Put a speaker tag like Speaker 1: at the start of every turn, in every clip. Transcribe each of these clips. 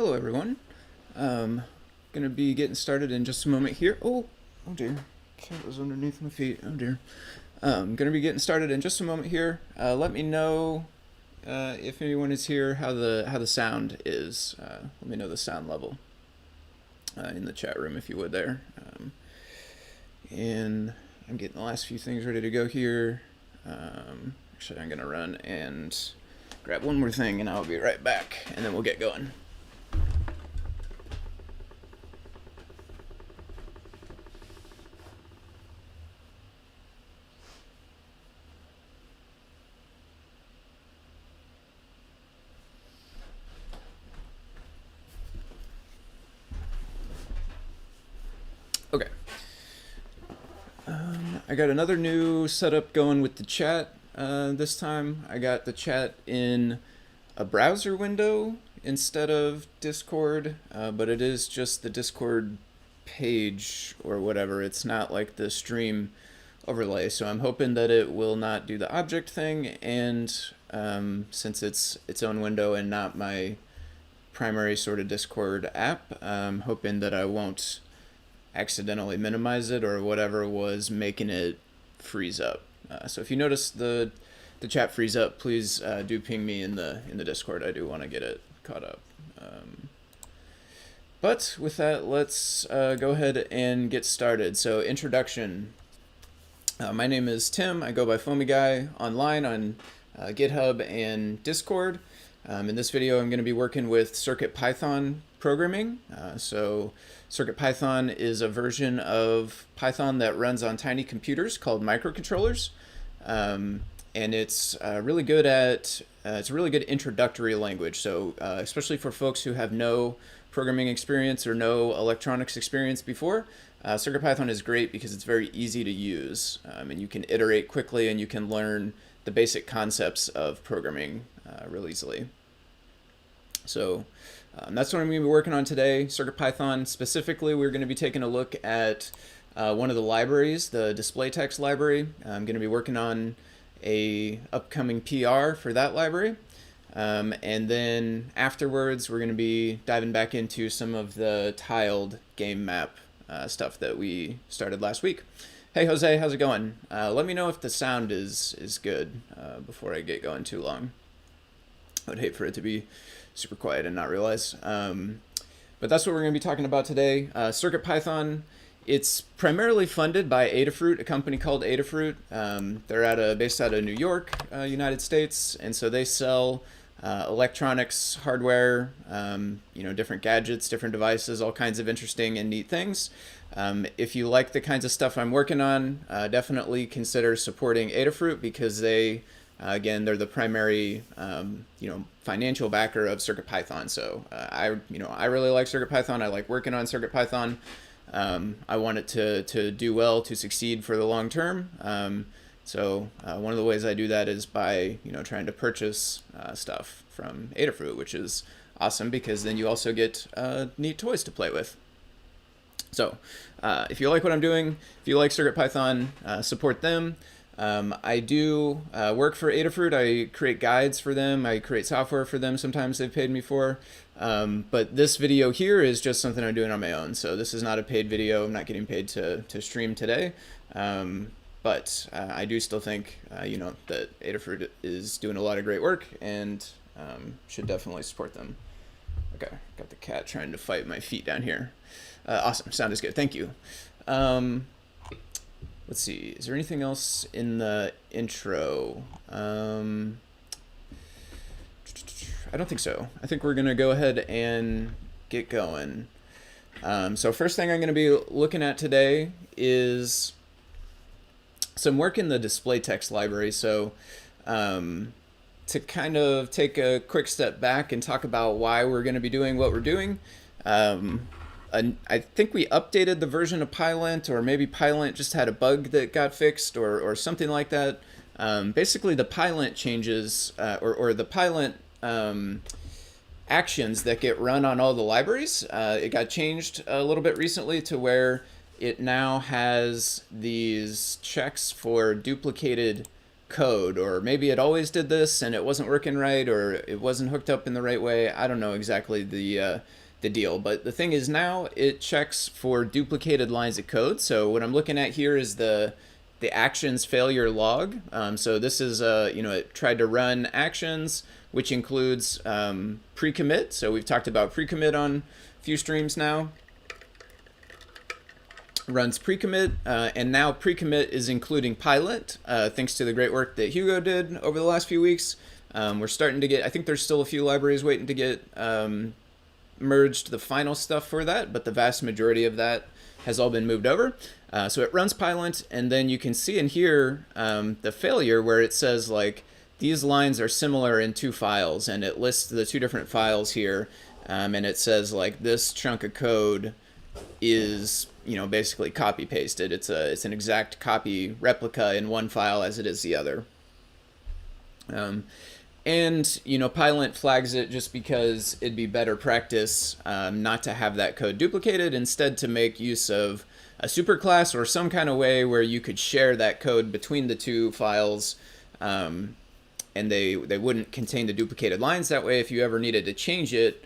Speaker 1: Hello everyone. Gonna be getting started in just a moment here. Oh dear. Cat was underneath my feet. Oh dear. Gonna be getting started in just a moment here. Let me know if anyone is here how the sound is. Let me know the sound level in the chat room if you would there. And I'm getting the last few things ready to go here. Actually, I'm gonna run and grab one more thing and I'll be right back, and then we'll get going. Okay. I got another new setup going with the chat this time. I got the chat in a browser window instead of Discord, but it is just the Discord page or whatever. It's not like the stream overlay, so I'm hoping that it will not do the object thing, and since it's its own window and not my primary sort of Discord app, I'm hoping that I won't accidentally minimize it or whatever was making it freeze up. So if you notice the chat freeze up, please do ping me in the Discord. I do want to get it caught up. But with that, let's go ahead and get started. So introduction. My name is Tim. I go by foamyguy online on GitHub and Discord. In this video, I'm going to be working with CircuitPython programming. So CircuitPython is a version of Python that runs on tiny computers called microcontrollers. And it's really good at, it's a really good introductory language. So especially for folks who have no programming experience or no electronics experience before, CircuitPython is great because it's very easy to use. And you can iterate quickly and you can learn the basic concepts of programming real easily. So that's what I'm going to be working on today. CircuitPython specifically, we're going to be taking a look at one of the libraries, the display text library. I'm going to be working on a upcoming PR for that library. And then afterwards, we're going to be diving back into some of the tiled game map stuff that we started last week. Hey Jose, how's it going? Let me know if the sound is good before I get going too long. I would hate for it to be super quiet and not realize. But that's what we're going to be talking about today. CircuitPython, it's primarily funded by Adafruit, a company called Adafruit. They're based out of New York, United States, and so they sell electronics, hardware, different gadgets, different devices, all kinds of interesting and neat things. If you like the kinds of stuff I'm working on, definitely consider supporting Adafruit because they, again, they're the primary, financial backer of CircuitPython. So I really like CircuitPython. I like working on CircuitPython. I want it to do well, to succeed for the long term. So one of the ways I do that is by trying to purchase stuff from Adafruit, which is awesome because then you also get neat toys to play with. So if you like what I'm doing, if you like CircuitPython, support them. I do work for Adafruit. I create guides for them. I create software for them. Sometimes they've paid me for. But this video here is just something I'm doing on my own. So this is not a paid video. I'm not getting paid to stream today. But I do still think, that Adafruit is doing a lot of great work and should definitely support them. Okay, got the cat trying to fight my feet down here. Awesome, sound is good. Thank you. Let's see, is there anything else in the intro? I don't think so. I think we're gonna go ahead and get going. So first thing I'm gonna be looking at today is some work in the display text library. So to kind of take a quick step back and talk about why we're gonna be doing what we're doing. I think we updated the version of Pylint, or maybe Pylint just had a bug that got fixed or something like that. Basically, the Pylint changes, or the Pylint actions that get run on all the libraries, it got changed a little bit recently to where it now has these checks for duplicated code, or maybe it always did this and it wasn't working right, or it wasn't hooked up in the right way. I don't know exactly the deal, but the thing is now it checks for duplicated lines of code. So what I'm looking at here is the actions failure log. So this is it tried to run actions, which includes pre-commit. So we've talked about pre-commit on a few streams now. Runs pre-commit, and now pre-commit is including pilot, thanks to the great work that Hugo did over the last few weeks. We're starting to get, I think there's still a few libraries waiting to get merged the final stuff for that, but the vast majority of that has all been moved over. So it runs pilot, and then you can see in here the failure where it says like these lines are similar in two files, and it lists the two different files here, and it says like this chunk of code is basically copy pasted. It's an exact copy replica in one file as it is the other. And Pylint flags it just because it'd be better practice not to have that code duplicated, instead to make use of a superclass or some kind of way where you could share that code between the two files, and they wouldn't contain the duplicated lines. That way, if you ever needed to change it,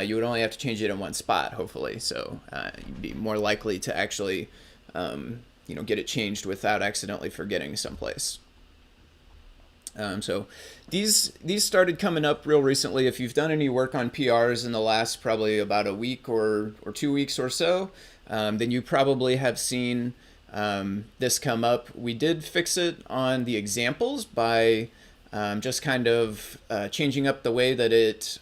Speaker 1: you would only have to change it in one spot, hopefully. So you'd be more likely to actually get it changed without accidentally forgetting someplace. So these started coming up real recently. If you've done any work on PRs in the last probably about a week or 2 weeks or so, then you probably have seen this come up. We did fix it on the examples by just kind of changing up the way that it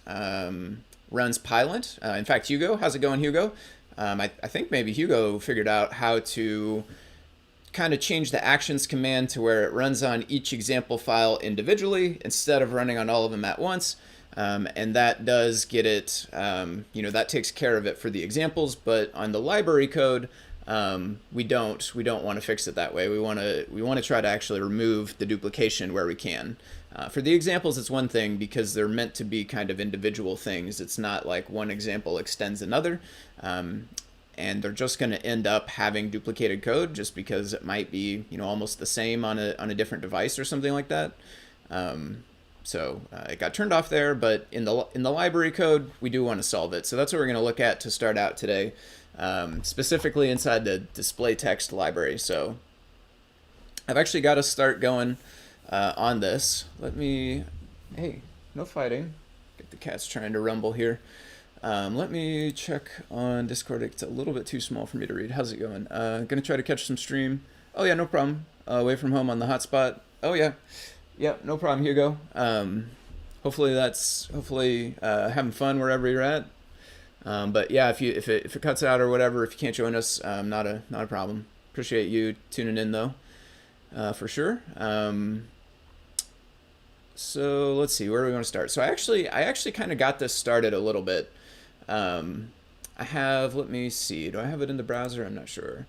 Speaker 1: runs Pylint. In fact, Hugo, how's it going, Hugo? I think maybe Hugo figured out how to kind of change the actions command to where it runs on each example file individually instead of running on all of them at once. And that does get it, that takes care of it for the examples, but on the library code, we don't want to fix it that way. We want to try to actually remove the duplication where we can. For the examples, it's one thing because they're meant to be kind of individual things. It's not like one example extends another, and they're just going to end up having duplicated code just because it might be almost the same on a different device or something like that. So it got turned off there, but in the library code, we do want to solve it. So that's what we're going to look at to start out today, specifically inside the display text library. So I've actually got to start going on this. Hey, no fighting. Get the cats trying to rumble here. Let me check on Discord. It's a little bit too small for me to read. How's it going? Gonna try to catch some stream. Oh yeah, no problem. Away from home on the hotspot. Oh yeah. Yeah, no problem, Hugo. Hopefully having fun wherever you're at. But yeah, if it cuts out or whatever, if you can't join us, not a problem. Appreciate you tuning in though, for sure. So let's see, where are we going to start? So I actually kind of got this started a little bit. Let me see, do I have it in the browser? I'm not sure.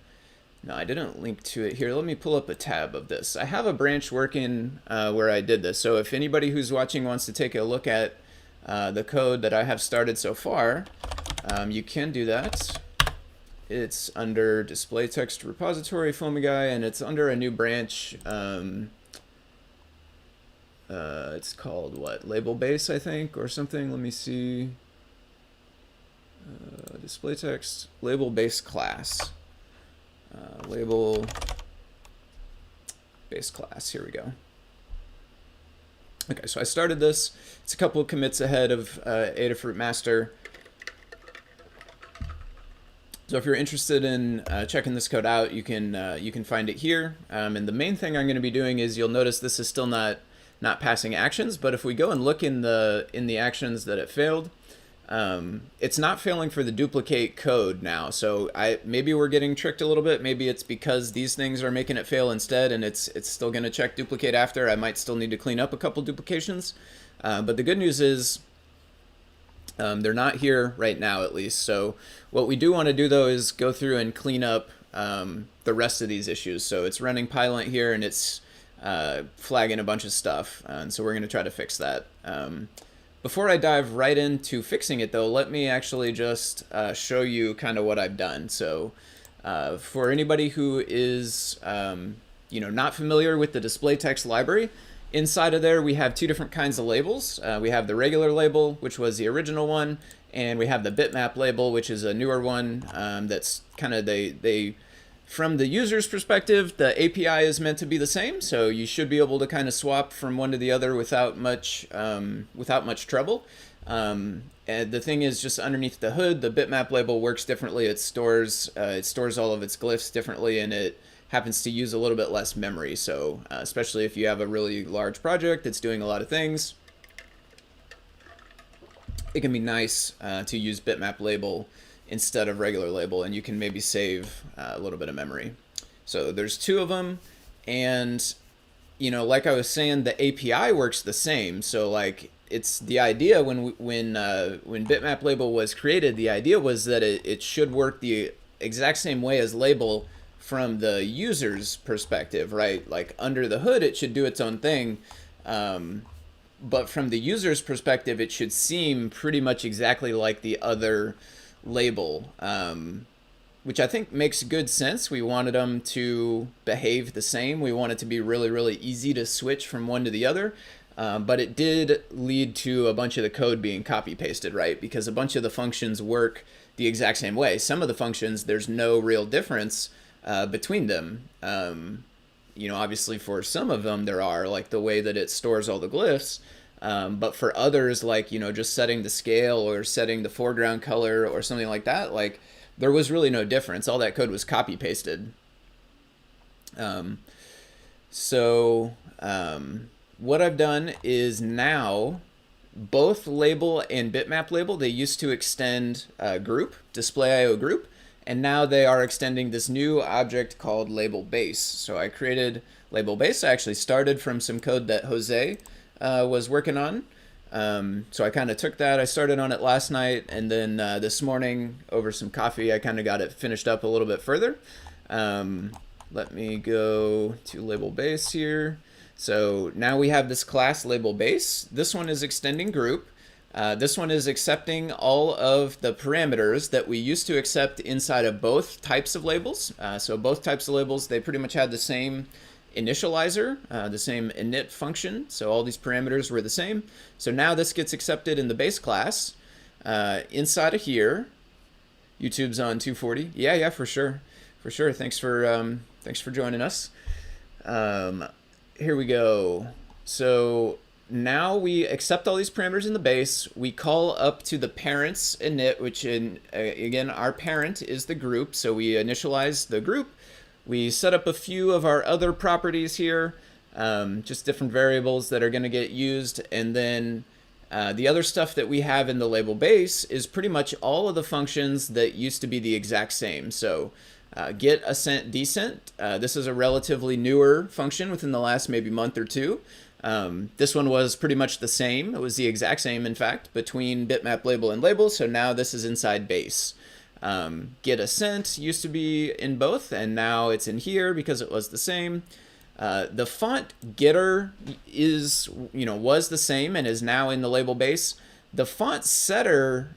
Speaker 1: No, I didn't link to it here. Let me pull up a tab of this. I have a branch working where I did this. So if anybody who's watching wants to take a look at the code that I have started so far, you can do that. It's under display text repository, foamyguy, and it's under a new branch. It's called what? Label base, I think, or something. Let me see. Display text label base class. Label base class. Here we go. Okay, so I started this. It's a couple of commits ahead of Adafruit master. So if you're interested in checking this code out, you can find it here. And the main thing I'm going to be doing is, you'll notice this is still not passing actions, but if we go and look in the actions that it failed, it's not failing for the duplicate code now. So maybe we're getting tricked a little bit. Maybe it's because these things are making it fail instead, and it's still going to check duplicate after. I might still need to clean up a couple duplications, but the good news is they're not here right now, at least. So what we do want to do though is go through and clean up the rest of these issues. So it's running Pylint here, and it's flagging a bunch of stuff, and so we're going to try to fix that. Before I dive right into fixing it though, let me actually just show you kind of what I've done. So for anybody who is not familiar with the display text library, inside of there we have two different kinds of labels. We have the regular label, which was the original one, and we have the bitmap label, which is a newer one. That's kind of they from the user's perspective, the API is meant to be the same, so you should be able to kind of swap from one to the other without much trouble. And the thing is, just underneath the hood, the bitmap label works differently. It stores all of its glyphs differently, and it happens to use a little bit less memory. So especially if you have a really large project that's doing a lot of things, it can be nice to use bitmap label instead of regular label, and you can maybe save a little bit of memory. So there's two of them, and like I was saying, the API works the same. So like, it's the idea when bitmap label was created, the idea was that it should work the exact same way as label from the user's perspective, right? Like under the hood, it should do its own thing. But from the user's perspective, it should seem pretty much exactly like the other label, which I think makes good sense. We wanted them to behave the same. We want it to be really, really easy to switch from one to the other. But it did lead to a bunch of the code being copy pasted, right? Because a bunch of the functions work the exact same way. Some of the functions, there's no real difference between them. Obviously for some of them there are, like the way that it stores all the glyphs. But for others, like, just setting the scale or setting the foreground color or something like that, like there was really no difference. All that code was copy pasted. What I've done is now both label and bitmap label, they used to extend group, display.io group, and now they are extending this new object called label base. So I created label base. I actually started from some code that Jose was working on. So I kind of took that. I started on it last night, and then this morning over some coffee, I kind of got it finished up a little bit further. Let me go to label base here. So now we have this class label base. This one is extending group. This one is accepting all of the parameters that we used to accept inside of both types of labels. So both types of labels, they pretty much had the same initializer, the same init function. So all these parameters were the same. So now this gets accepted in the base class. Inside of here, YouTube's on 240. Yeah, for sure. For sure. Thanks for joining us. Here we go. So now we accept all these parameters in the base. We call up to the parent's init, which again, our parent is the group. So we initialize the group. We set up a few of our other properties here, just different variables that are going to get used. And then the other stuff that we have in the label base is pretty much all of the functions that used to be the exact same. So get, ascent, descent. This is a relatively newer function within the last maybe month or two. This one was pretty much the same. It was the exact same, in fact, between bitmap label and label. So now this is inside base. Get ascent used to be in both, and now it's in here because it was the same. The font getter was the same and is now in the label base. The font setter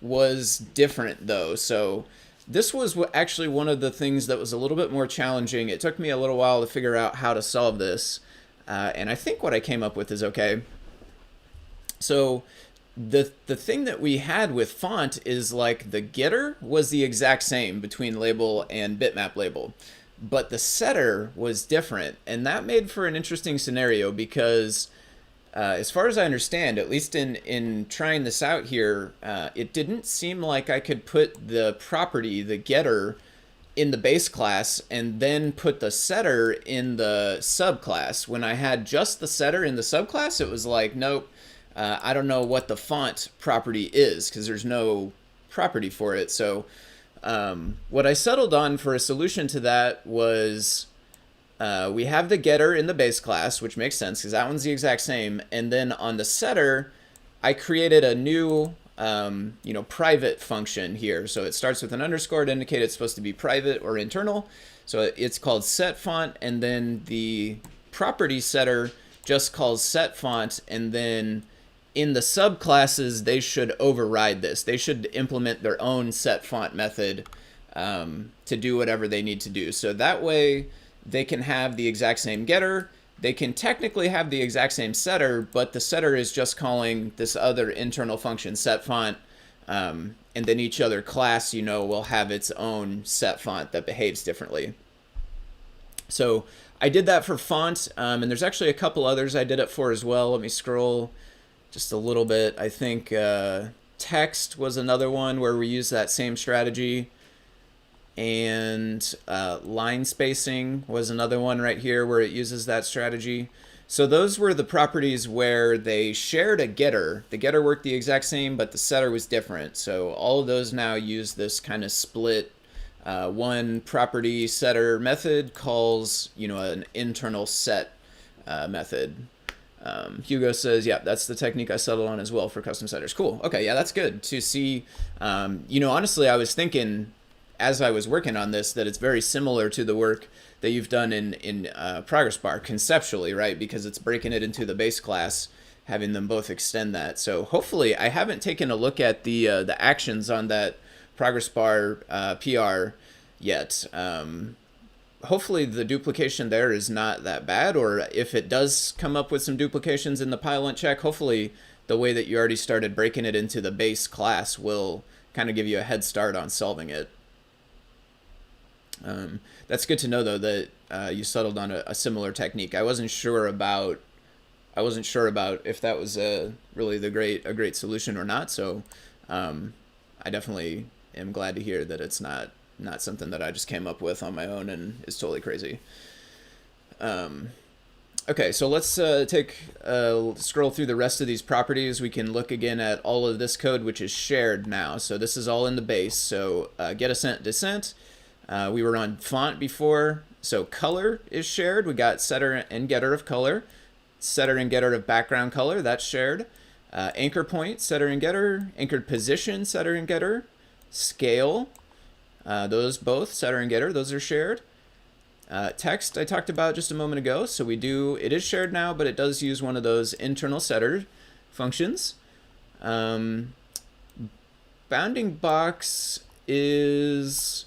Speaker 1: was different though. So this was actually one of the things that was a little bit more challenging. It took me a little while to figure out how to solve this. And I think what I came up with is okay. So the thing that we had with font is like the getter was the exact same between label and bitmap label, but the setter was different. And that made for an interesting scenario because as far as I understand, at least in trying this out here, it didn't seem like I could put the property, the getter, in the base class and then put the setter in the subclass. When I had just the setter in the subclass, it was like, nope, I don't know what the font property is because there's no property for it. So what I settled on for a solution to that was we have the getter in the base class, which makes sense because that one's the exact same. And then on the setter, I created a new private function here. So it starts with an underscore to indicate it's supposed to be private or internal. So it's called setFont, and then the property setter just calls setFont, and then in the subclasses, they should override this. They should implement their own setFont method to do whatever they need to do. So that way, they can have the exact same getter. They can technically have the exact same setter, but the setter is just calling this other internal function setFont. And then each other class, will have its own setFont that behaves differently. So I did that for font, and there's actually a couple others I did it for as well. Let me scroll just a little bit. I think text was another one where we used that same strategy. And line spacing was another one right here where it uses that strategy. So those were the properties where they shared a getter. The getter worked the exact same, but the setter was different. So all of those now use this kind of split. One property setter method calls, an internal set method. Hugo says, yeah, that's the technique I settled on as well for custom setters. Cool. Okay, yeah, that's good to see. Honestly, I was thinking as I was working on this that it's very similar to the work that you've done in Progress Bar conceptually, right? Because it's breaking it into the base class, having them both extend that. So hopefully, I haven't taken a look at the actions on that Progress Bar PR yet. Hopefully the duplication there is not that bad, or if it does come up with some duplications in the pylint check, hopefully the way that you already started breaking it into the base class will kind of give you a head start on solving it. That's good to know though that you settled on a similar technique. I wasn't sure about if that was really a great solution or not. So I definitely am glad to hear that it's not something that I just came up with on my own and is totally crazy. Okay, so let's scroll through the rest of these properties. We can look again at all of this code, which is shared now. So this is all in the base. So get ascent, descent. We were on font before, so color is shared. We got setter and getter of color, setter and getter of background color, that's shared. Anchor point, setter and getter, anchored position, setter and getter, scale, those both, setter and getter, those are shared. Text I talked about just a moment ago, so it is shared now, but it does use one of those internal setter functions. Bounding box was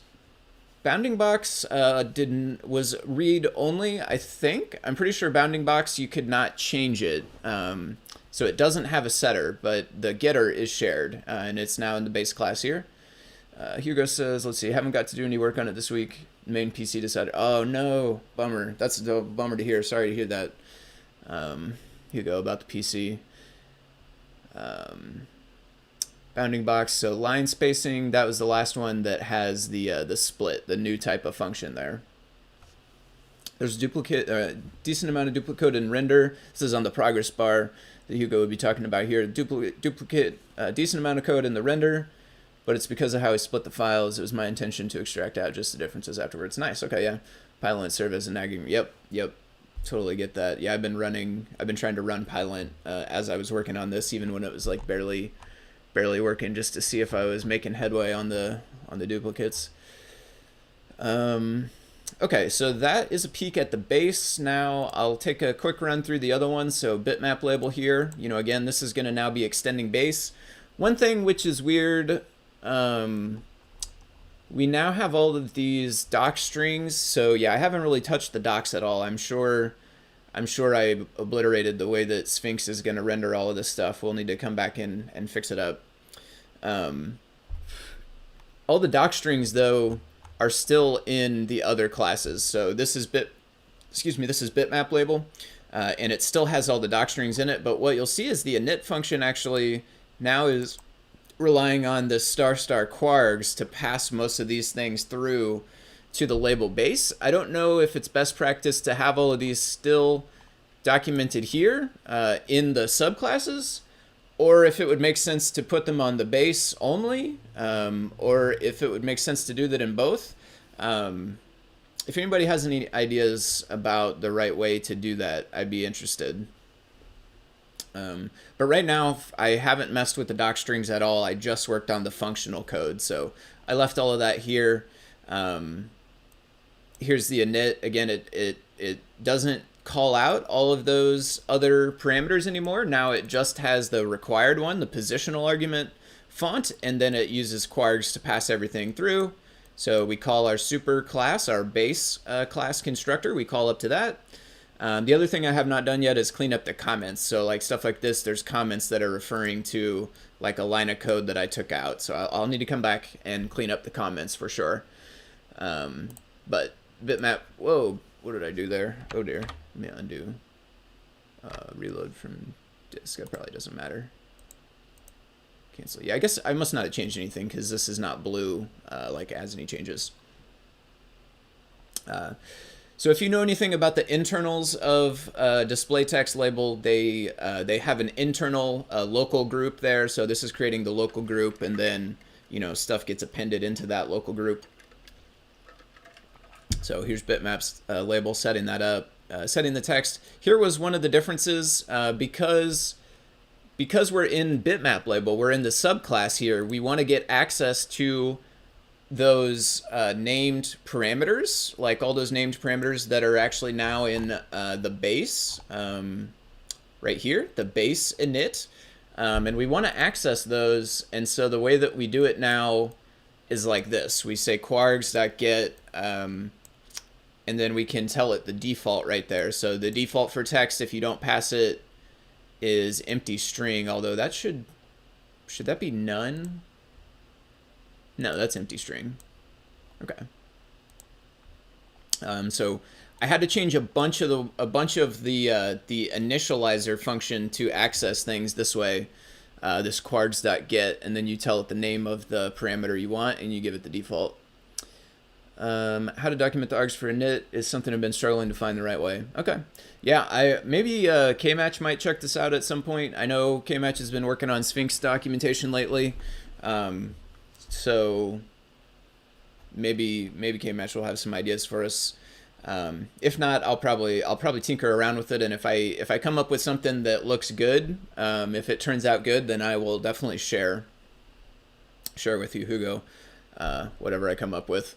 Speaker 1: read only, I think. I'm pretty sure bounding box, you could not change it. So it doesn't have a setter, but the getter is shared, and it's now in the base class here. Hugo says, let's see, haven't got to do any work on it this week. Main PC decided, oh no, bummer. That's a bummer to hear. Sorry to hear that, Hugo, about the PC. Bounding box, so line spacing, that was the last one that has the split, the new type of function there. There's decent amount of duplicate in render. This is on the progress bar that Hugo would be talking about here. Duplicate, decent amount of code in the render, but it's because of how he split the files. It was my intention to extract out just the differences afterwards. Nice, okay, yeah. Pylint serve as a nagging, yep, totally get that. Yeah, I've been trying to run Pylint as I was working on this, even when it was like barely working, just to see if I was making headway on the duplicates. Okay, so that is a peek at the base. Now I'll take a quick run through the other ones. So Bitmap Label here, again, this is going to now be extending base. One thing which is weird, we now have all of these doc strings. So yeah, I haven't really touched the docs at all. I'm sure I obliterated the way that Sphinx is going to render all of this stuff. We'll need to come back in and fix it up. All the doc strings though are still in the other classes. So this is Bitmap Label, and it still has all the doc strings in it. But what you'll see is the init function actually now is relying on the ** quargs to pass most of these things through to the label base. I don't know if it's best practice to have all of these still documented here in the subclasses, or if it would make sense to put them on the base only, or if it would make sense to do that in both. If anybody has any ideas about the right way to do that, I'd be interested. But right now, I haven't messed with the doc strings at all. I just worked on the functional code. So I left all of that here. Here's the init. Again, it doesn't call out all of those other parameters anymore. Now it just has the required one, the positional argument font, and then it uses quargs to pass everything through. So we call our super class, our base class constructor, we call up to that. The other thing I have not done yet is clean up the comments. So like stuff like this, there's comments that are referring to like a line of code that I took out. So I'll need to come back and clean up the comments for sure. But bitmap, whoa, what did I do there? Oh dear, let me undo. Reload from disk, that probably doesn't matter. Cancel. Yeah, I guess I must not have changed anything because this is not blue like as any changes. So if you know anything about the internals of display text label, they have an internal local group there. So this is creating the local group, and then stuff gets appended into that local group. So here's Bitmaps Label setting that up, setting the text. Here was one of the differences because we're in Bitmap Label, we're in the subclass here. We want to get access to those named parameters, like all those named parameters that are actually now in the base right here, the base init, and we want to access those. And so the way that we do it now is like this: we say quargs.get, and then we can tell it the default right there. So the default for text, if you don't pass it, is empty string. Although that should that be none? No, that's empty string. Okay. So I had to change a bunch of the initializer function to access things this way. This quargs.get, and then you tell it the name of the parameter you want, and you give it the default. How to document the args for init is something I've been struggling to find the right way. Okay. Yeah, maybe Kmatch might check this out at some point. I know Kmatch has been working on Sphinx documentation lately. So maybe Kmatch will have some ideas for us. If not, I'll probably tinker around with it, and if I come up with something that looks good, if it turns out good, then I will definitely share with you, Hugo, whatever I come up with.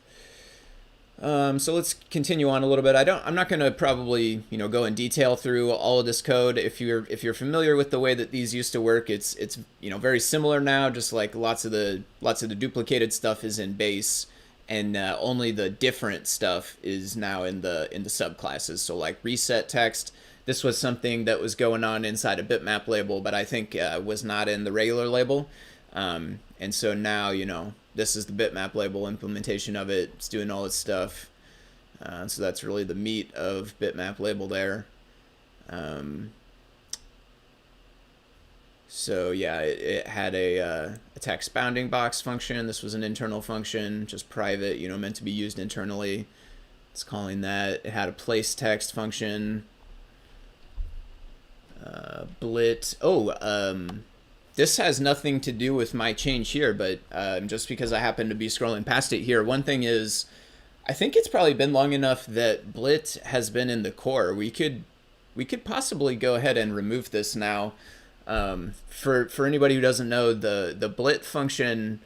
Speaker 1: So let's continue on a little bit. I'm not going to probably go in detail through all of this code. If you're familiar with the way that these used to work, it's very similar now. Just like lots of the duplicated stuff is in base, and only the different stuff is now in the subclasses. So like reset text, this was something that was going on inside a Bitmap label, but I think was not in the regular label. And so now this is the Bitmap Label implementation of it. It's doing all its stuff. So that's really the meat of Bitmap Label there. So yeah, it had a text bounding box function. This was an internal function, just private, meant to be used internally. It's calling that. It had a place text function. Blit. This has nothing to do with my change here, but just because I happen to be scrolling past it here. One thing is, I think it's probably been long enough that Blit has been in the core. We could possibly go ahead and remove this now. For anybody who doesn't know, the Blit function,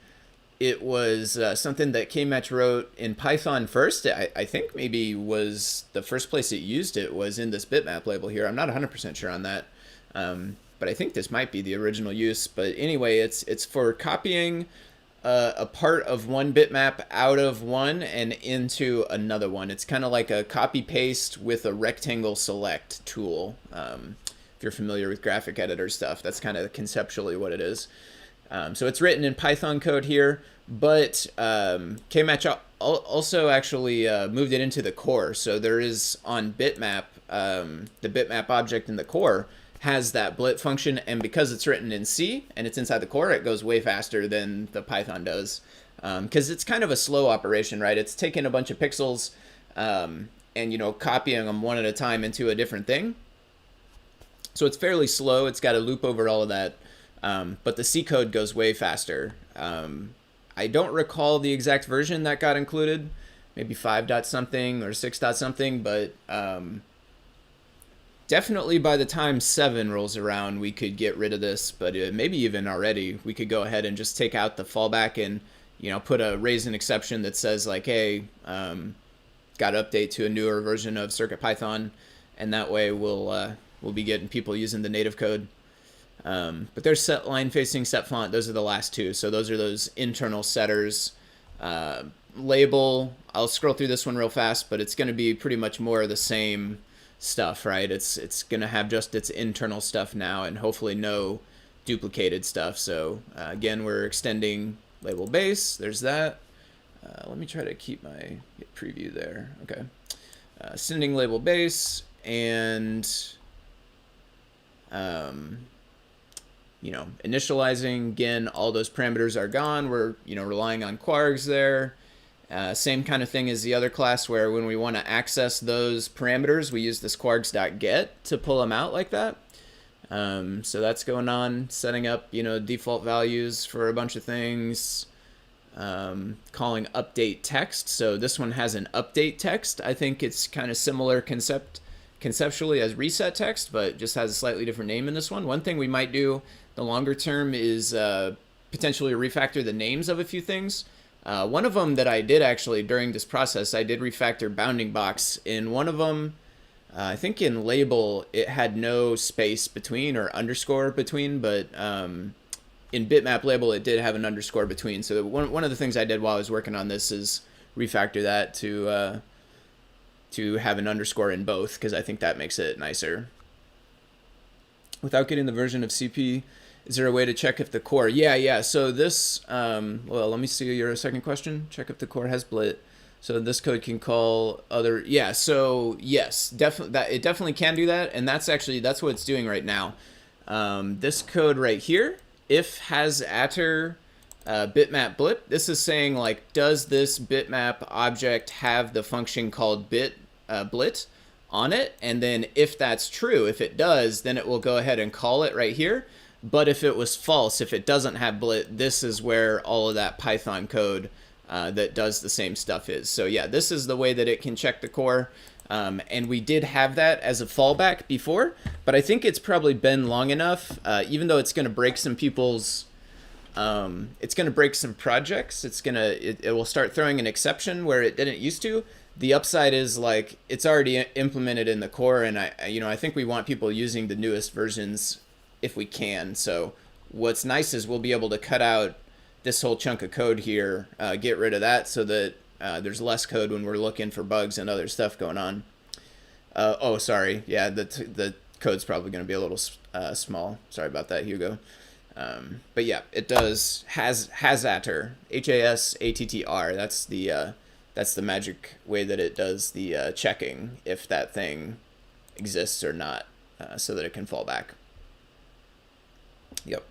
Speaker 1: it was something that Kmatch wrote in Python first. I think maybe was the first place it used it was in this Bitmap label here. I'm not 100% sure on that. But I think this might be the original use. But anyway, it's for copying a part of one bitmap out of one and into another one. It's kind of like a copy paste with a rectangle select tool. If you're familiar with graphic editor stuff, that's kind of conceptually what it is. So it's written in Python code here, but Kmatch also actually moved it into the core. So there is on Bitmap, the Bitmap object in the core has that Blit function, and because it's written in C and it's inside the core, it goes way faster than the Python does, because it's kind of a slow operation, right? It's taking a bunch of pixels and copying them one at a time into a different thing. So it's fairly slow. It's got to loop over all of that, but the C code goes way faster. I don't recall the exact version that got included, maybe 5 dot something or 6 dot something, but definitely by the time 7 rolls around, we could get rid of this, but maybe even already, we could go ahead and just take out the fallback and, put a raise an exception that says like, hey, got to update to a newer version of CircuitPython, and that way we'll be getting people using the native code. But there's set line facing, set font. Those are the last two. So those are those internal setters. label, I'll scroll through this one real fast, but it's going to be pretty much more of the same stuff, right? It's going to have just its internal stuff now and hopefully no duplicated stuff. So again, we're extending label base. There's that. Let me try to keep my preview there. Okay. Sending label base and you know, initializing. Again, all those parameters are gone. We're, you know, relying on Args there. Same kind of thing as the other class, where when we want to access those parameters, we use this quargs.get to pull them out like that. So that's going on, setting up, you know, default values for a bunch of things, calling update text. So this one has an update text. I think it's kind of similar conceptually as reset text, but just has a slightly different name in this one. One thing we might do the longer term is potentially refactor the names of a few things. One of them that I did actually during this process, I did refactor bounding box. In one of them, I think in label, it had no space between or underscore between, but in Bitmap Label, it did have an underscore between. So one of the things I did while I was working on this is refactor that to have an underscore in both, because I think that makes it nicer. Without getting the version of CP, is there a way to check if the core? Yeah. So this, well, let me see your second question. Check if the core has blit. So this code can call other, yeah, so yes, definitely, it definitely can do that. And that's what it's doing right now. This code right here, if has atter bitmap blip, this is saying like, does this bitmap object have the function called blit on it? And then if that's true, if it does, then it will go ahead and call it right here. But if it was false, if it doesn't have blit, this is where all of that Python code that does the same stuff is. So yeah, this is the way that it can check the core. And we did have that as a fallback before, but I think it's probably been long enough, even though it's going to break some people's, it's going to break some projects. It will start throwing an exception where it didn't used to. The upside is like, it's already implemented in the core. And I think we want people using the newest versions if we can. So what's nice is we'll be able to cut out this whole chunk of code here, get rid of that so that there's less code when we're looking for bugs and other stuff going on. Oh, sorry. Yeah, the code's probably going to be a little small. Sorry about that, Hugo. But yeah, it has atter, HASATTR. That's the magic way that it does the checking if that thing exists or not, so that it can fall back. Yep.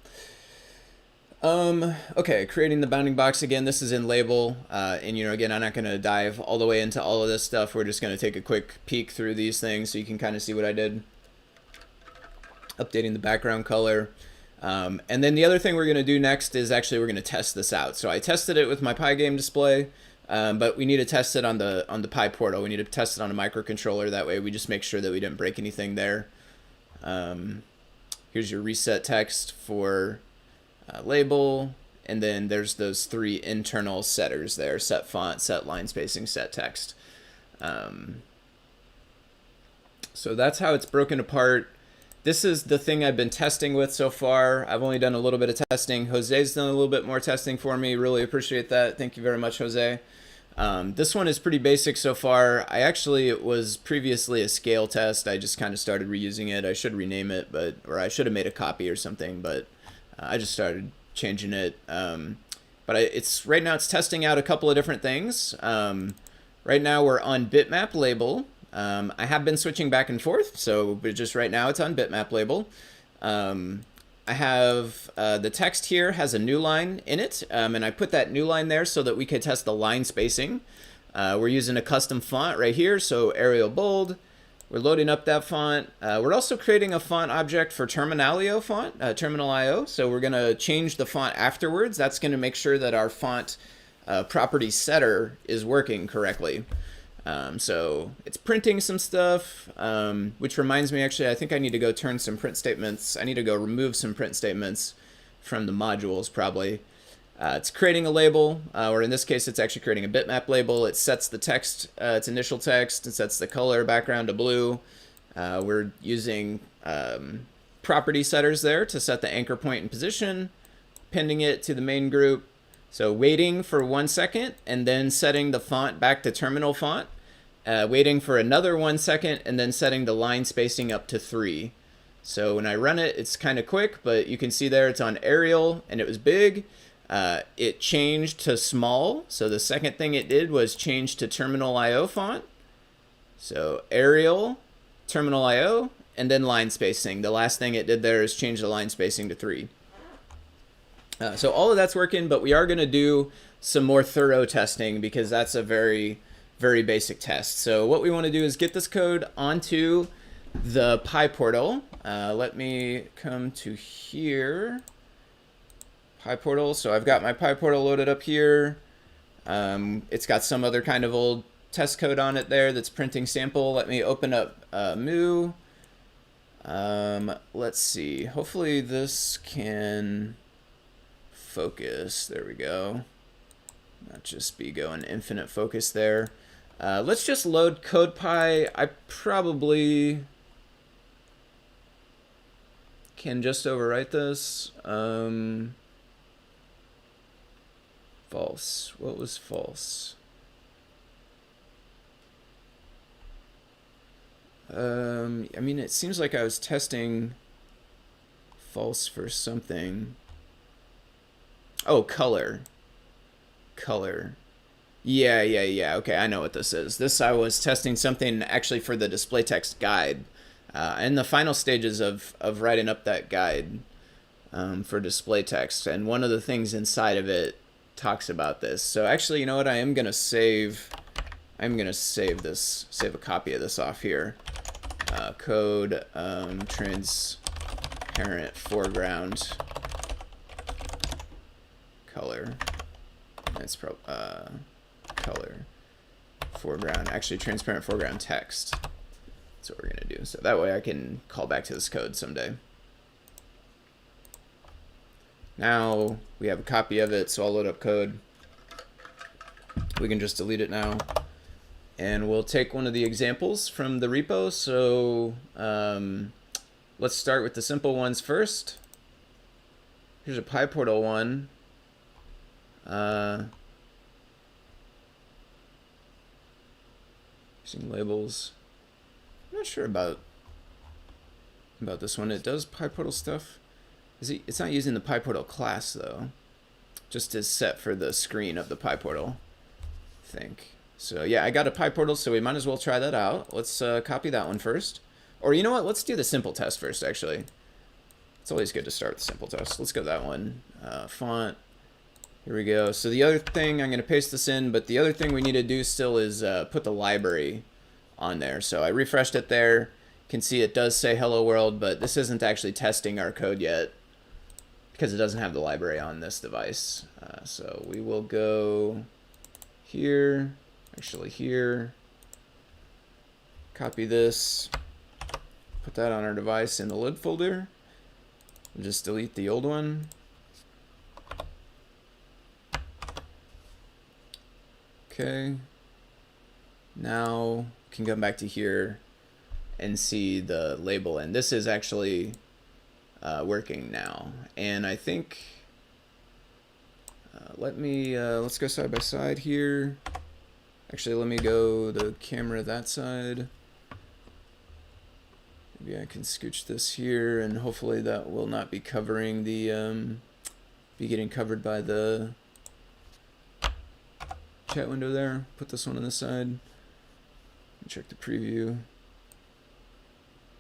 Speaker 1: Okay, creating the bounding box again. This is in label, and again, I'm not going to dive all the way into all of this stuff. We're just going to take a quick peek through these things so you can kind of see what I did. Updating the background color. And then the other thing we're going to do next is actually we're going to test this out. So I tested it with my PyGame display, but we need to test it on the PyPortal. We need to test it on a microcontroller. That way we just make sure that we didn't break anything there. Here's your reset text for label, and then there's those three internal setters there: set font, set line spacing, set text. So that's how it's broken apart. This is the thing I've been testing with so far. I've only done a little bit of testing. Jose's done a little bit more testing for me. Really appreciate that. Thank you very much, Jose. This one is pretty basic so far. It was previously a scale test. I just kind of started reusing it. I should rename it, or I should have made a copy or something, but I just started changing it. But right now it's testing out a couple of different things. Right now we're on Bitmap Label. I have been switching back and forth, but just right now it's on Bitmap Label. I have the text here has a new line in it, and I put that new line there so that we could test the line spacing. We're using a custom font right here, so Arial Bold. We're loading up that font. We're also creating a font object for Terminalio font, Terminal.io. So we're going to change the font afterwards. That's going to make sure that our font property setter is working correctly. So it's printing some stuff, which reminds me, actually, I think I need to go turn some print statements. I need to go remove some print statements from the modules, probably. It's creating a label, or in this case, it's actually creating a bitmap label. It sets the text, its initial text. It sets the color background to blue. We're using property setters there to set the anchor point and position, appending it to the main group, So waiting for 1 second and then setting the font back to terminal font. Waiting for another 1 second and then setting the line spacing up to 3. So when I run it, it's kind of quick, but you can see there it's on Arial and it was big. It changed to small. So the second thing it did was change to terminal IO font. So Arial, terminal IO, and then line spacing. The last thing it did there is change the line spacing to 3. So all of that's working, but we are going to do some more thorough testing because that's a very, very basic test. So what we want to do is get this code onto the PyPortal. Let me come to here. PyPortal. So I've got my PyPortal loaded up here. It's got some other kind of old test code on it there that's printing sample. Let me open up Mu. Let's see. Hopefully this can focus. There we go. Not just be going infinite focus there. Let's just load CodePy. I probably can just overwrite this. False. What was false? I mean, it seems like I was testing false for something. Oh, color. Color. Yeah. Okay, I know what this is. This, I was testing something actually for the display text guide. In the final stages of writing up that guide for display text. And one of the things inside of it talks about this. So actually, you know what? I'm going to save this, save a copy of this off here. Code transparent foreground color. That's color foreground, actually transparent foreground text. That's what we're going to do. So that way I can call back to this code someday. Now we have a copy of it, so I'll load up code. We can just delete it now. And we'll take one of the examples from the repo. So let's start with the simple ones first. Here's a PyPortal one. Using labels. I'm not sure about this one. It does PyPortal stuff. It's not using the PyPortal class though. Just as set for the screen of the PyPortal, I think. So yeah, I got a PyPortal, so we might as well try that out. Let's copy that one first. Or you know what? Let's do the simple test first, actually. It's always good to start with the simple test. Let's go that one. Font. Here we go. So the other thing, I'm going to paste this in, but the other thing we need to do still is put the library on there. So I refreshed it there. You can see it does say hello world, but this isn't actually testing our code yet because it doesn't have the library on this device. So we will go here, actually here, copy this, put that on our device in the lid folder. We'll just delete the old one. Okay. Now we can come back to here and see the label, and this is actually working now. And I think let's go side by side here. Actually, let me go the camera that side. Maybe I can scooch this here, and hopefully that will not be covering the be getting covered by the chat window there. Put this one on this side. Check the preview.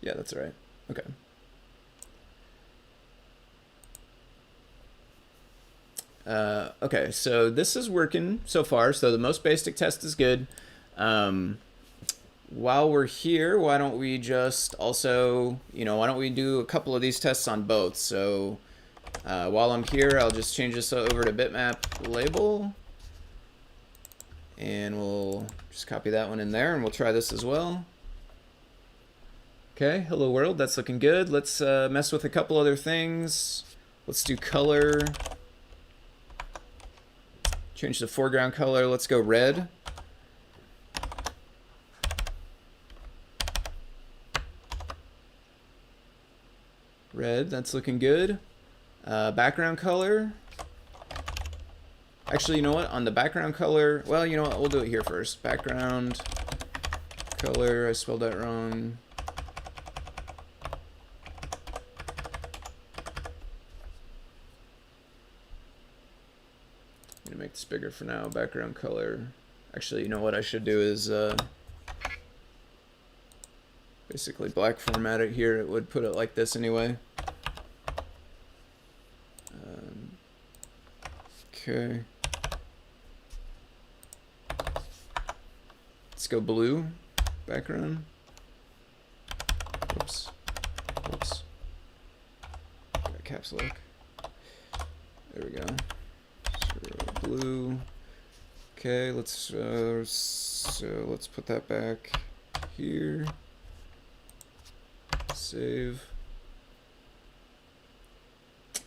Speaker 1: Yeah, that's right. Okay. Okay, so this is working so far. So the most basic test is good. While we're here, why don't we just also, why don't we do a couple of these tests on both? So while I'm here, I'll just change this over to Bitmap Label. And we'll just copy that one in there, and we'll try this as well. Okay, hello world, that's looking good. Let's mess with a couple other things. Let's do color. Change the foreground color. Let's go red. Red, that's looking good. Background color. Actually, you know what? On the background color, well, you know what? We'll do it here first. Background color, I spelled that wrong. I'm gonna make this bigger for now. Background color. Actually, you know what I should do is basically black format it here. It would put it like this anyway. Okay. Let's go blue background. Whoops. Whoops. Got caps lock. There we go. So blue. Okay, let's let's put that back here. Save.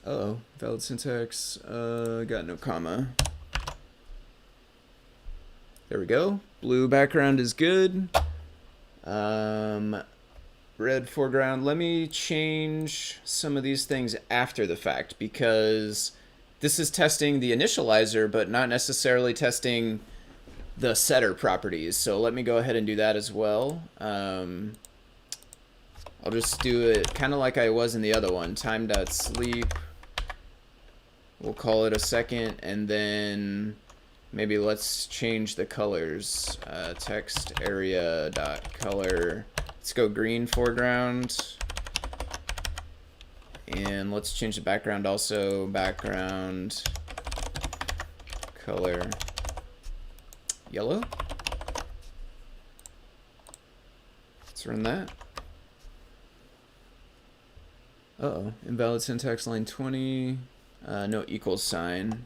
Speaker 1: Uh-oh, valid syntax. Got no comma. There we go. Blue background is good. Red foreground. Let me change some of these things after the fact, because this is testing the initializer, but not necessarily testing the setter properties. So let me go ahead and do that as well. I'll just do it kind of like I was in the other one. Time.sleep. We'll call it a second, and then maybe let's change the colors. Text area dot color. Let's go green foreground, and let's change the background also. Background color yellow. Let's run that. Uh-oh, invalid syntax line 20. No equals sign.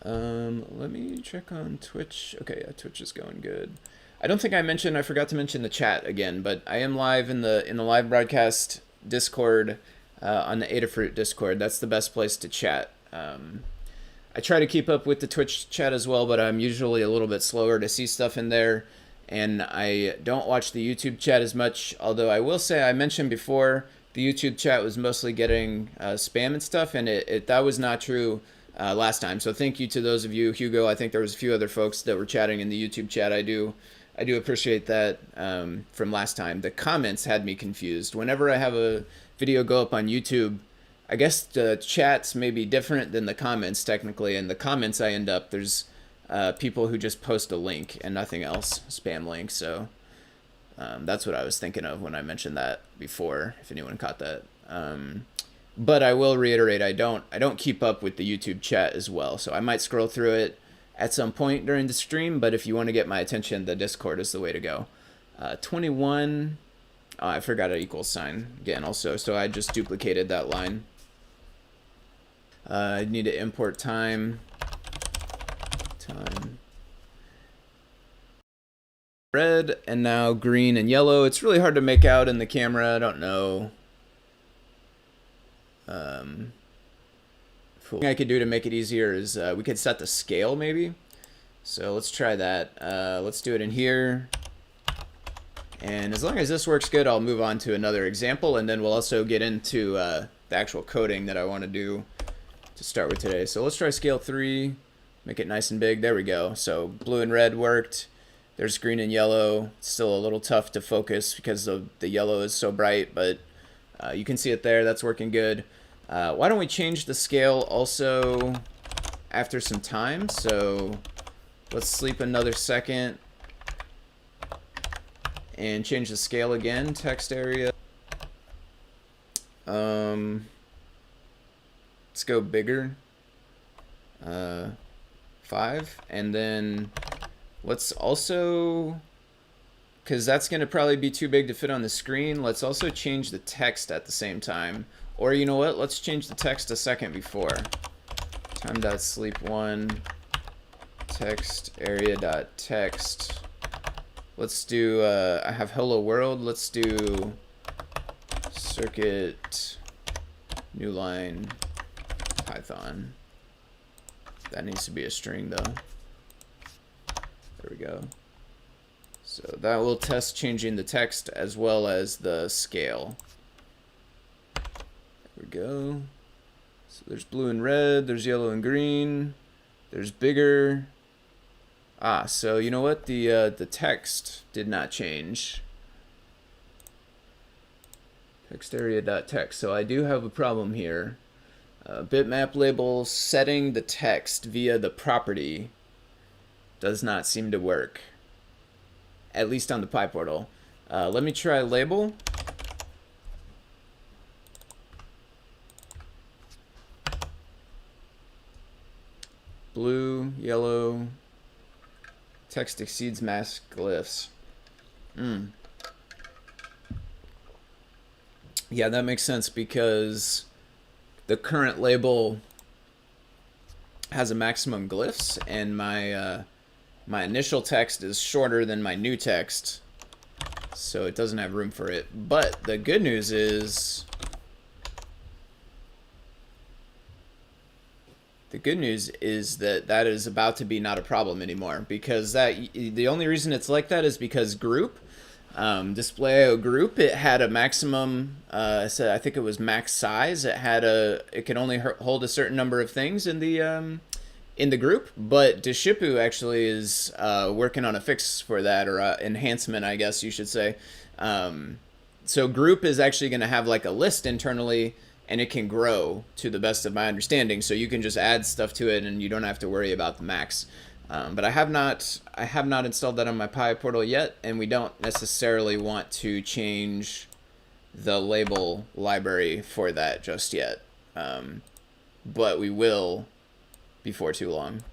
Speaker 1: Let me check on Twitch. Okay, yeah, Twitch is going good. I don't think I forgot to mention the chat again, but I am live in the live broadcast Discord, on the Adafruit Discord. That's the best place to chat. I try to keep up with the Twitch chat as well, but I'm usually a little bit slower to see stuff in there, and I don't watch the YouTube chat as much, although I will say I mentioned before the YouTube chat was mostly getting spam and stuff, and that was not true last time. So thank you to those of you. Hugo, I think there was a few other folks that were chatting in the YouTube chat. I do appreciate that from last time. The comments had me confused. Whenever I have a video go up on YouTube, I guess the chats may be different than the comments technically. And the comments I end up, there's people who just post a link and nothing else, spam link. So that's what I was thinking of when I mentioned that before, if anyone caught that. But I will reiterate, I don't keep up with the YouTube chat as well. So I might scroll through it at some point during the stream, but if you want to get my attention, the Discord is the way to go. 21, oh, I forgot an equals sign again also, so I just duplicated that line. I need to import time. Red, and now green and yellow. It's really hard to make out in the camera. I don't know. Cool. Thing I could do to make it easier is we could set the scale maybe. So let's try that. Let's do it in here. And as long as this works good, I'll move on to another example, and then we'll also get into the actual coding that I want to do to start with today. So let's try scale 3. Make it nice and big. There we go. So blue and red worked. There's green and yellow. It's still a little tough to focus because the yellow is so bright, but you can see it there. That's working good. Why don't we change the scale also after some time? So let's sleep another second and change the scale again. Text area. Let's go bigger. 5, and then let's also, because that's going to probably be too big to fit on the screen, let's also change the text at the same time. Or you know what, let's change the text a second before. Time.sleep1 text area.text. Let's do, I have hello world, let's do circuit new line Python. That needs to be a string though. There we go. So that will test changing the text as well as the scale. There we go. So there's blue and red, there's yellow and green, there's bigger. So you know what? The text did not change. Text area.text. So I do have a problem here. Bitmap label setting the text via the property does not seem to work, at least on the PyPortal. Let me try label. Blue, yellow, text exceeds mask glyphs. Yeah, that makes sense because the current label has a maximum glyphs, and my initial text is shorter than my new text, so it doesn't have room for it. But the good news is that that is about to be not a problem anymore, because the only reason it's like that is because group display group, it had a maximum, so I think it was max size. It could only hold a certain number of things in the group, but Deshipu actually is working on a fix for that, or enhancement, I guess you should say. So group is actually going to have like a list internally, and it can grow, to the best of my understanding, so you can just add stuff to it and you don't have to worry about the max. But I have not installed that on my PyPortal yet, and we don't necessarily want to change the label library for that just yet. But we will before too long.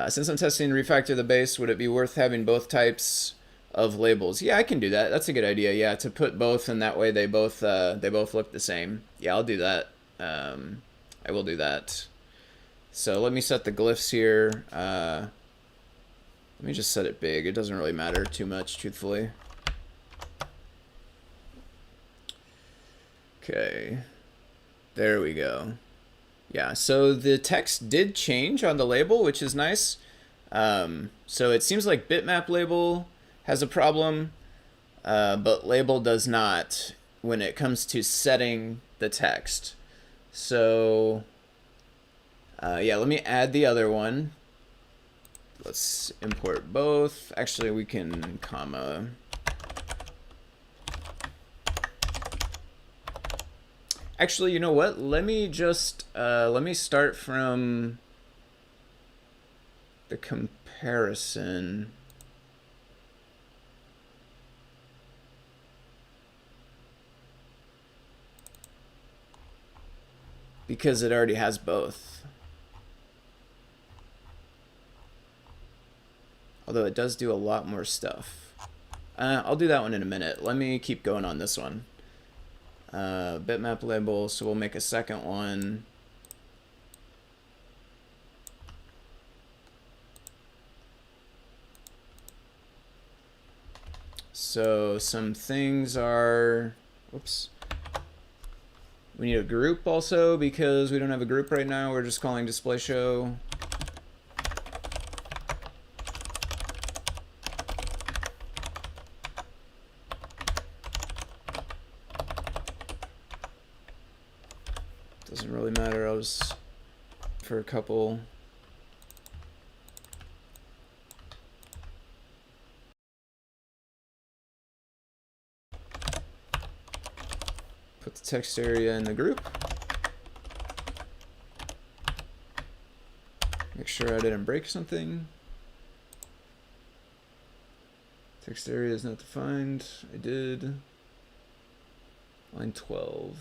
Speaker 1: Since I'm testing refactor the base, would it be worth having both types of labels? Yeah, I can do that. That's a good idea. Yeah, to put both, and that way they both look the same. Yeah, I'll do that. I will do that. So let me set the glyphs here. Let me just set it big. It doesn't really matter too much, truthfully. Okay, there we go. Yeah, so the text did change on the label, which is nice. So it seems like Bitmap Label has a problem, but label does not when it comes to setting the text. So yeah, let me add the other one. Let's import both. Actually, we can comma. Actually, you know what? Let me just let me start from the comparison. Because it already has both. Although it does do a lot more stuff. I'll do that one in a minute. Let me keep going on this one. Bitmap label, so we'll make a second one. So some things are, whoops. We need a group also, because we don't have a group right now. We're just calling display show. Doesn't really matter. I'll just for a couple. Put the text area in the group. Make sure I didn't break something. Text area is not defined. I did. Line 12.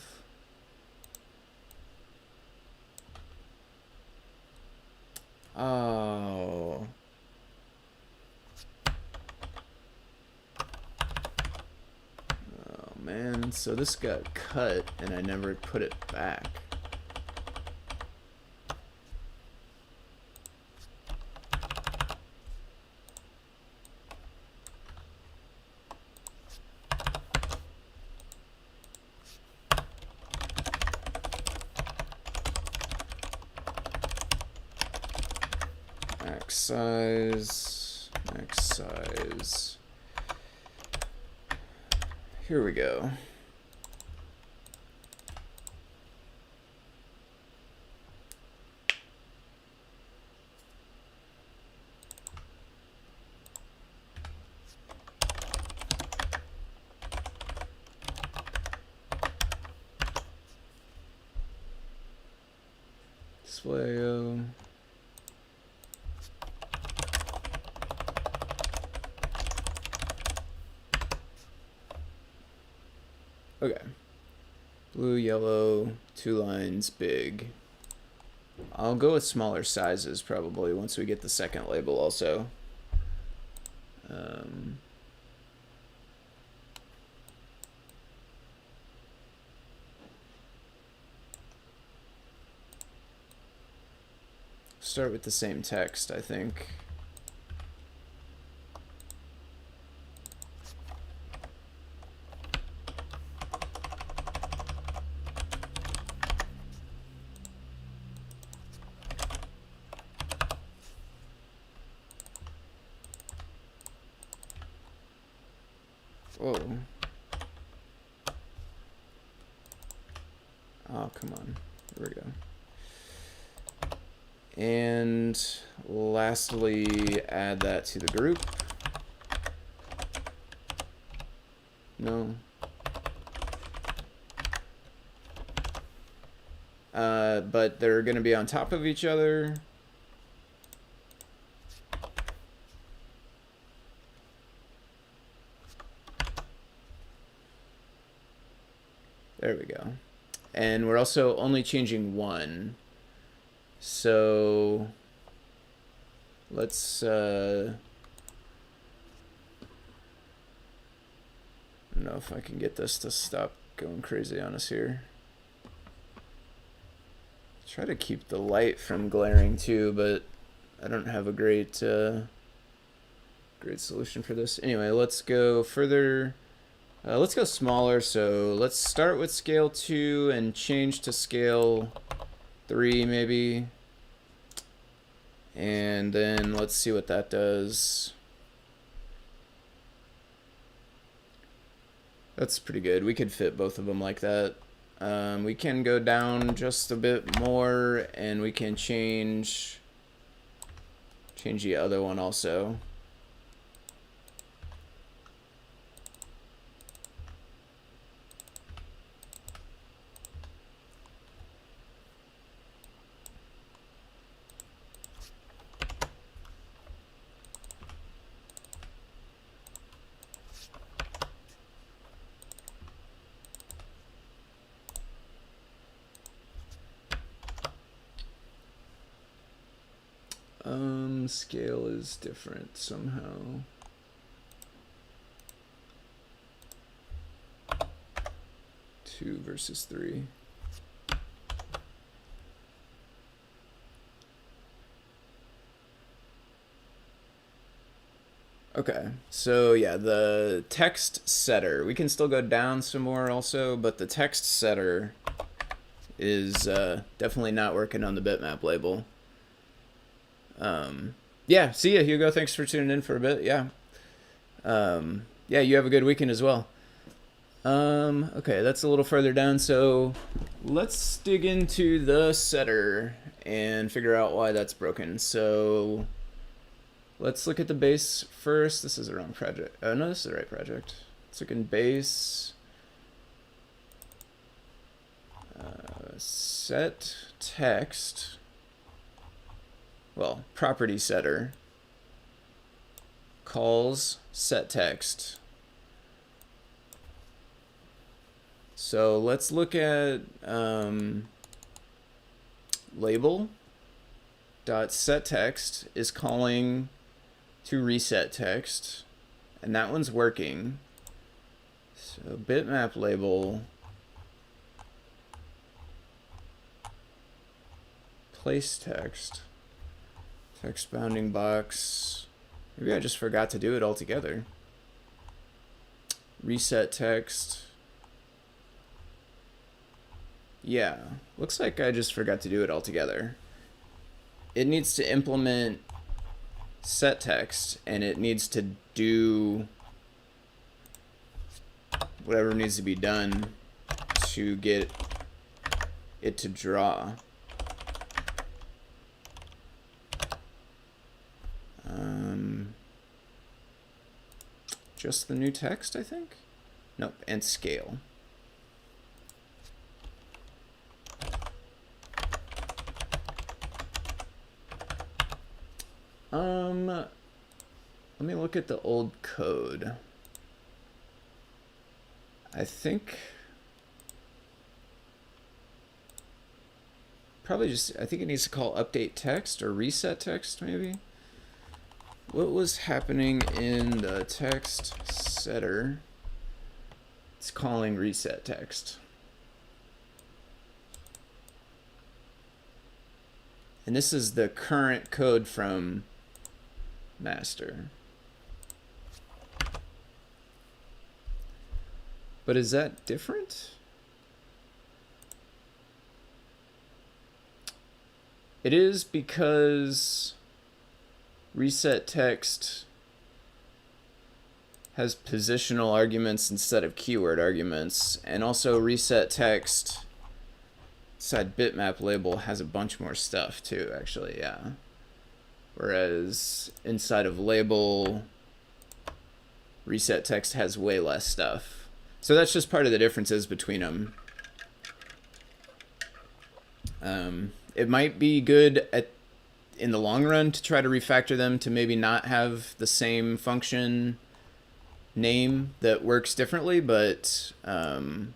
Speaker 1: Oh. Oh man, so this got cut and I never put it back. Max size, max size. Here we go. display. Okay. Blue, yellow, 2 lines, big. I'll go with smaller sizes probably once we get the second label also. Start with the same text, I think. Whoa. Oh, come on. Here we go. And lastly, add that to the group. No. But they're going to be on top of each other. There we go. And we're also only changing one. So let's, I don't know if I can get this to stop going crazy on us here. Try to keep the light from glaring too, but I don't have a great, great solution for this. Anyway, let's go further. Let's go smaller. So let's start with scale 2 and change to scale 3 maybe. And then let's see what that does. That's pretty good. We could fit both of them like that. We can go down just a bit more and we can change the other one also. Scale is different somehow. Two versus 3. Okay, so yeah, the text setter, we can still go down some more also, but the text setter is definitely not working on the bitmap label. Yeah, see ya, Hugo. Thanks for tuning in for a bit. Yeah. Yeah, you have a good weekend as well. Okay, that's a little further down. So let's dig into the setter and figure out why that's broken. So let's look at the base first. This is the wrong project. Oh, no, this is the right project. Let's look in base. Set text. Well, property setter calls set text. So let's look at label dot set text is calling to reset text, and that one's working. So bitmap label place text. Text bounding box. Maybe I just forgot to do it altogether. Reset text. Yeah, looks like I just forgot to do it altogether. It needs to implement set text, and it needs to do whatever needs to be done to get it to draw. Just the new text, I think? Nope, and scale. Let me look at the old code. I think I think it needs to call update text or reset text maybe. What was happening in the text setter? It's calling reset text. And this is the current code from master. But is that different? It is, because reset text has positional arguments instead of keyword arguments, and also reset text inside Bitmap Label has a bunch more stuff too, actually, yeah. Whereas inside of label, reset text has way less stuff. So that's just part of the differences between them. It might be good in the long run to try to refactor them to maybe not have the same function name that works differently, but for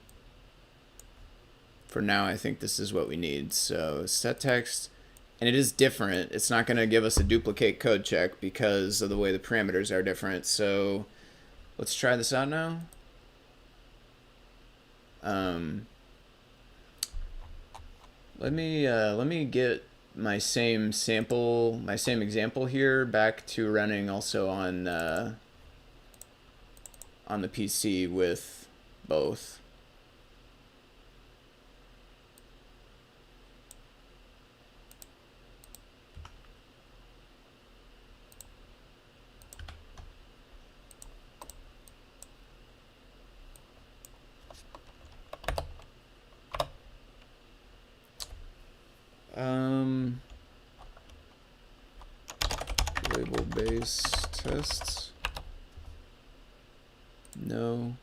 Speaker 1: now I think this is what we need. So set text, and it is different. It's not going to give us a duplicate code check because of the way the parameters are different. So let's try this out now. Let me get my same example here back to running also on the PC with both. Label based tests. No.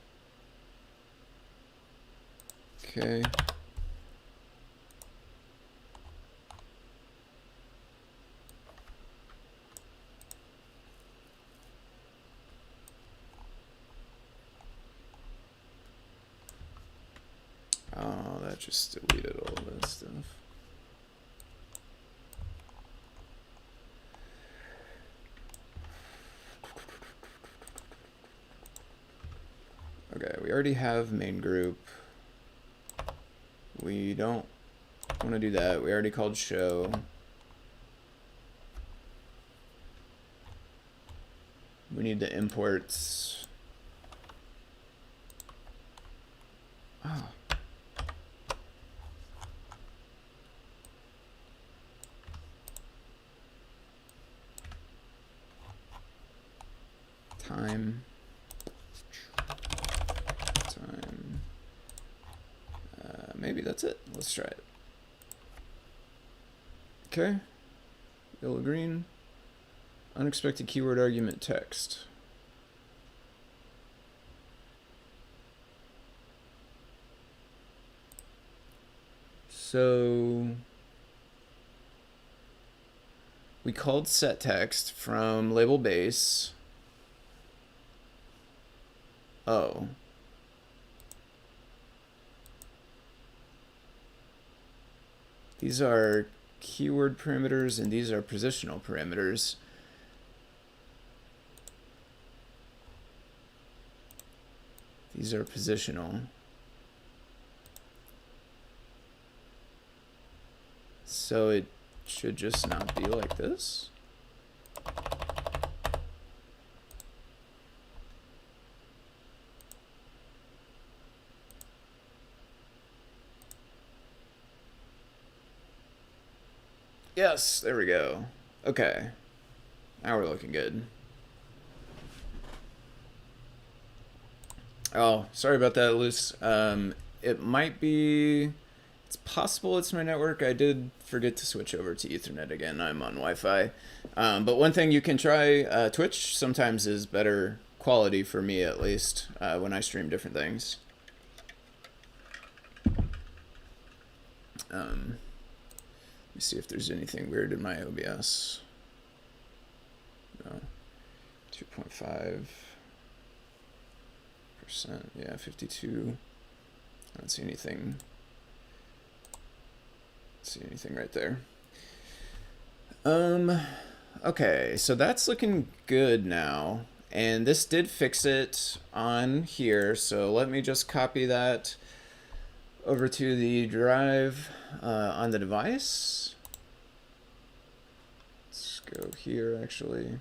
Speaker 1: Okay. Oh, that just deleted all that stuff. Okay, we already have main group. We don't want to do that. We already called show. We need the imports. Oh. Time. Maybe that's it. Let's try it. Okay. Yellow, green. Unexpected keyword argument text. So we called set text from label base. Oh. These are keyword parameters and these are positional parameters. These are positional. So it should just not be like this. Yes, there we go. Okay. Now we're looking good. Oh, sorry about that, Luce. It might be... It's possible it's my network. I did forget to switch over to Ethernet again. I'm on Wi-Fi. But one thing you can try, Twitch sometimes is better quality for me, at least, when I stream different things. Let me see if there's anything weird in my OBS. 2.5%. Yeah, 52. I don't see anything. See anything right there. Okay, so that's looking good now. And this did fix it on here, so let me just copy that over to the drive on the device. Let's go here, actually.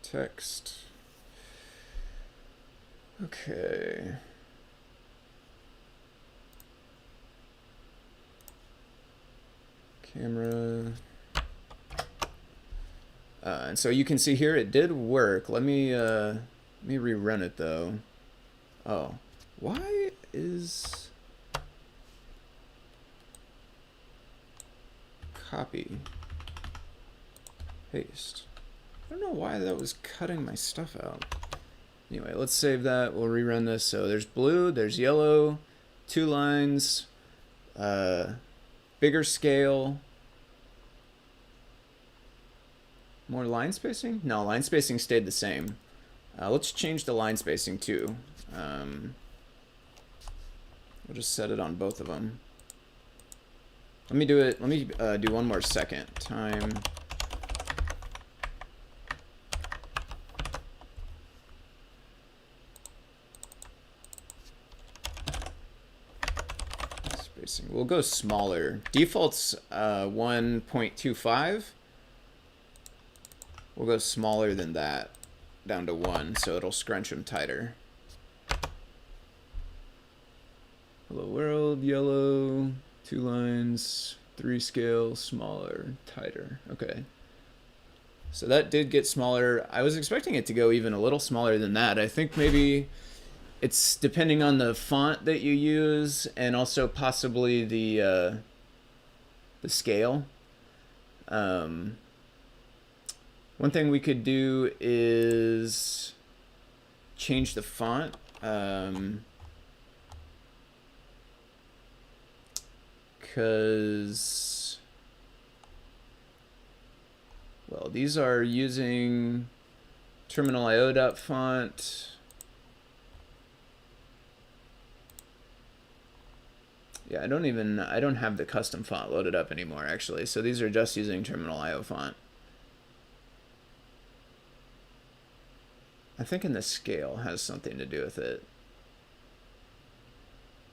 Speaker 1: Text. Okay. Camera. And so you can see here it did work. Let me rerun it though. Oh, why is copy paste? I don't know why that was cutting my stuff out. Anyway, let's save that. We'll rerun this. So there's blue, there's yellow, 2 lines, bigger scale, more line spacing? No, line spacing stayed the same. Let's change the line spacing too. We'll just set it on both of them. Let me do it. Let me do one more second. Time. Spacing. We'll go smaller. Default's 1.25. We'll go smaller than that, down to 1, so it'll scrunch them tighter. Hello world, yellow, 2 lines, 3 scale, smaller, tighter. Okay. So that did get smaller. I was expecting it to go even a little smaller than that. I think maybe it's depending on the font that you use and also possibly the scale. One thing we could do is change the font. Because, well, these are using terminal IO font. Yeah, I don't have the custom font loaded up anymore, actually. So these are just using terminal IO font. I think in the scale has something to do with it.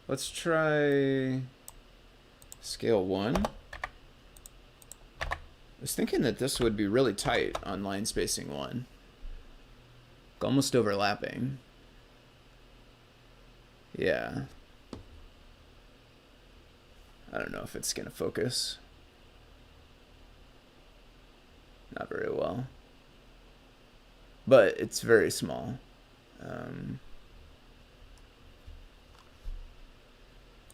Speaker 1: Let's try scale 1. I was thinking that this would be really tight on line spacing 1. Almost overlapping. Yeah. I don't know if it's gonna focus. Not very well. But it's very small.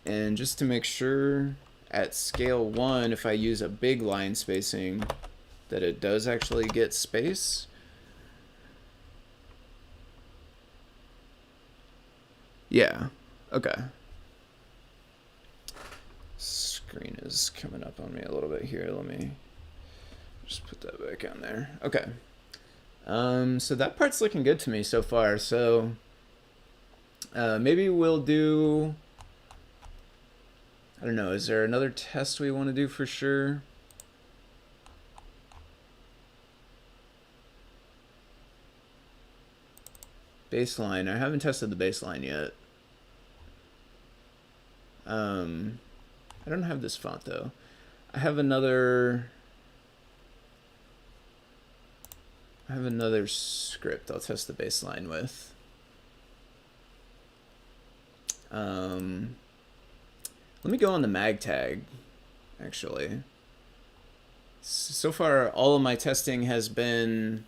Speaker 1: And just to make sure, at scale 1, if I use a big line spacing, that it does actually get space. Yeah, okay. Screen is coming up on me a little bit here. Let me just put that back on there. Okay. So that part's looking good to me so far. So maybe we'll do, I don't know, is there another test we want to do for sure? Baseline. I haven't tested the baseline yet. I don't have this font though. I have another script I'll test the baseline with. Let me go on the mag tag, actually. So far, all of my testing has been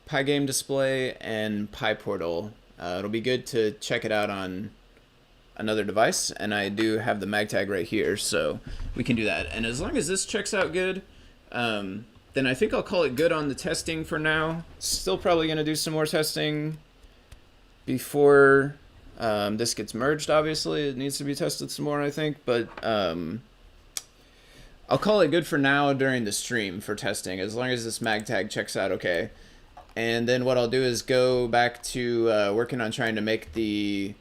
Speaker 1: PyGame Display and PyPortal. It'll be good to check it out on another device, and I do have the mag tag right here, so we can do that. And as long as this checks out good, then I think I'll call it good on the testing for now. Still probably going to do some more testing before this gets merged, obviously. It needs to be tested some more, I think. But I'll call it good for now during the stream for testing, as long as this mag tag checks out okay. And then what I'll do is go back to working on trying to make the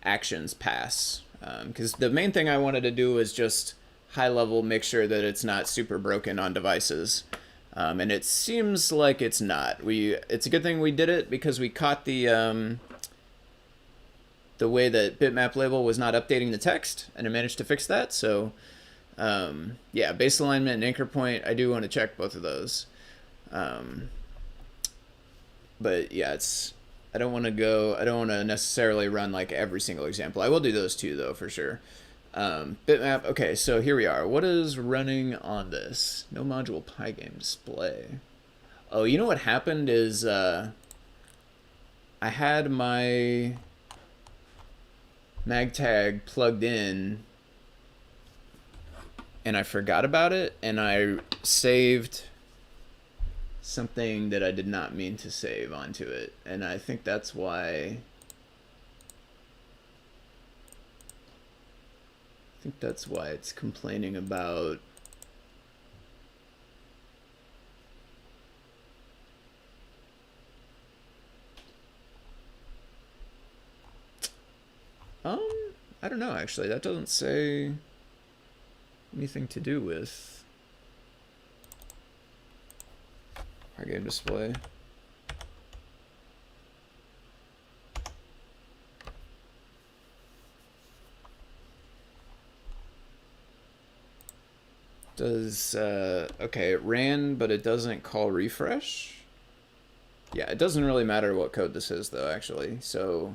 Speaker 1: actions pass. Because the main thing I wanted to do was just high level make sure that it's not super broken on devices. And it seems like it's not. It's a good thing we did it because we caught the way that Bitmap Label was not updating the text, and it managed to fix that. So yeah, base alignment and anchor point, I do want to check both of those. But yeah, I don't want to necessarily run like every single example. I will do those two though, for sure. Bitmap, okay, so here we are. What is running on this? No module PyGame Display. Oh, you know what happened is I had my mag tag plugged in and I forgot about it, and I saved something that I did not mean to save onto it, and I think that's why it's complaining about I don't know, actually. That doesn't say anything to do with our game display. Does okay, it ran, but it doesn't call refresh. Yeah, it doesn't really matter what code this is though, actually. So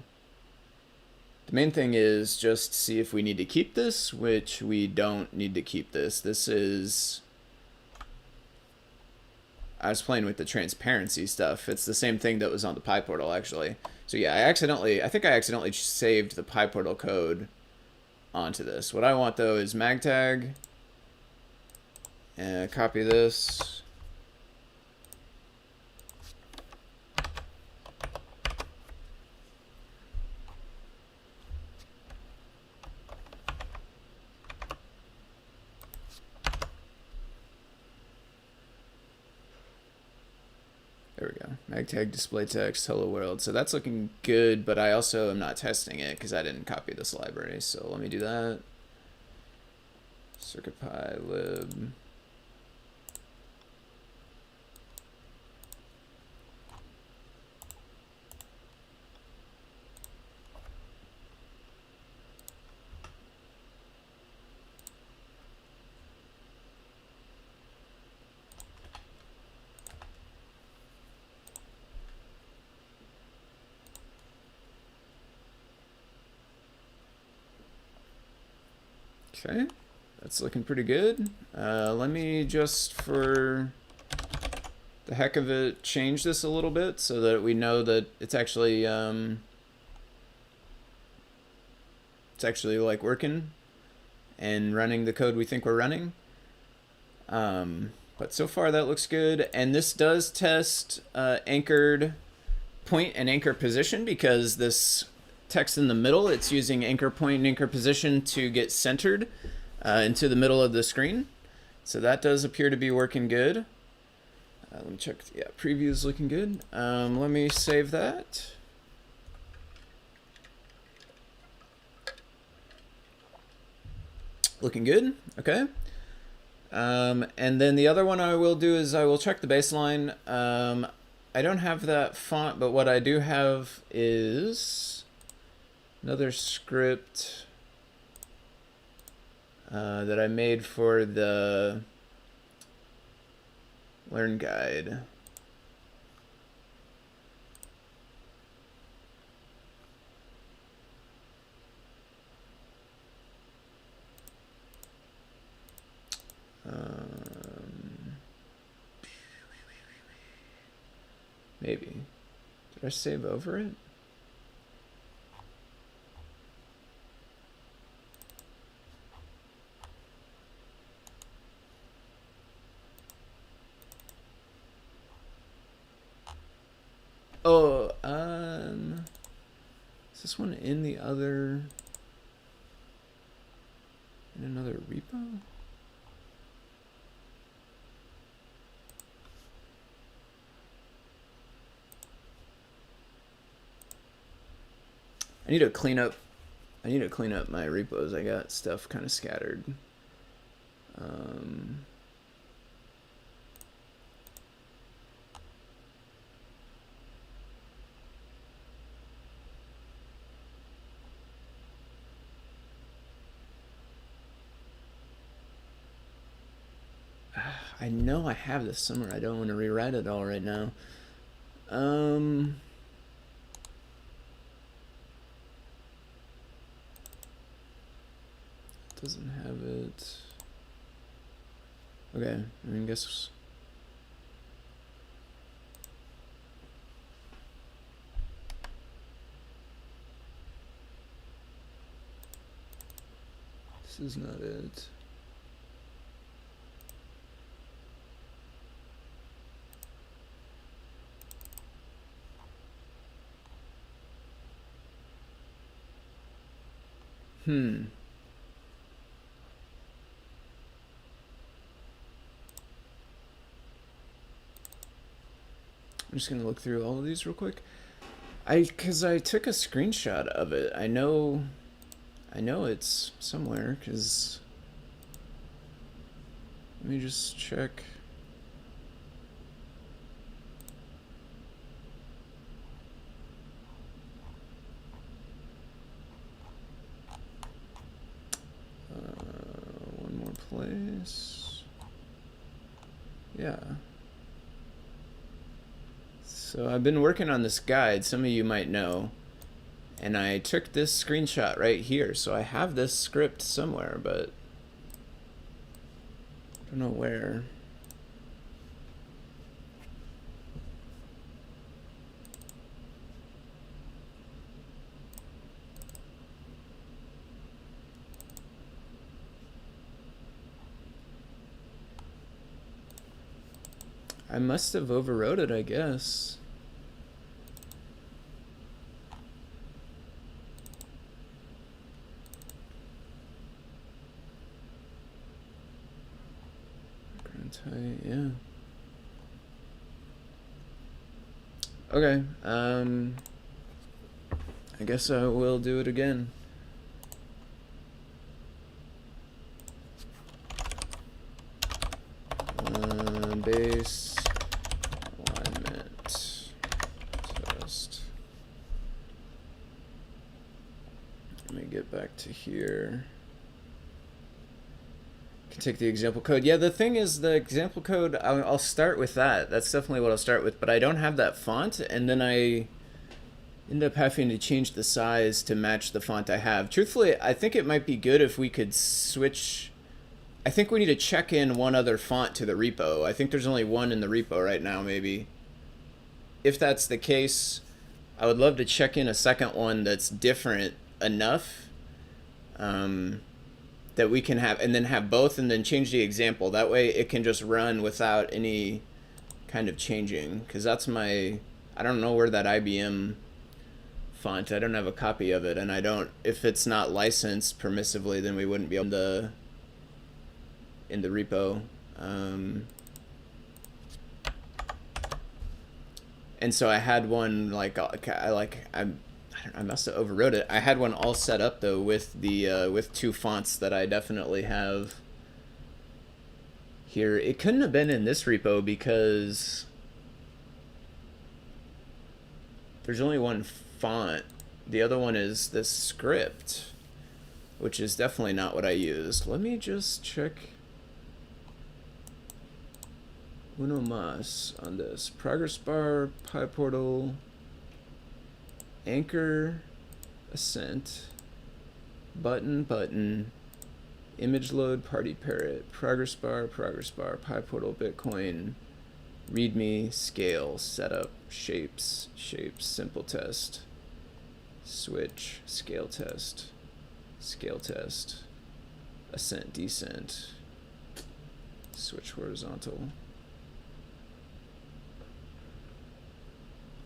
Speaker 1: the main thing is just see if we need to keep this, which we don't need to keep this. This is, I was playing with the transparency stuff. It's the same thing that was on the PyPortal, actually. So yeah, I think I accidentally saved the PyPortal code onto this. What I want though is magtag, and copy this. There we go. Magtag display text, hello world. So that's looking good, but I also am not testing it because I didn't copy this library. So let me do that. CircuitPyLib. Okay, that's looking pretty good. Let me just, for the heck of it, change this a little bit so that we know that it's actually like working and running the code we think we're running. But so far that looks good, and this does test anchored point and anchor position, because this text in the middle, it's using anchor point and anchor position to get centered into the middle of the screen. So that does appear to be working good. Let me check. Yeah, preview is looking good. Let me save that. Looking good. Okay. And then the other one I will do is I will check the baseline. I don't have that font, but what I do have is another script that I made for the Learn Guide. Maybe. Did I save over it? Oh, is this one in the other, in another repo? I need to clean up my repos. I got stuff kind of scattered. I know I have this somewhere. I don't want to rewrite it all right now. Doesn't have it. Okay, I mean, guess. This is not it. I'm just gonna look through all of these real quick. Cause I took a screenshot of it. I know it's somewhere. Cause let me just check. One more place. Yeah. So I've been working on this guide, some of you might know, and I took this screenshot right here, so I have this script somewhere, but I don't know where. I must have overwrote it, I guess. Yeah. Okay. I guess I will do it again. Base alignment test. Let me get back to here. Can take the example code. Yeah, the thing is, the example code, I'll start with that. That's definitely what I'll start with, but I don't have that font, and then I end up having to change the size to match the font I have. Truthfully, I think it might be good if we could switch. I think we need to check in one other font to the repo. I think there's only one in the repo right now, maybe. If that's the case, I would love to check in a second one that's different enough that we can have, and then have both, and then change the example. That way it can just run without any kind of changing, because that's my, I don't know where that IBM font, I don't have a copy of it, and I don't, if it's not licensed permissively, then we wouldn't be able to in the repo. And so I had one I must have overwrote it. I had one all set up though with the with two fonts that I definitely have here. It couldn't have been in this repo because there's only one font. The other one is this script, which is definitely not what I used. Let me just check uno mas on this. Progress bar, PyPortal, anchor, ascent, button, image load, party parrot, progress bar, PyPortal, Bitcoin, readme, scale, setup, shapes, simple test, switch, scale test, ascent, descent, switch horizontal.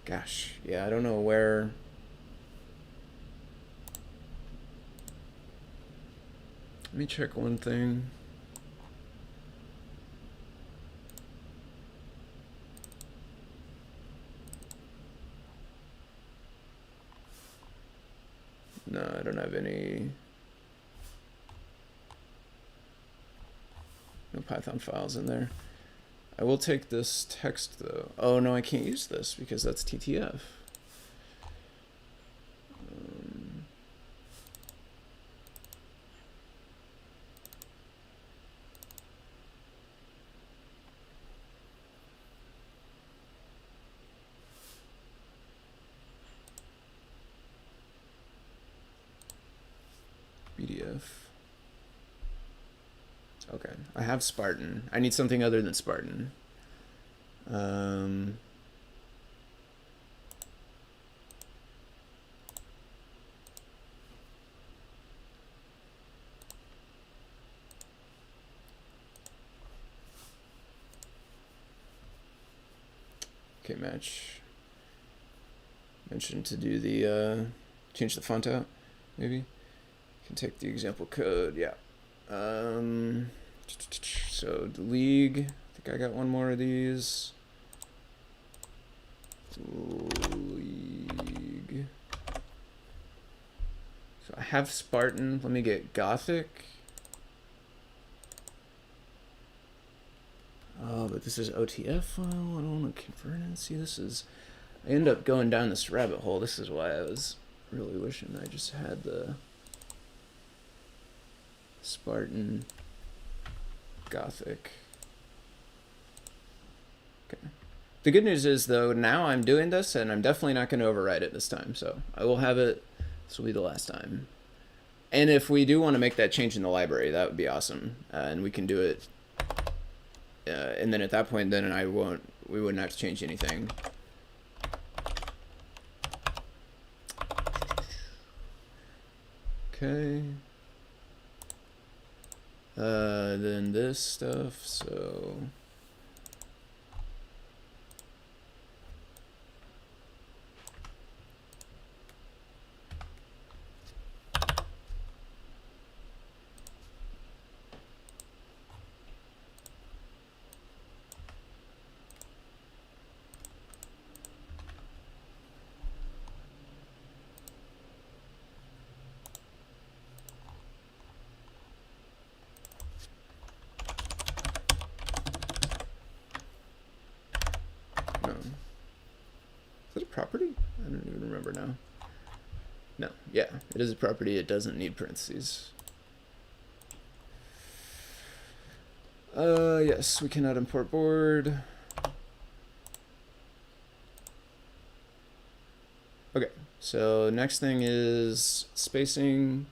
Speaker 1: Gosh, yeah, I don't know where. Let me check one thing. No, I don't have any. No Python files in there. I will take this text though. Oh no, I can't use this because that's TTF. BDF. Okay, I have Spartan. I need something other than Spartan. Okay, match. Mentioned to do the change the font out, maybe. Can take the example code, yeah. So the league, I think I got one more of these. League. So I have Spartan. Let me get Gothic. Oh, but this is OTF file. I don't want to convert it. See, this is. I end up going down this rabbit hole. This is why I was really wishing I just had the Spartan Gothic. Okay. The good news is, though, now I'm doing this, and I'm definitely not going to overwrite it this time. So I will have it. This will be the last time. And if we do want to make that change in the library, that would be awesome. And we can do it. And then at that point, then we wouldn't have to change anything. Okay. Then this stuff, so. Property? I don't even remember now. No, yeah, it is a property. It doesn't need parentheses. Yes, we cannot import board. Okay, so next thing is spacing.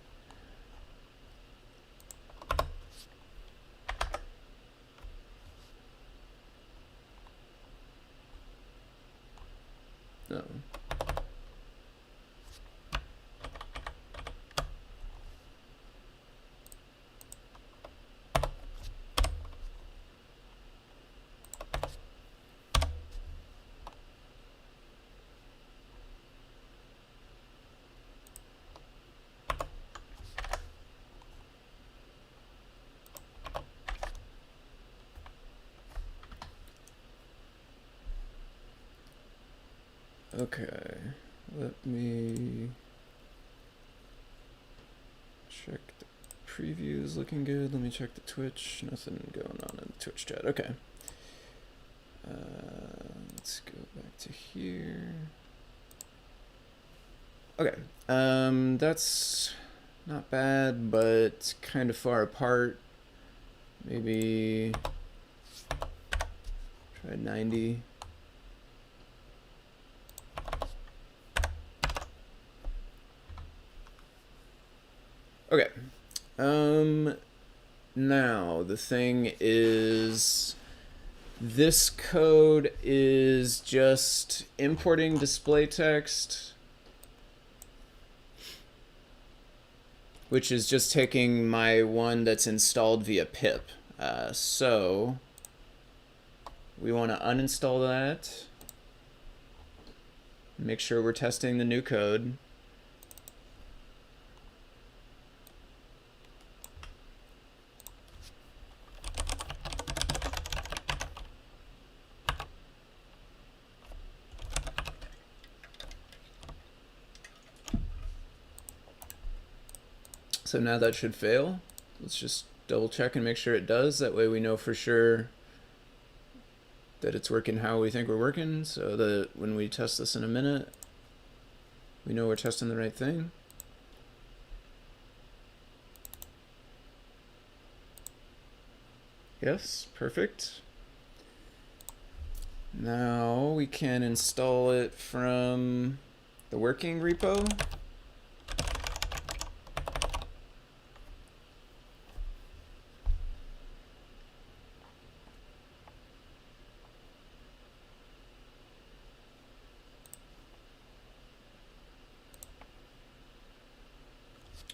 Speaker 1: No. Okay, let me check the previews looking good. Let me check the Twitch. Nothing going on in the Twitch chat. Okay. Let's go back to here. Okay. That's not bad, but kind of far apart. Maybe try 90. Okay. Now the thing is, this code is just importing display text, which is just taking my one that's installed via pip. So we want to uninstall that. Make sure we're testing the new code. So now that should fail. Let's just double check and make sure it does. That way we know for sure that it's working how we think we're working, so that when we test this in a minute, we know we're testing the right thing. Yes, perfect. Now we can install it from the working repo.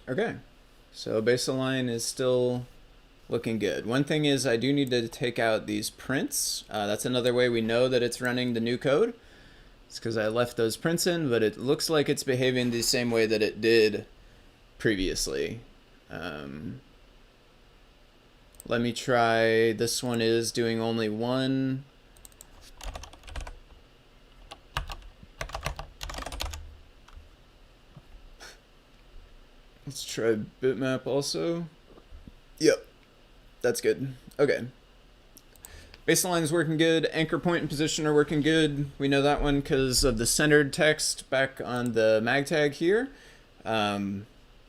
Speaker 1: Okay, so baseline is still looking good. One thing is I do need to take out these prints. That's another way we know that it's running the new code. It's because I left those prints in, but it looks like it's behaving the same way that it did previously. Let me try, this one is doing only one. Let's try bitmap also. Yep, that's good. Okay. Baseline is working good. Anchor point and position are working good. We know that one because of the centered text back on the mag tag here. So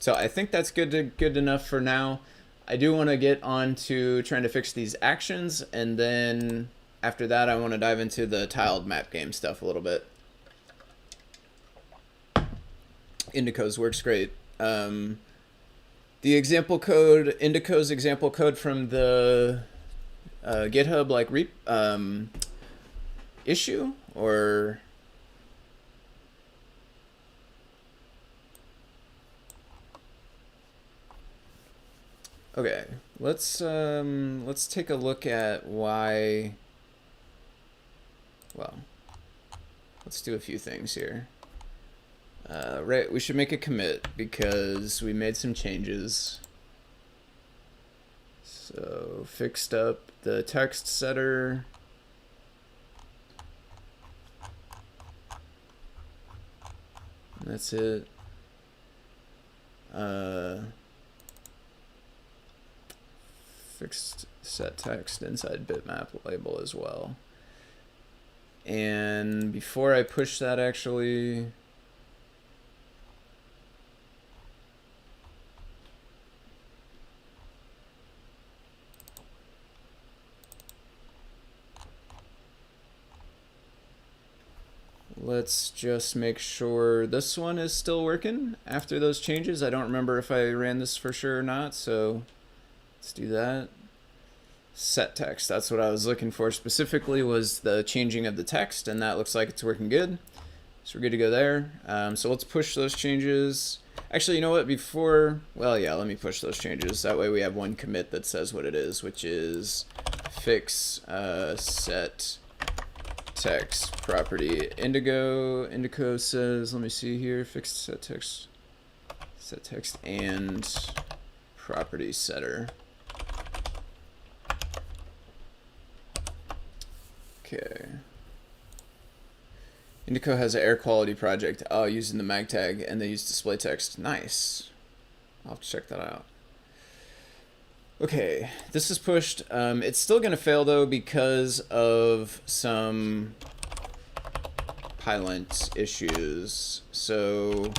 Speaker 1: I think that's good enough for now. I do want to get on to trying to fix these actions, and then after that I want to dive into the tiled map game stuff a little bit. Indico's works great. The example code, Indico's example code from the GitHub like issue, or okay, let's take a look at why. Well, let's do a few things here. Right, we should make a commit because we made some changes. So fixed up the text setter. That's it. Fixed set text inside Bitmap Label as well. And before I push that, actually, let's just make sure this one is still working after those changes. I don't remember if I ran this for sure or not, so let's do that. Set text, that's what I was looking for specifically, was the changing of the text, and that looks like it's working good. So we're good to go there. So let's push those changes. Actually, you know what, well, yeah, let me push those changes. That way we have one commit that says what it is, which is fix set text property indigo says, let me see here, fixed set text and property setter. Okay. Indico has an air quality project using the mag tag, and they use display text. Nice. I'll have to check that out. Okay, this is pushed. It's still going to fail though because of some pylint issues. So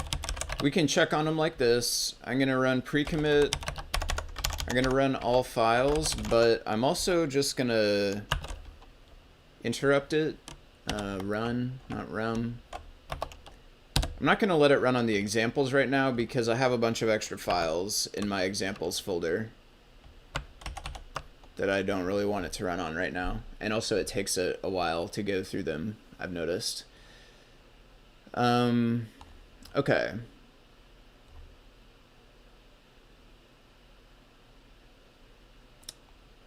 Speaker 1: we can check on them like this. I'm going to run pre-commit. I'm going to run all files, but I'm also just going to interrupt it. Run, not rum. I'm not going to let it run on the examples right now because I have a bunch of extra files in my examples folder that I don't really want it to run on right now. And also it takes a while to go through them, I've noticed. Okay.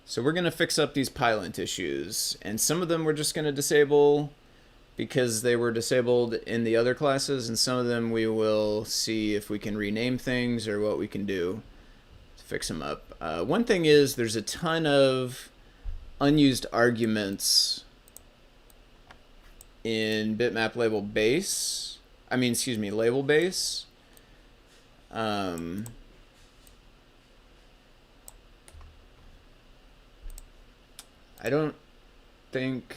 Speaker 1: So we're going to fix up these pylint issues, and some of them we're just going to disable, because they were disabled in the other classes, and some of them we will see if we can rename things or what we can do to fix them up. One thing is there's a ton of unused arguments in Bitmap Label base. Label base. I don't think...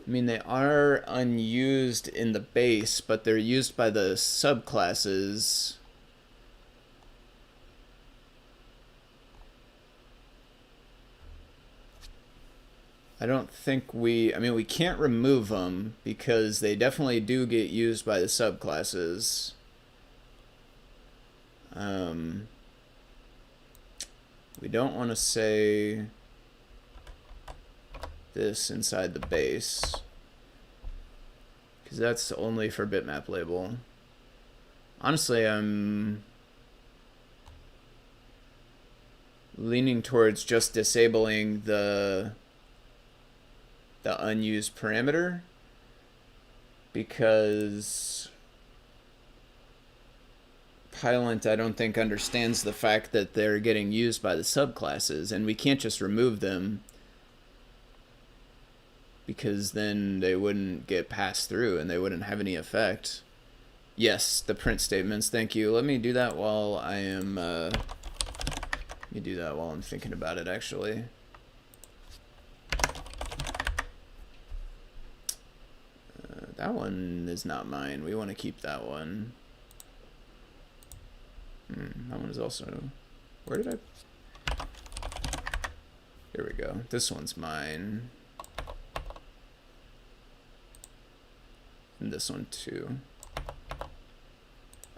Speaker 1: they are unused in the base, but they're used by the subclasses. I don't think we can't remove them because they definitely do get used by the subclasses. We don't want to say this inside the base because that's only for Bitmap Label. Honestly, I'm leaning towards just disabling the unused parameter, because Pylint I don't think understands the fact that they're getting used by the subclasses, and we can't just remove them because then they wouldn't get passed through and they wouldn't have any effect. Yes, the print statements, thank you. Let me do that while I am thinking about it, actually. That one is not mine. We want to keep that one. That one is also... Where did I... Here we go. This one's mine. And this one too.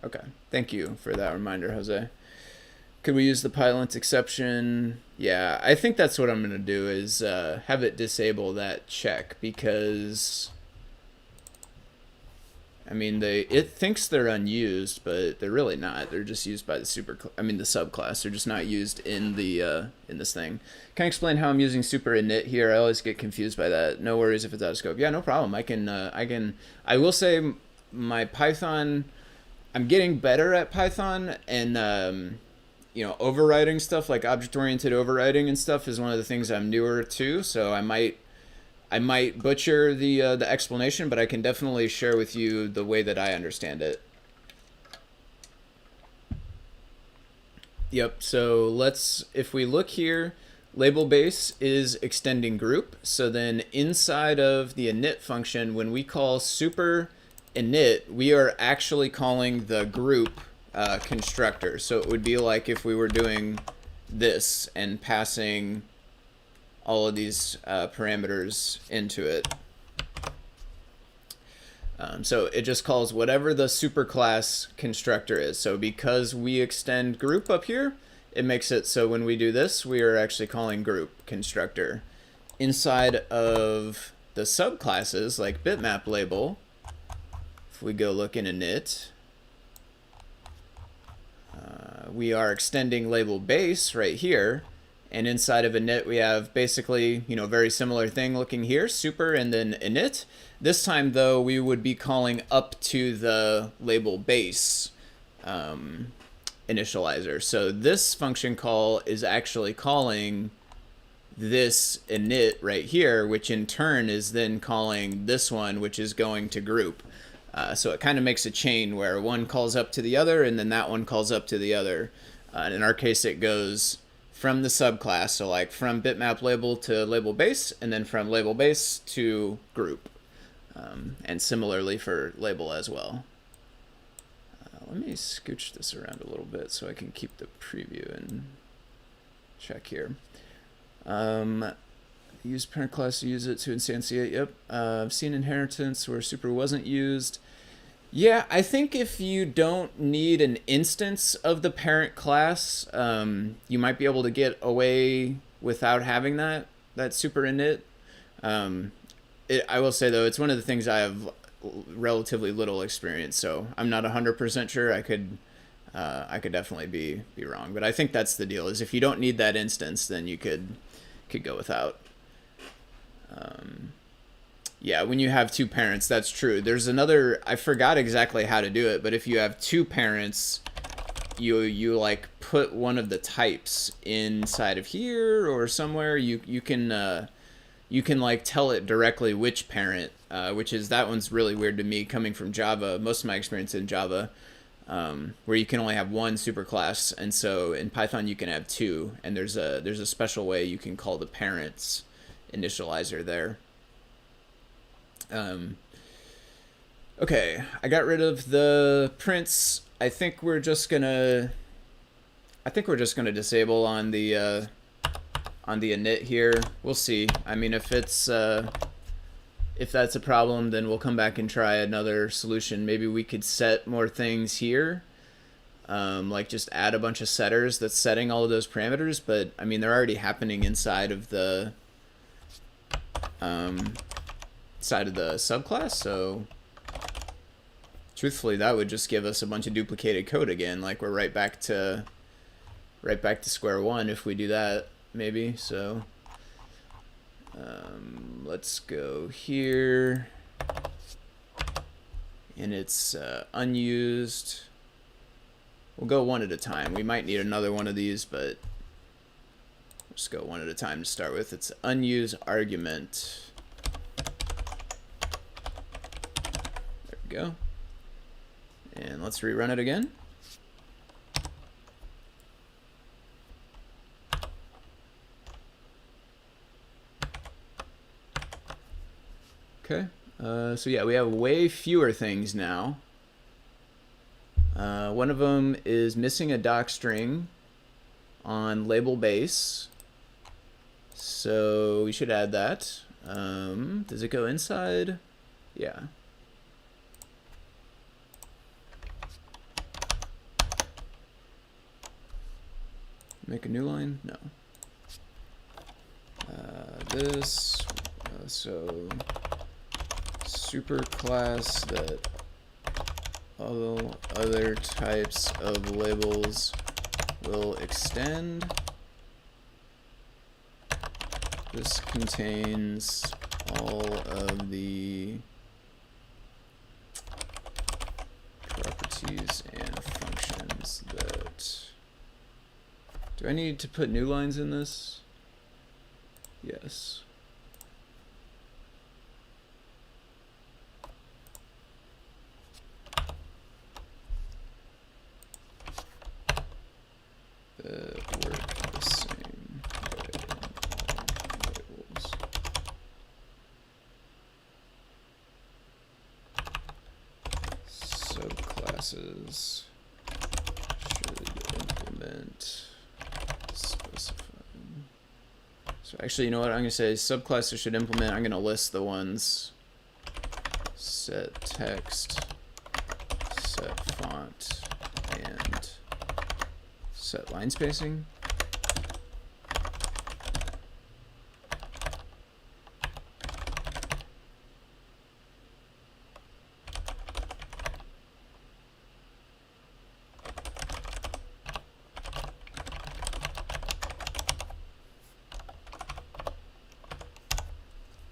Speaker 1: Okay. Thank you for that reminder, Jose. Could we use the Pylint exception? Yeah, I think that's what I'm going to do, is have it disable that check, because... it thinks they're unused, but they're really not. They're just used by the the subclass. They're just not used in the in this thing. Can I explain how I'm using super init here? I always get confused by that. No worries if it's out of scope. Yeah, no problem. I will say my Python, I'm getting better at Python, and overriding stuff like object-oriented overriding and stuff is one of the things I'm newer to. So I might butcher the explanation, but I can definitely share with you the way that I understand it. Yep, so if we look here, label base is extending group. So then inside of the init function, when we call super init, we are actually calling the group constructor. So it would be like if we were doing this and passing all of these parameters into it. So it just calls whatever the superclass constructor is. So because we extend group up here, it makes it so when we do this, we are actually calling group constructor. Inside of the subclasses, like Bitmap Label, if we go look in init, we are extending label base right here. And inside of init, we have basically, very similar thing looking here, super and then init. This time, though, we would be calling up to the label base initializer. So this function call is actually calling this init right here, which in turn is then calling this one, which is going to group. So it kind of makes a chain where one calls up to the other, and then that one calls up to the other. And in our case, it goes from the subclass, so like from Bitmap Label to label base, and then from label base to group, and similarly for label as well. Let me scooch this around a little bit so I can keep the preview and check here. Use parent class to use it to instantiate. Yep, I've seen inheritance where super wasn't used. Yeah, I think if you don't need an instance of the parent class, you might be able to get away without having that super init. I will say though, it's one of the things I have relatively little experience, so I'm not 100% sure. I could definitely be wrong, but I think that's the deal. Is if you don't need that instance, then you could go without. Yeah, when you have two parents, that's true. There's another, I forgot exactly how to do it, but if you have two parents, you like put one of the types inside of here or somewhere. You can like tell it directly which parent, which is, that one's really weird to me coming from Java. Most of my experience in Java, where you can only have one superclass, and so in Python you can have two, and there's a special way you can call the parents initializer there. Okay, I got rid of the prints. I think we're just gonna disable on the init here. We'll see. I mean, if that's a problem, then we'll come back and try another solution. Maybe we could set more things here, like just add a bunch of setters that's setting all of those parameters. But I mean, they're already happening inside of the subclass, so truthfully that would just give us a bunch of duplicated code again. Like, we're right back to square one if we do that, maybe. So let's go here, and it's unused. We'll go one at a time. We might need another one of these, but we'll just go one at a time to start with. It's unused argument. There we go. And let's rerun it again. Okay, so yeah, we have way fewer things now. One of them is missing a doc string on label base, so we should add that. Does it go inside? Yeah. Make a new line? No. So superclass that all other types of labels will extend. This contains all of the properties and functions that... Do I need to put new lines in this? Yes. That work the same way in all labels. Subclasses should implement specifying. So actually, you know what? I'm going to say subclasses should implement. I'm going to list the ones. Set text, set font, and set line spacing.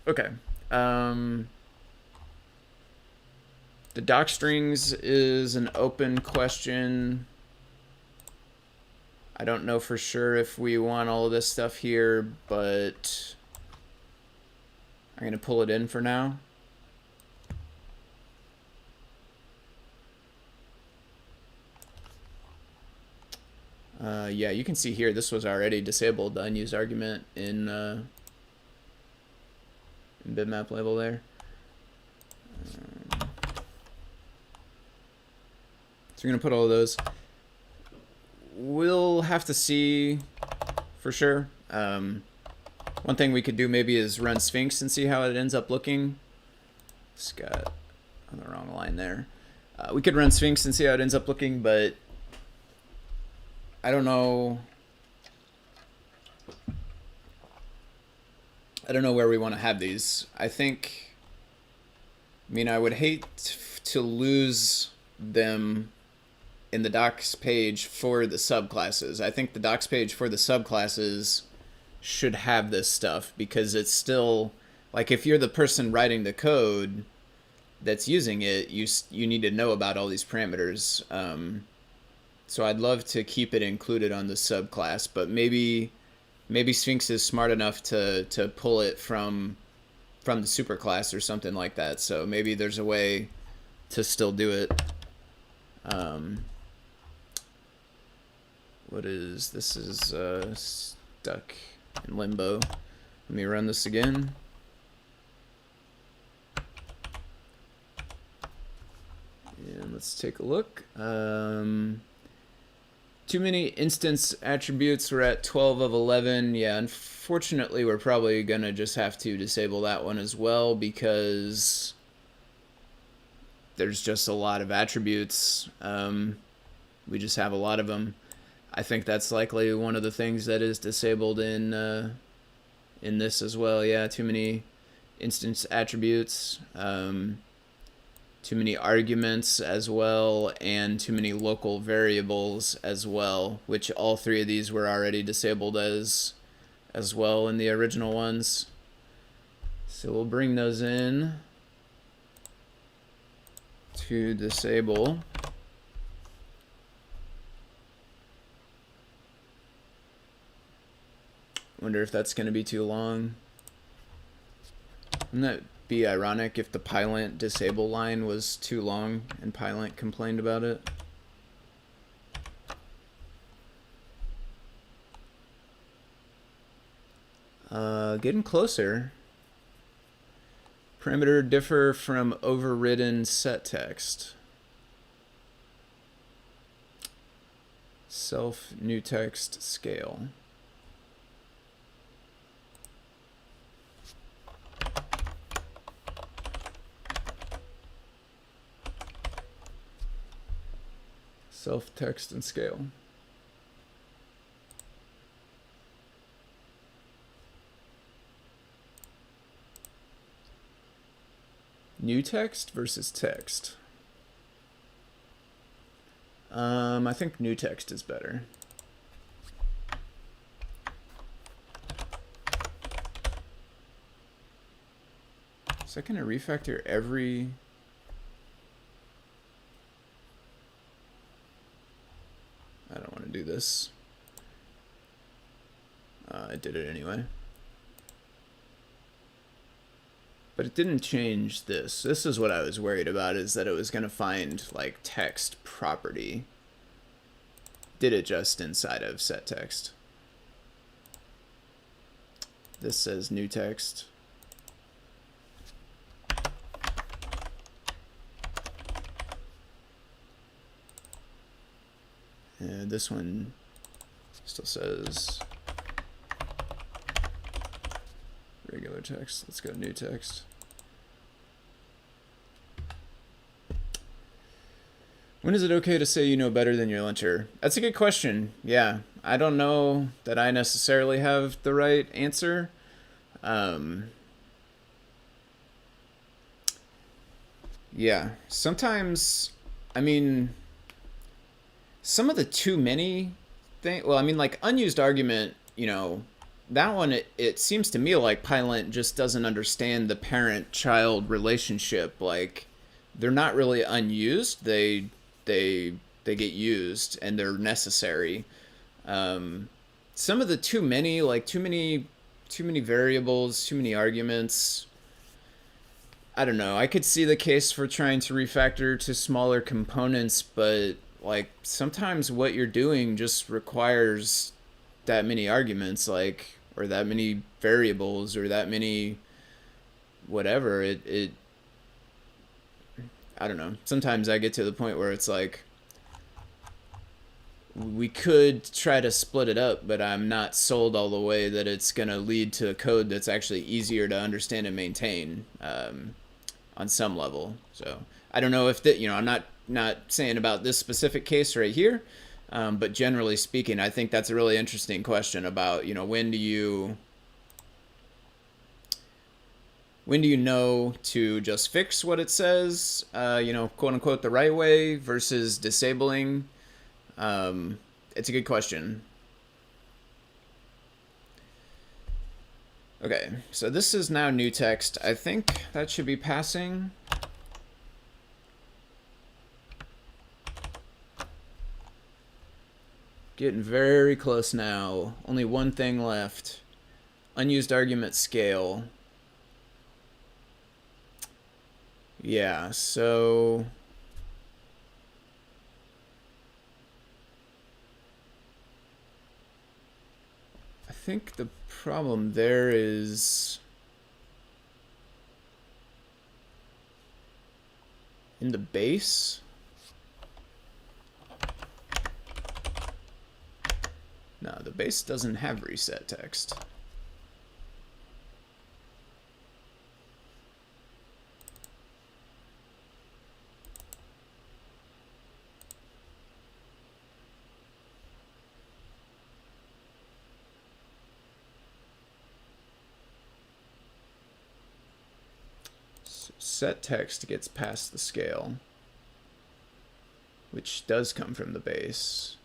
Speaker 1: Okay. The doc strings is an open question. I don't know for sure if we want all of this stuff here, but I'm going to pull it in for now. Yeah, you can see here this was already disabled, the unused argument in Bitmap Label there. So we're going to put all of those. We'll have to see for sure. One thing we could do maybe is run Sphinx and see how it ends up looking. Just got on the wrong line there. We could run Sphinx and see how it ends up looking, but I don't know. I don't know where we want to have these. I think I mean, I would hate to lose them in the docs page for the subclasses. I think the docs page for the subclasses should have this stuff, because it's still, like, if you're the person writing the code that's using it, you need to know about all these parameters. So I'd love to keep it included on the subclass, but maybe Sphinx is smart enough to pull it from the superclass or something like that. So maybe there's a way to still do it. What is this? Is stuck in limbo. Let me run this again. And let's take a look. Too many instance attributes. We're at 12 of 11. Yeah, unfortunately, we're probably going to just have to disable that one as well, because there's just a lot of attributes. We just have a lot of them. I think that's likely one of the things that is disabled in this as well. Yeah, too many instance attributes. Too many arguments as well, and too many local variables as well, which all three of these were already disabled as well in the original ones. So we'll bring those in to disable. Wonder if that's going to be too long. Wouldn't that be ironic if the Pylint disable line was too long and Pylint complained about it? Getting closer. Parameter differ from overridden set text. Self new text scale. Self text and scale. New text versus text. I think new text is better. Is that going to refactor every... I don't want to do this. I did it anyway. But it didn't change this. This is what I was worried about, is that it was going to find like text property. Did it just inside of set text. This says new text. And this one still says regular text. Let's go new text. When is it okay to say you know better than your linter? That's a good question. Yeah, I don't know that I necessarily have the right answer. Yeah, sometimes, I mean, some of the too many thing. Well, I mean, like unused argument, you know, that one, it seems to me like Pylint just doesn't understand the parent-child relationship. Like, they're not really unused. They get used and they're necessary. Some of the too many, like too many variables, too many arguments. I don't know. I could see the case for trying to refactor to smaller components, but like sometimes what you're doing just requires that many arguments, like, or that many variables, or that many whatever. It I don't know. Sometimes I get to the point where it's like, we could try to split it up, but I'm not sold all the way that it's going to lead to a code that's actually easier to understand and maintain on some level. So I don't know if that, you know, I'm not saying about this specific case right here, but generally speaking, I think that's a really interesting question about, you know, when do you when do you know to just fix what it says, you know, quote unquote, the right way versus disabling? It's a good question. Okay, so this is now new text. I think that should be passing. Getting very close now. Only one thing left. Unused argument scale. Yeah, so I think the problem there is in the base. No, the base doesn't have reset text. So set text gets past the scale, which does come from the base.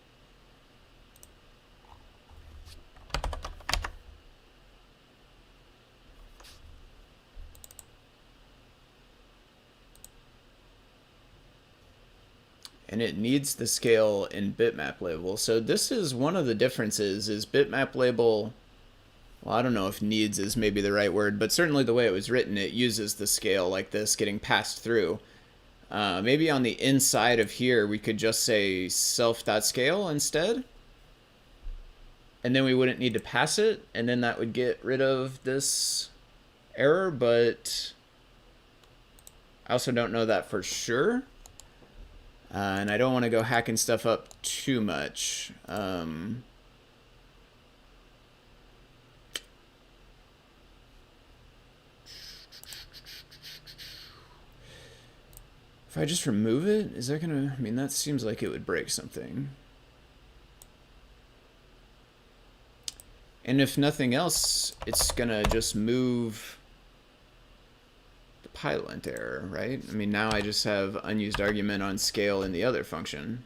Speaker 1: And it needs the scale in Bitmap Label. So this is one of the differences, is Bitmap Label, well, I don't know if needs is maybe the right word, but certainly the way it was written, it uses the scale like this getting passed through. Maybe on the inside of here, we could just say self.scale instead. And then we wouldn't need to pass it, and then that would get rid of this error, but I also don't know that for sure. And I don't want to go hacking stuff up too much. If I just remove it, is that gonna, I mean, that seems like it would break something. And if nothing else, it's gonna just move the pilot error, right? I mean, now I just have unused argument on scale in the other function.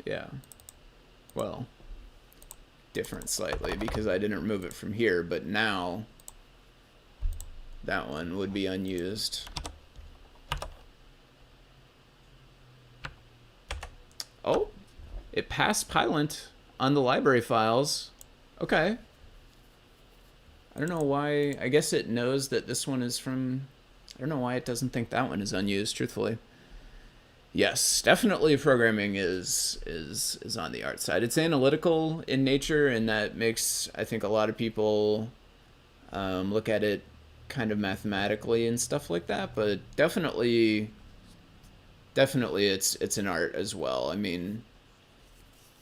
Speaker 1: Yeah. Well, different slightly because I didn't remove it from here, but now that one would be unused. Oh, it passed Pylint on the library files. Okay. I don't know why. I guess it knows that this one is from, I don't know why it doesn't think that one is unused, truthfully. Yes, definitely programming is on the art side. It's analytical in nature, and that makes, I think, a lot of people look at it kind of mathematically and stuff like that. But definitely it's an art as well. I mean,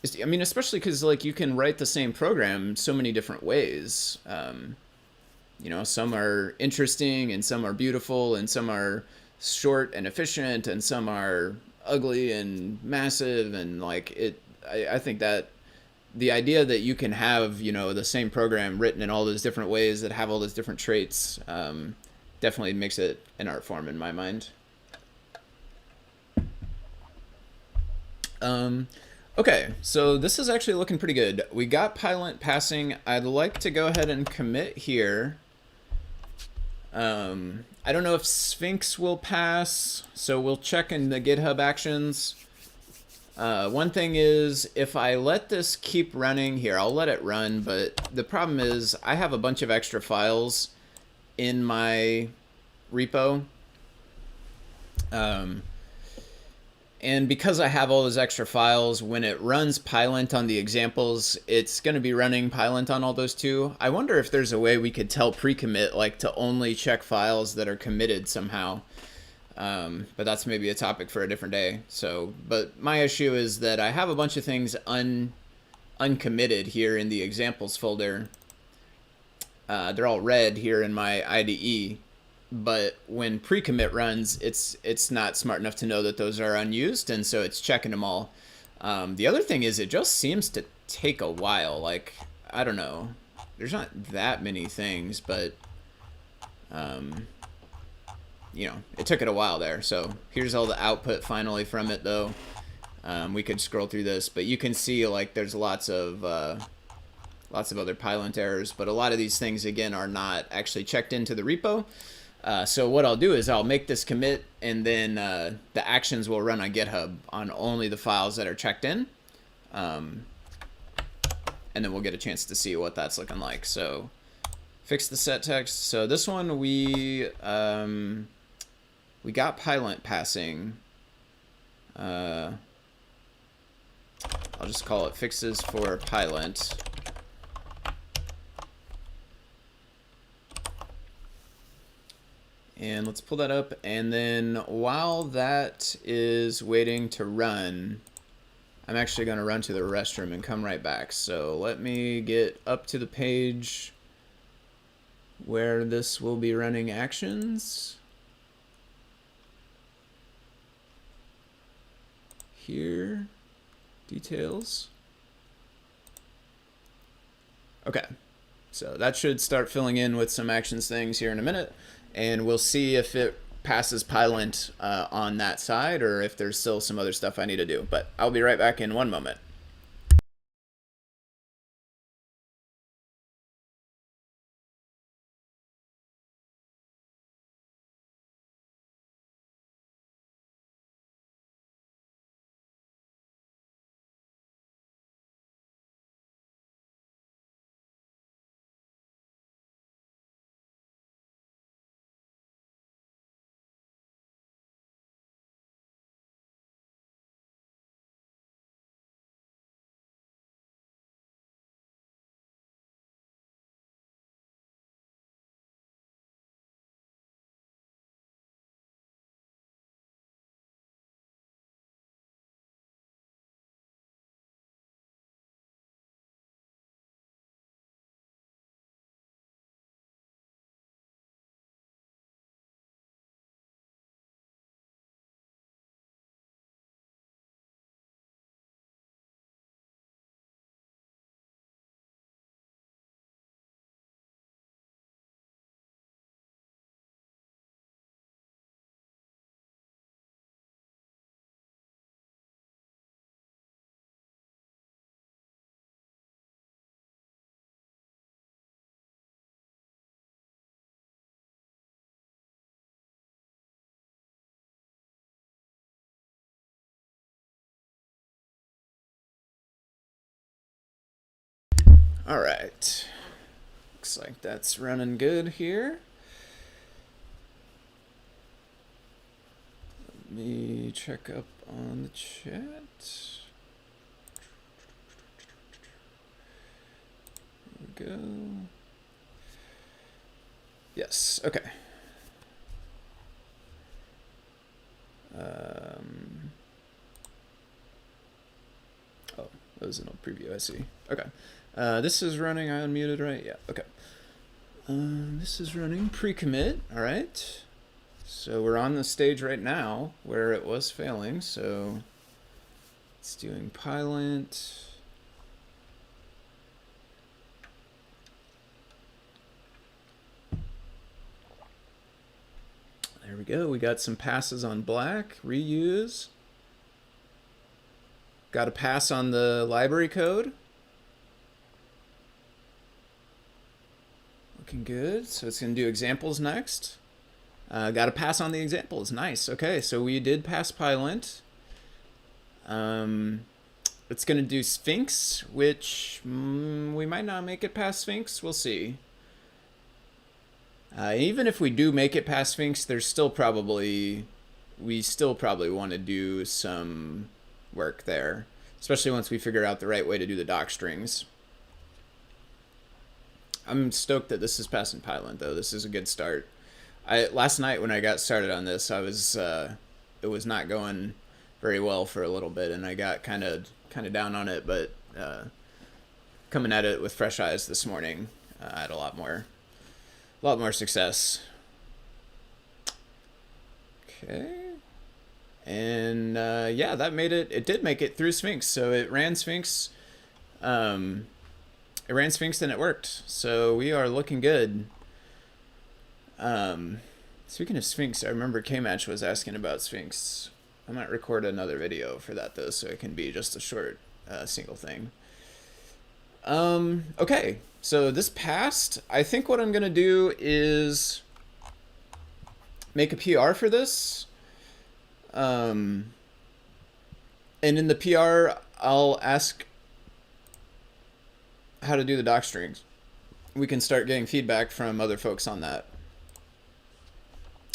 Speaker 1: especially because like you can write the same program so many different ways. You know, some are interesting, and some are beautiful, and some are short and efficient, and some are ugly and massive, and like it. I think that the idea that you can have, you know, the same program written in all those different ways that have all those different traits definitely makes it an art form in my mind. Okay, so this is actually looking pretty good. We got Pylint passing. I'd like to go ahead and commit here. I don't know if Sphinx will pass, so we'll check in the GitHub actions. One thing is, if I let this keep running here, I'll let it run, but the problem is I have a bunch of extra files in my repo. And because I have all those extra files, when it runs Pylint on the examples, it's going to be running Pylint on all those too. I wonder if there's a way we could tell pre-commit, like to only check files that are committed somehow. But that's maybe a topic for a different day. So, but my issue is that I have a bunch of things uncommitted here in the examples folder. they're all red here in my IDE, but when pre-commit runs, it's not smart enough to know that those are unused, and so it's checking them all. The other thing is it just seems to take a while. Like, I don't know. There's not that many things, but you know, it took it a while there. So here's all the output finally from it, though. We could scroll through this, but you can see like there's lots of other Pylint errors, but a lot of these things again are not actually checked into the repo. So what I'll do is I'll make this commit, and then the actions will run on GitHub on only the files that are checked in, and then we'll get a chance to see what that's looking like. So fix the set text. So this one we got Pylint passing. I'll just call it fixes for Pylint. And let's pull that up, and then while that is waiting to run, I'm actually going to run to the restroom and come right back. So let me get up to the page where this will be running actions. Here, details. Okay, so that should start filling in with some actions things here in a minute. And we'll see if it passes Pylint on that side, or if there's still some other stuff I need to do. But I'll be right back in one moment. All right, looks like that's running good here. Let me check up on the chat. There we go. Yes, okay. Oh, that was an old preview, I see. Okay. This is running, I unmuted, right? Yeah, okay. This is running pre-commit, all right. So we're on the stage right now where it was failing, so it's doing Pylint. There we go, we got some passes on black, reuse. Got a pass on the library code. Looking good. So it's going to do examples next. Got to pass on the examples. Nice. Okay, so we did pass Pylint. It's going to do Sphinx, which we might not make it past Sphinx. We'll see. Even if we do make it past Sphinx, there's still probably, we still probably want to do some work there, especially once we figure out the right way to do the doc strings. I'm stoked that this is passing Pylint, though. This is a good start. Last night when I got started on this, I was it was not going very well for a little bit, and I got kind of down on it. But coming at it with fresh eyes this morning, I had a lot more a lot more success. Okay. And yeah, that made it. It did make it through Sphinx. So it ran Sphinx. It ran Sphinx and it worked. So we are looking good. Speaking of Sphinx, I remember K-Match was asking about Sphinx. I might record another video for that though, so it can be just a short single thing. Okay, so this passed. I think what I'm gonna do is make a PR for this. And in the PR, I'll ask how to do the doc strings. We can start getting feedback from other folks on that.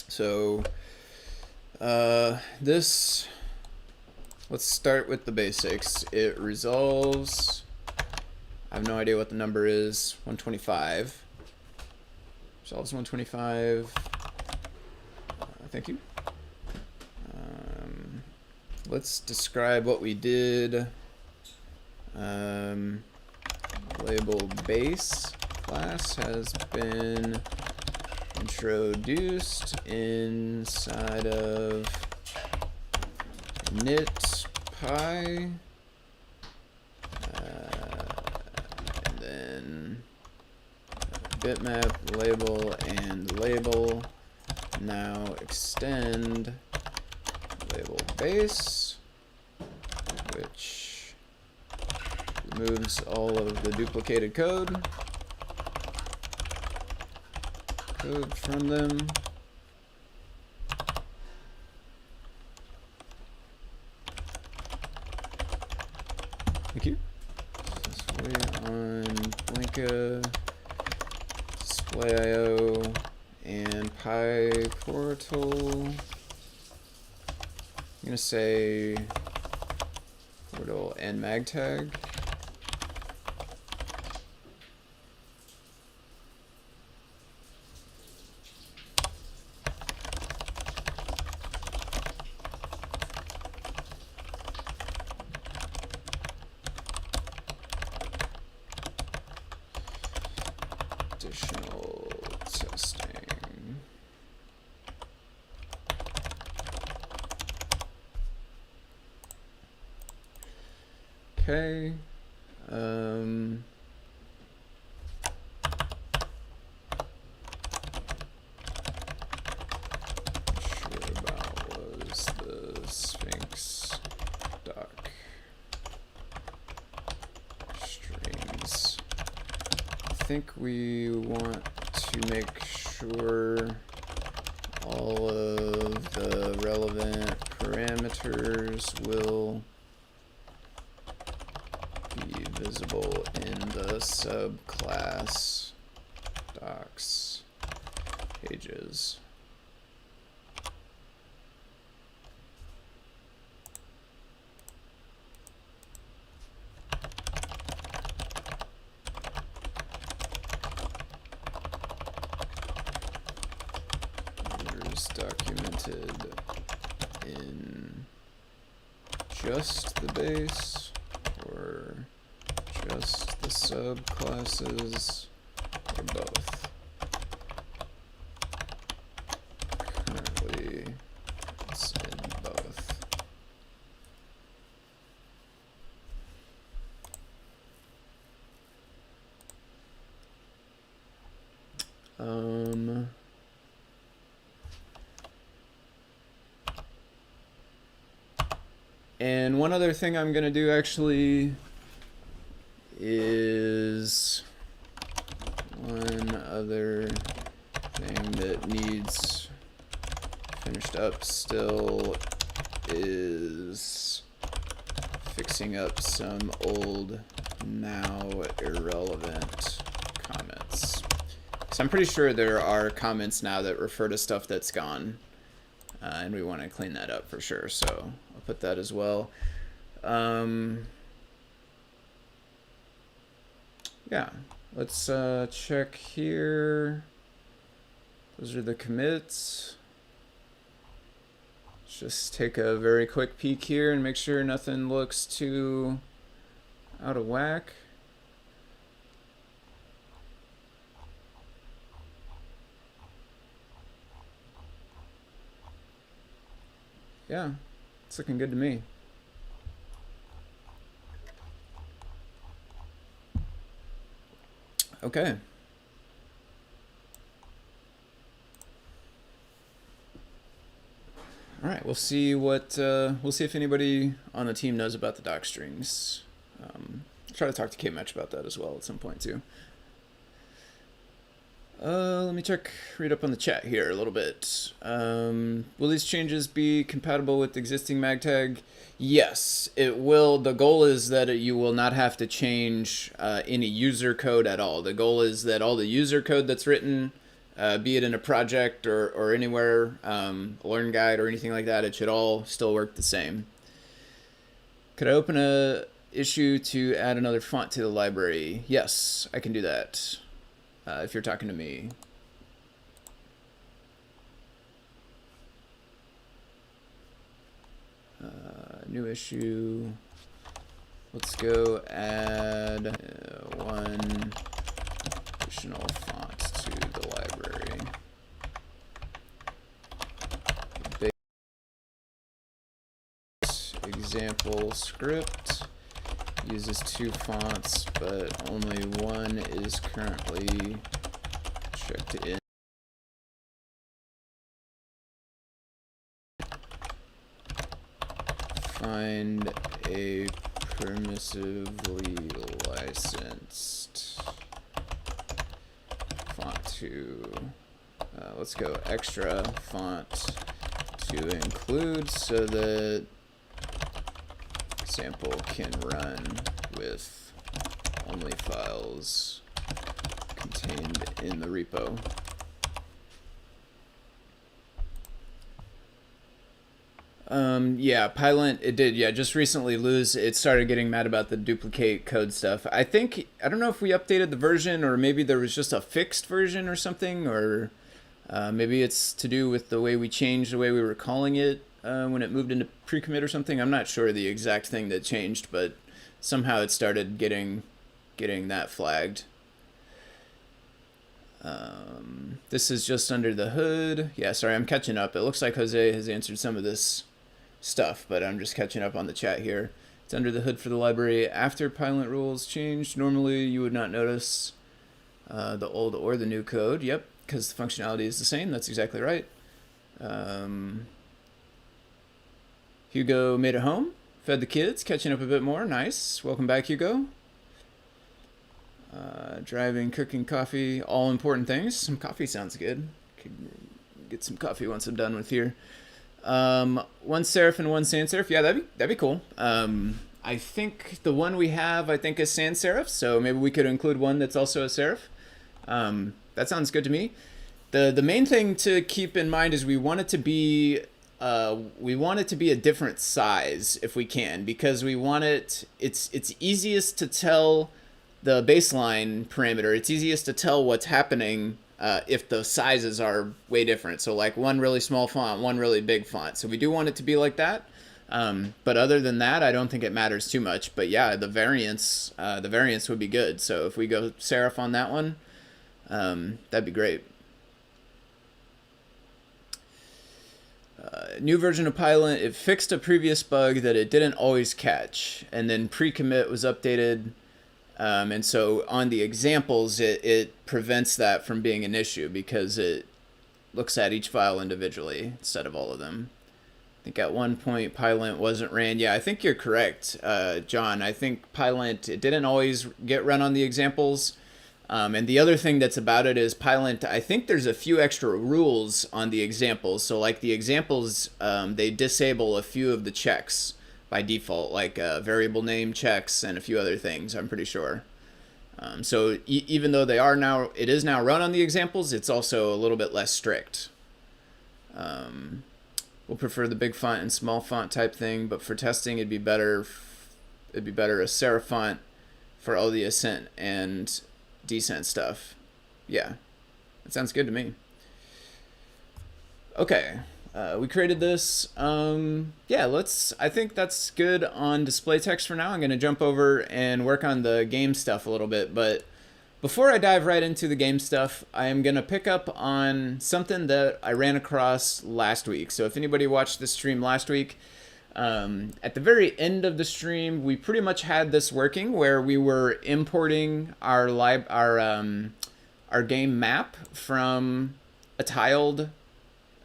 Speaker 1: So let's start with the basics. It resolves, I have no idea what the number is, 125. Resolves 125. Thank you. Let's describe what we did. Label base class has been introduced inside of Init Py, and then Bitmap Label and label. Now extend label base, which removes all of the duplicated code from them. Thank you. Display on Blinka, display.io, and PyPortal. I'm gonna say portal and magtag. Additional testing. Okay. Sure about was the Sphinx doc strings. I think we want to make sure all of the relevant parameters will be visible in the subclass docs pages. Here's documented in just the base or just the subclasses or both. Currently it's in both. And one other thing I'm gonna do actually is one other thing that needs finished up still is fixing up some old now irrelevant comments. So I'm pretty sure there are comments now that refer to stuff that's gone, and we want to clean that up for sure, so I'll put that as well. Yeah, let's check here. Those are the commits. Let's just take a very quick peek here and make sure nothing looks too out of whack. Yeah, it's looking good to me. Okay. All right, we'll see what we'll see if anybody on the team knows about the doc strings. I'll try to talk to K-Match about that as well at some point too. Let me read up on the chat here a little bit. Will these changes be compatible with existing magtag? Yes, it will. The goal is that you will not have to change any user code at all. The goal is that all the user code that's written, be it in a project or anywhere, a learn guide or anything like that, it should all still work the same. Could I open a issue to add another font to the library? Yes, I can do that. If you're talking to me. New issue. Let's go add one additional font to the library. Base example script uses 2 fonts, but only one is currently checked in. Find a permissively licensed font to, let's go extra font to include so that sample can run with only files contained in the repo. Yeah, Pylint, it did, yeah, just recently lose. It started getting mad about the duplicate code stuff. I don't know if we updated the version or maybe there was just a fixed version or something, or maybe it's to do with the way we changed the way we were calling it when it moved into pre-commit or something. I'm not sure the exact thing that changed, but somehow it started getting that flagged. This is just under the hood. Yeah, sorry, I'm catching up. It looks like Jose has answered some of this stuff, but I'm just catching up on the chat here. It's under the hood for the library. After Pylint rules changed, normally you would not notice the old or the new code. Yep, because the functionality is the same. That's exactly right. Hugo made it home, fed the kids, catching up a bit more. Nice. Welcome back, Hugo. Driving, cooking, coffee, all important things. Some coffee sounds good. Could get some coffee once I'm done with here. One serif and one sans serif. Yeah, that'd be cool. I think the one we have, I think, is sans serif, so maybe we could include one that's also a serif. That sounds good to me. The main thing to keep in mind is we want it to be a different size if we can, because we want it's easiest to tell the baseline parameter. It's easiest to tell what's happening if the sizes are way different. So like one really small font, one really big font. So we do want it to be like that. But other than that, I don't think it matters too much. But yeah, the variance would be good. So if we go serif on that one, that'd be great. New version of Pylint, it fixed a previous bug that it didn't always catch, and then pre-commit was updated, and so on the examples it prevents that from being an issue because it looks at each file individually instead of all of them. I think at one point Pylint wasn't ran. Yeah, I think you're correct, John. I think Pylint, it didn't always get run on the examples. And the other thing that's about it is Pylint, I think there's a few extra rules on the examples. So like the examples, they disable a few of the checks by default, like variable name checks and a few other things, I'm pretty sure. So even though it is now run on the examples, it's also a little bit less strict. We'll prefer the big font and small font type thing, but for testing it'd be better a serif font for all the ascent and descent stuff. Yeah, that sounds good to me. Okay, we created this. Yeah, I think that's good on display text for now. I'm gonna jump over and work on the game stuff a little bit, but before I dive right into the game stuff, I am going to pick up on something that I ran across last week. So if anybody watched the stream last week, at the very end of the stream, we pretty much had this working where we were importing our game map from a tiled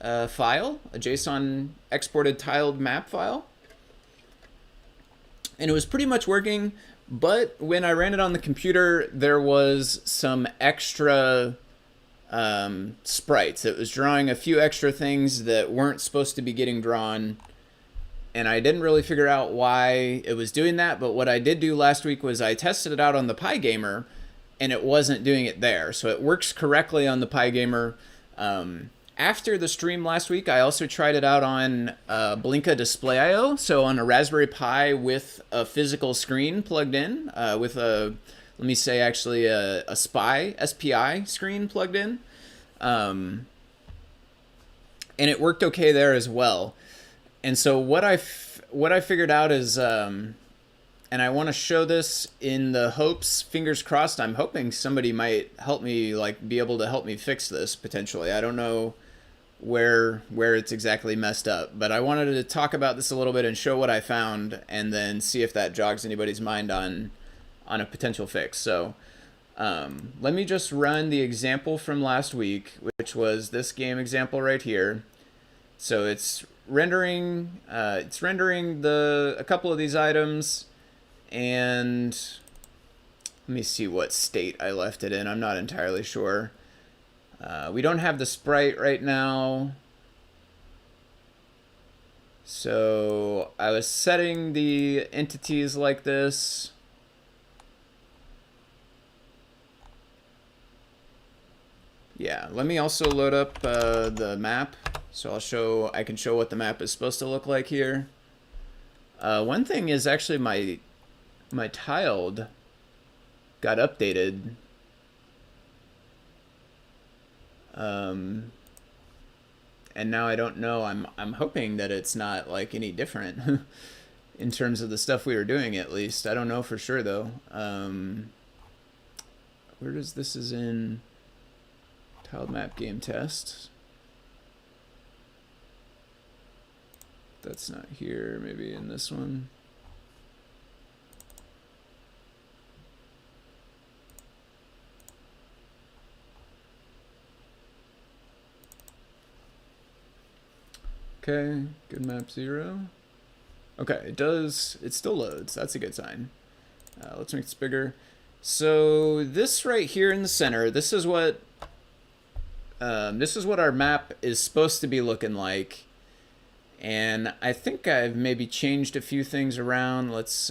Speaker 1: file, a JSON exported tiled map file. And it was pretty much working, but when I ran it on the computer, there was some extra sprites. It was drawing a few extra things that weren't supposed to be getting drawn, and I didn't really figure out why it was doing that. But what I did do last week was I tested it out on the PyGamer, and it wasn't doing it there. So it works correctly on the PyGamer. After the stream last week, I also tried it out on Blinka Display IO, so on a Raspberry Pi with a physical screen plugged in, with a, let me say actually a SPI screen plugged in. And it worked okay there as well. And so what I figured out is, and I want to show this in the hopes, fingers crossed, I'm hoping somebody might help me, like be able to help me fix this potentially. I don't know where it's exactly messed up, but I wanted to talk about this a little bit and show what I found, and then see if that jogs anybody's mind on a potential fix. So let me just run the example from last week, which was this game example right here. So it's rendering a couple of these items, and let me see what state I left it in. I'm not entirely sure. We don't have the sprite right now, so I was setting the entities like this. Yeah, let me also load up the map, so I can show what the map is supposed to look like here. One thing is actually my tiled got updated. And now I don't know. I'm hoping that it's not like any different in terms of the stuff we were doing, at least. I don't know for sure though. Where does this is in tiled map game test? That's not here. Maybe in this one. Okay, good map 0. Okay, it still loads. That's a good sign. Let's make this bigger. So this right here in the center, this is what our map is supposed to be looking like. And I think I've maybe changed a few things around. Let's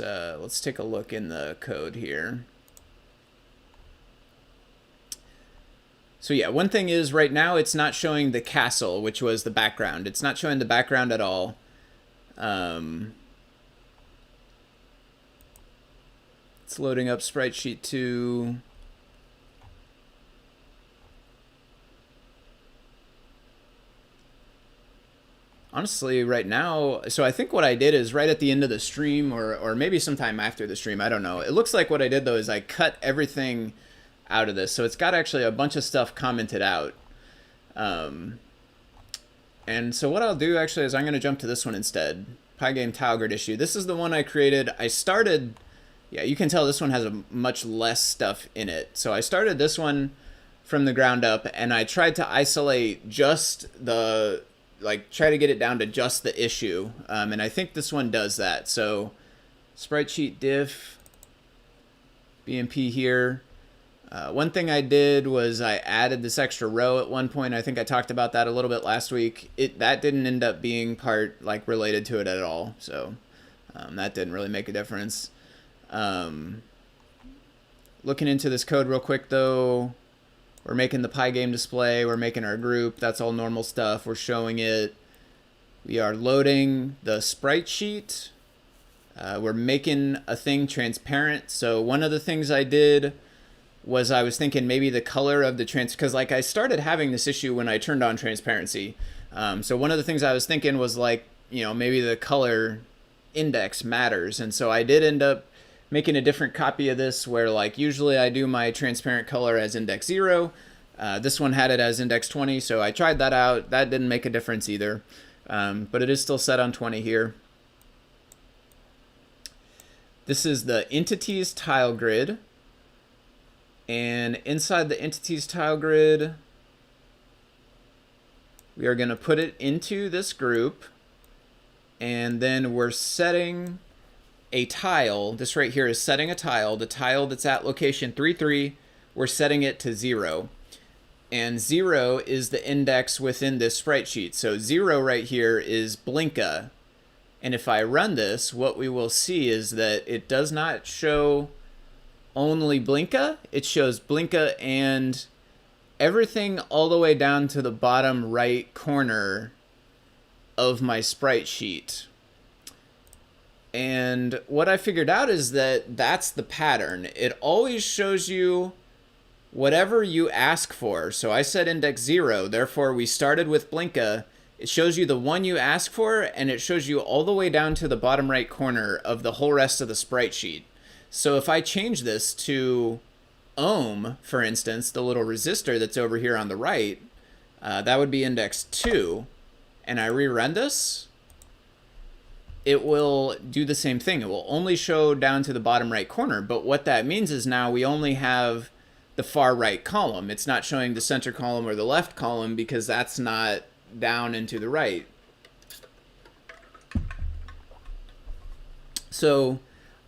Speaker 1: take a look in the code here. So yeah, one thing is right now it's not showing the castle, which was the background. It's not showing the background at all. It's loading up sprite sheet 2. Honestly, right now, so I think what I did is right at the end of the stream, or maybe sometime after the stream, I don't know. It looks like what I did though is I cut everything out of this, so it's got actually a bunch of stuff commented out. And so what I'll do actually is I'm going to jump to this one instead. PyGame TileGrid issue. This is the one I created. I started, yeah, you can tell this one has a much less stuff in it. So I started this one from the ground up, and I tried to isolate just the, like, try to get it down to just the issue. And I think this one does that. So sprite sheet diff, BMP here. One thing I did was I added this extra row at one point. I think I talked about that a little bit last week. That didn't end up being part like related to it at all. So that didn't really make a difference. Looking into this code real quick though, we're making the PyGame display. We're making our group. That's all normal stuff. We're showing it. We are loading the sprite sheet. We're making a thing transparent. So one of the things I did was I was thinking maybe the color of the because like I started having this issue when I turned on transparency. So one of the things I was thinking was like, you know, maybe the color index matters. And so I did end up making a different copy of this where like usually I do my transparent color as index 0. This one had it as index 20, so I tried that out. That didn't make a difference either, but it is still set on 20 here. This is the entities tile grid, and inside the entities tile grid, we are going to put it into this group, and then we're setting a tile. This right here is setting a tile. The tile that's at location 33, we're setting it to 0. And 0 is the index within this sprite sheet. So 0 right here is Blinka. And if I run this, what we will see is that it does not show only Blinka. It shows Blinka and everything all the way down to the bottom right corner of my sprite sheet. And what I figured out is that that's the pattern. It always shows you whatever you ask for. So I set index 0, therefore we started with Blinka. It shows you the one you ask for, and it shows you all the way down to the bottom right corner of the whole rest of the sprite sheet. So if I change this to ohm, for instance, the little resistor that's over here on the right, that would be index 2, and I rerun this, it will do the same thing. It will only show down to the bottom right corner, but what that means is now we only have the far right column. It's not showing the center column or the left column because that's not down and to the right. So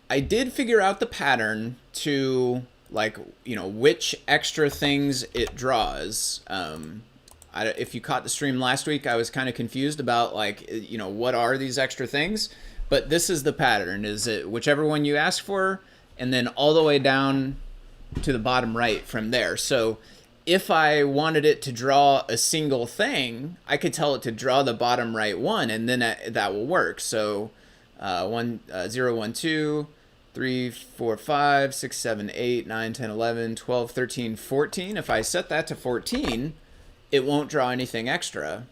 Speaker 1: I did figure out the pattern to, like, you know, which extra things it draws. If you caught the stream last week, I was kind of confused about, like, you know, what are these extra things? But this is the pattern, is it whichever one you ask for, and then all the way down to the bottom right from there. So if I wanted it to draw a single thing, I could tell it to draw the bottom right one, and then that will work. So 0, 1, 2, 3, 4, 5, 6, 7, 8, 9, 10, 11, 12, 13, 14. If I set that to 14, it won't draw anything extra.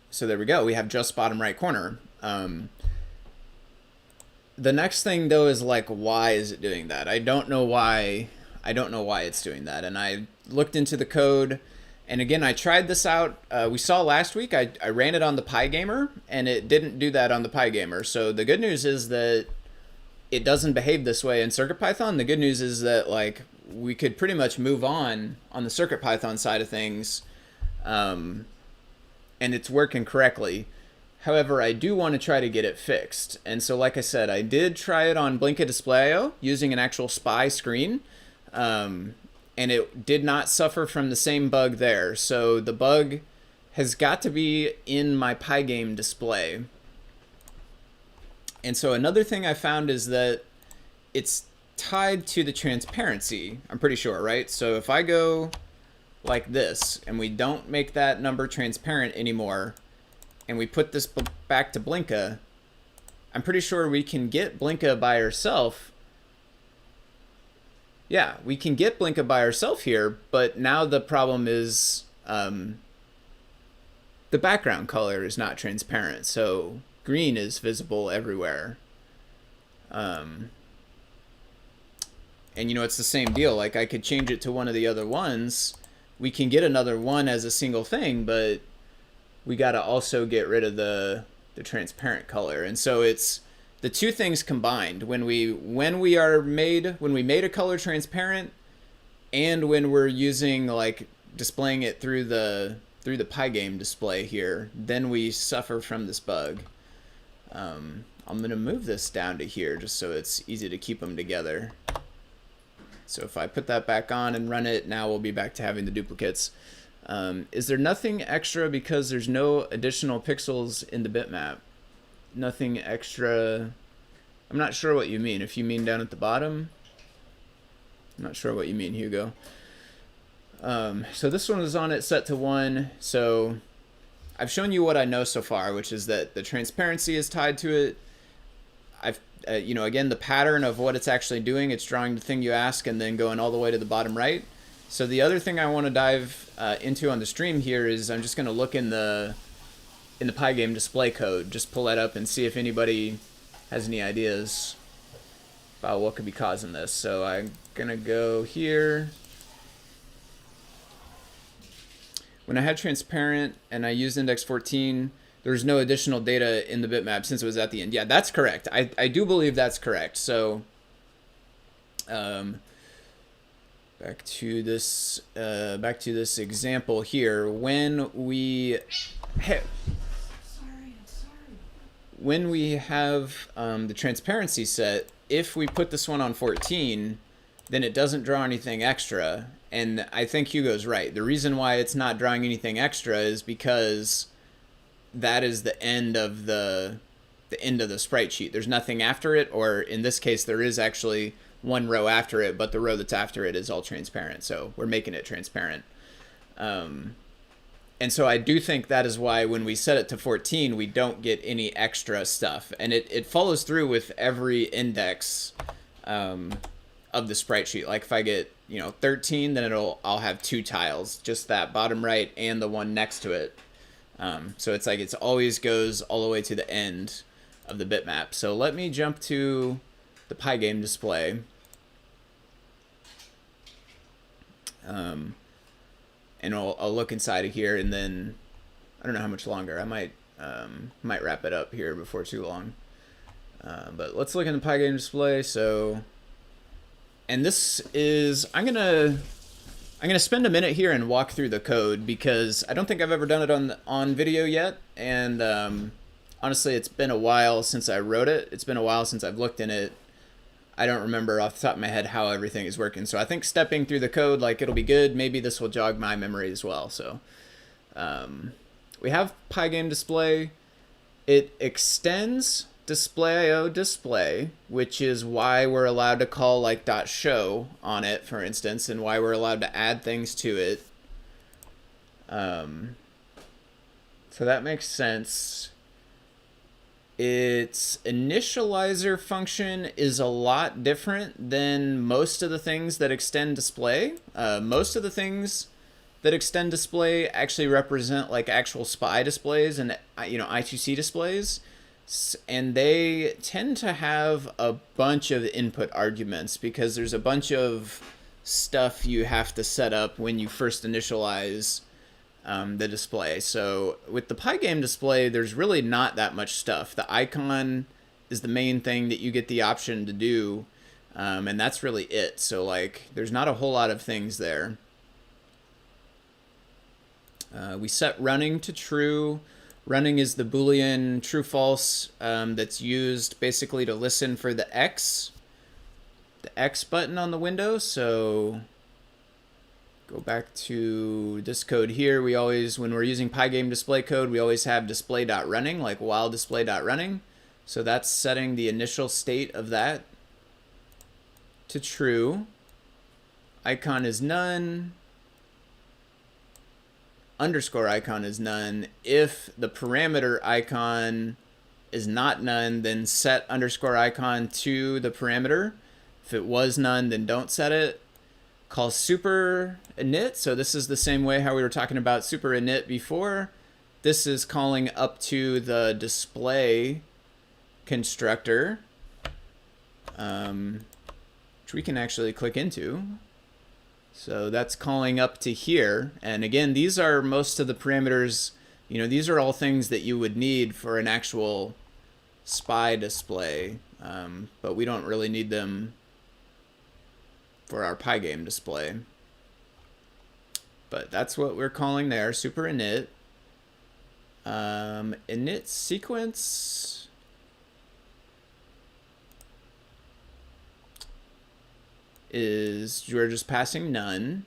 Speaker 1: So there we go. We have just bottom right corner. The next thing though is like, why is it doing that? I don't know why. I don't know why it's doing that. And I looked into the code, and again, I tried this out. We saw last week, I ran it on the PyGamer, and it didn't do that on the PyGamer. So the good news is that it doesn't behave this way in CircuitPython. The good news is that, like, we could pretty much move on the CircuitPython side of things, and it's working correctly. However, I do want to try to get it fixed. And so, like I said, I did try it on Blinka Display.io using an actual SPI screen, and it did not suffer from the same bug there. So the bug has got to be in my PyGame display. And so another thing I found is that it's tied to the transparency, I'm pretty sure, right? So if I go like this, and we don't make that number transparent anymore, and we put this back to Blinka, I'm pretty sure we can get Blinka by herself. Yeah, we can get Blinka by herself here, but now the problem is the background color is not transparent, so green is visible everywhere. And you know, it's the same deal. Like, I could change it to one of the other ones. We can get another one as a single thing, but we got to also get rid of the transparent color. And so it's the two things combined. When we made a color transparent, and when we're using, like, displaying it through the PyGame display here, then we suffer from this bug. I'm going to move this down to here just so it's easy to keep them together. So if I put that back on and run it, now we'll be back to having the duplicates. Is there nothing extra because there's no additional pixels in the bitmap? Nothing extra. I'm not sure what you mean. If you mean down at the bottom, I'm not sure what you mean, Hugo. So this one is on it set to 1. So I've shown you what I know so far, which is that the transparency is tied to it. I've, you know, again, the pattern of what it's actually doing, it's drawing the thing you ask and then going all the way to the bottom right. So the other thing I want to dive into on the stream here is I'm just going to look in the in the PyGame display code. Just pull that up and see if anybody has any ideas about what could be causing this. So I'm gonna go here. When I had transparent and I used index 14, there's no additional data in the bitmap since it was at the end. Yeah, that's correct. I do believe that's correct. So back to this example here. When we have the transparency set, if we put this one on 14, then it doesn't draw anything extra. And I think Hugo's right. The reason why it's not drawing anything extra is because that is the end of the sprite sheet. There's nothing after it, or in this case, there is actually one row after it, but the row that's after it is all transparent. So we're making it transparent. And so I do think that is why when we set it to 14, we don't get any extra stuff. And it follows through with every index of the sprite sheet. Like if I get 13, then I'll have 2 tiles, just that bottom right and the one next to it. So it's like it always goes all the way to the end of the bitmap. So let me jump to the PyGame display. And I'll look inside of here, and then I don't know how much longer. I might wrap it up here before too long. But let's look in the PyGame display. So, and this is I'm gonna spend a minute here and walk through the code because I don't think I've ever done it on video yet, and honestly, it's been a while since I wrote it. It's been a while since I've looked in it. I don't remember off the top of my head how everything is working. So I think stepping through the code, like, it'll be good. Maybe this will jog my memory as well. So we have PyGame display. It extends display.io display, which is why we're allowed to call like .show on it, for instance, and why we're allowed to add things to it. So that makes sense. Its initializer function is a lot different than most of the things that extend display. Most of the things that extend display actually represent like actual SPI displays and I2C displays, and they tend to have a bunch of input arguments because there's a bunch of stuff you have to set up when you first initialize the display. So with the PyGame display, there's really not that much stuff. The icon is the main thing that you get the option to do, and that's really it. So like, there's not a whole lot of things there. We set running to true. Running is the Boolean true false that's used basically to listen for the X button on the window. So go back to this code here. We always, when we're using PyGame display code, we always have display.running, like while display.running. So that's setting the initial state of that to true. Icon is none. Underscore icon is none. If the parameter icon is not none, then set underscore icon to the parameter. If it was none, then don't set it. Call super init. So this is the same way how we were talking about super init before. This is calling up to the display constructor, which we can actually click into. So that's calling up to here. And again, these are most of the parameters. These are all things that you would need for an actual SPI display, but we don't really need them for our PyGame display. But that's what we're calling there, super init. Init sequence is, we're just passing none.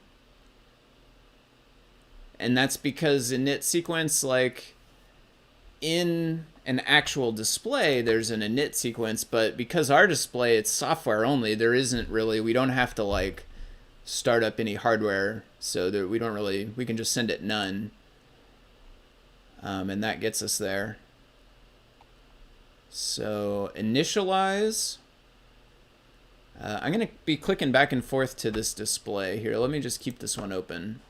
Speaker 1: And that's because init sequence, like in an actual display, there's an init sequence, but because our display, it's software only, there isn't really, we don't have to like start up any hardware, so that we can just send it none. And that gets us there. So initialize. I'm going to be clicking back and forth to this display here. Let me just keep this one open.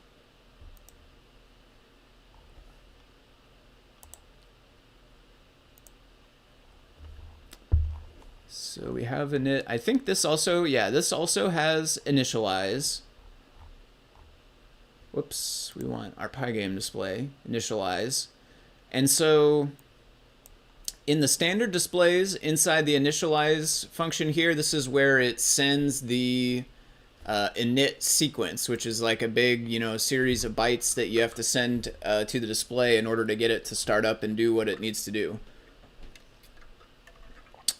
Speaker 1: So we have init. I think this also, yeah, this also has initialize. Whoops, we want our PyGame display, initialize. And so in the standard displays inside the initialize function here, this is where it sends the init sequence, which is like a big, series of bytes that you have to send to the display in order to get it to start up and do what it needs to do.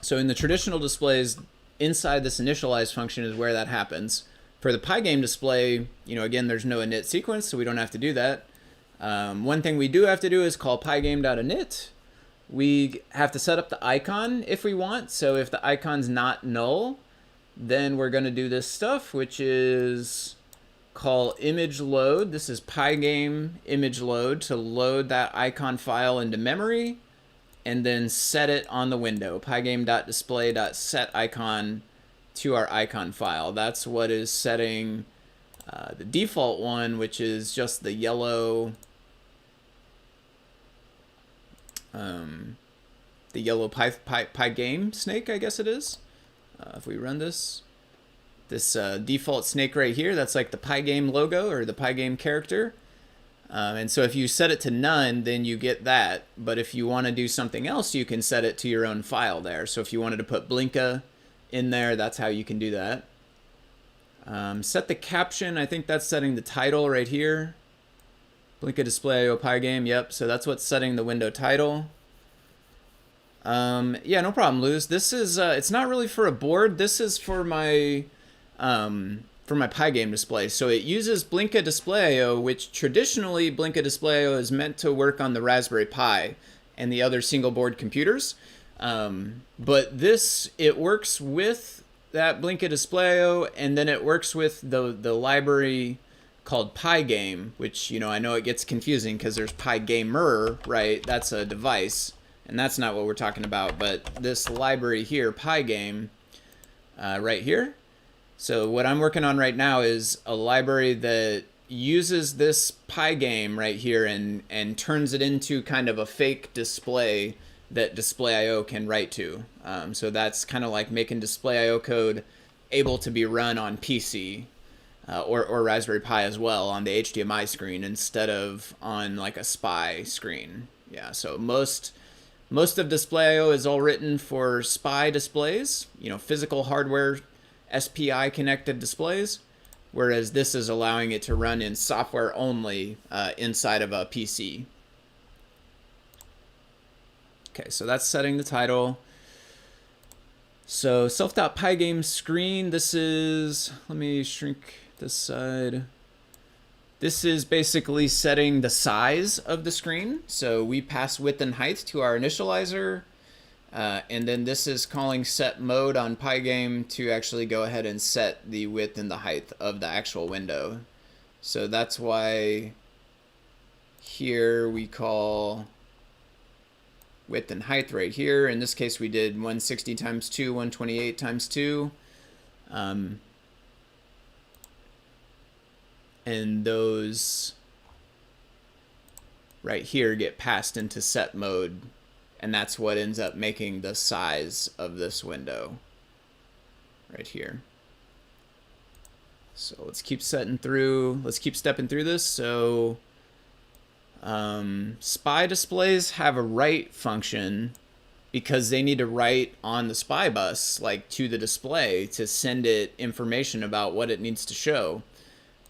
Speaker 1: So in the traditional displays, inside this initialize function is where that happens. For the PyGame display, again, there's no init sequence, so we don't have to do that. One thing we do have to do is call pygame.init. We have to set up the icon if we want. So if the icon's not null, then we're going to do this stuff, which is call image load. This is pygame image load to load that icon file into memory, and then set it on the window, pygame.display.set icon to our icon file. That's what is setting the default one, which is just the yellow PyGame snake, I guess it is. If we run this default snake right here, that's like the PyGame logo or the PyGame character. And so if you set it to none, then you get that. But if you want to do something else, you can set it to your own file there. So if you wanted to put Blinka in there, that's how you can do that. Set the caption. I think that's setting the title right here. Blinka display IO PyGame. Yep. So that's what's setting the window title. Yeah, no problem, Luz. This is it's not really for a board. This is for my PyGame display. So it uses Blinka Display IO, which traditionally Blinka Display IO is meant to work on the Raspberry Pi and the other single board computers. But this, it works with that Blinka Display IO, and then it works with the library called PyGame, which, I know it gets confusing because there's PyGamer, right? That's a device, and that's not what we're talking about. But this library here, PyGame, right here. So what I'm working on right now is a library that uses this PyGame right here and turns it into kind of a fake display that Display.io can write to. So that's kind of like making Display.io code able to be run on PC or Raspberry Pi as well on the HDMI screen instead of on like a SPI screen. Yeah, so most of Display.io is all written for SPI displays, physical hardware SPI connected displays, whereas this is allowing it to run in software only inside of a PC. Okay, so that's setting the title. So self.pygame screen, this is, let me shrink this side. This is basically setting the size of the screen. So we pass width and height to our initializer. And then this is calling set mode on PyGame to actually go ahead and set the width and the height of the actual window. So that's why here we call width and height right here. In this case, we did 160 times 2, 128 times 2. And those right here get passed into set mode. And that's what ends up making the size of this window right here. So let's keep stepping through this. So SPI displays have a write function because they need to write on the SPI bus, like to the display, to send it information about what it needs to show.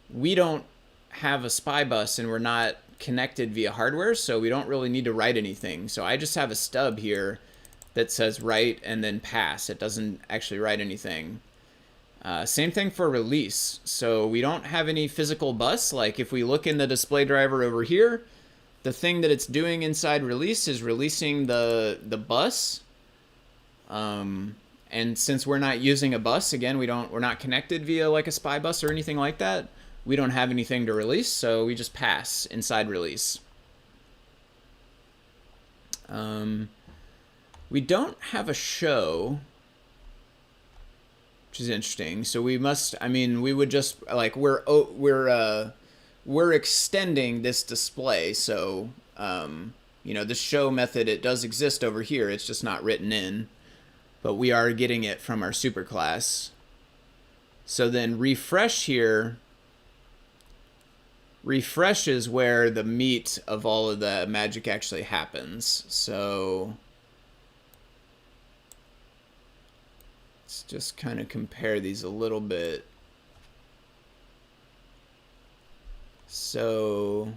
Speaker 1: We don't have a SPI bus and we're not connected via hardware, so we don't really need to write anything. So I just have a stub here that says write and then pass. It doesn't actually write anything. Same thing for release. So we don't have any physical bus. Like if we look in the display driver over here, the thing that it's doing inside release is releasing the bus. And since we're not using a bus, again, we're not connected via like a SPI bus or anything like that. We don't have anything to release, so we just pass inside release. We don't have a show, which is interesting. So we must, we would just like we're extending this display. So this show method, it does exist over here. It's just not written in. but we are getting it from our superclass. So then refresh here, refresh is where the meat of all of the magic actually happens. So let's just kind of compare these a little bit. So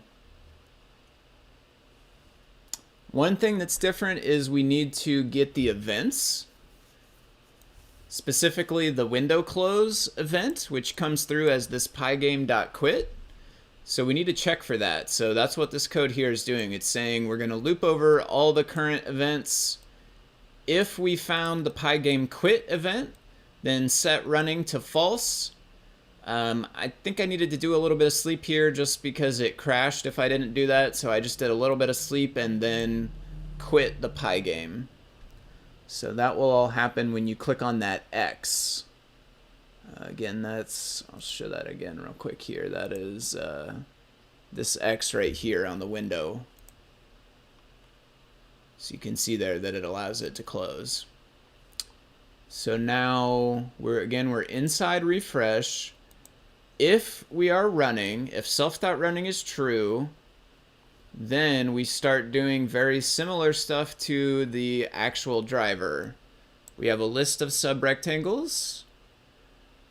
Speaker 1: one thing that's different is we need to get the events, specifically the window close event, which comes through as this pygame.quit. So we need to check for that. So that's what this code here is doing. It's saying we're going to loop over all the current events. If we found the pygame quit event, then set running to false. I think I needed to do a little bit of sleep here just because it crashed if I didn't do that. So I just did a little bit of sleep and then quit the pygame. So that will all happen when you click on that X. Again, that's, I'll show that again real quick here. That is this X right here on the window. So you can see there that it allows it to close. So now we're inside refresh. If we are running, if self.running is true, then we start doing very similar stuff to the actual driver. We have a list of subrectangles.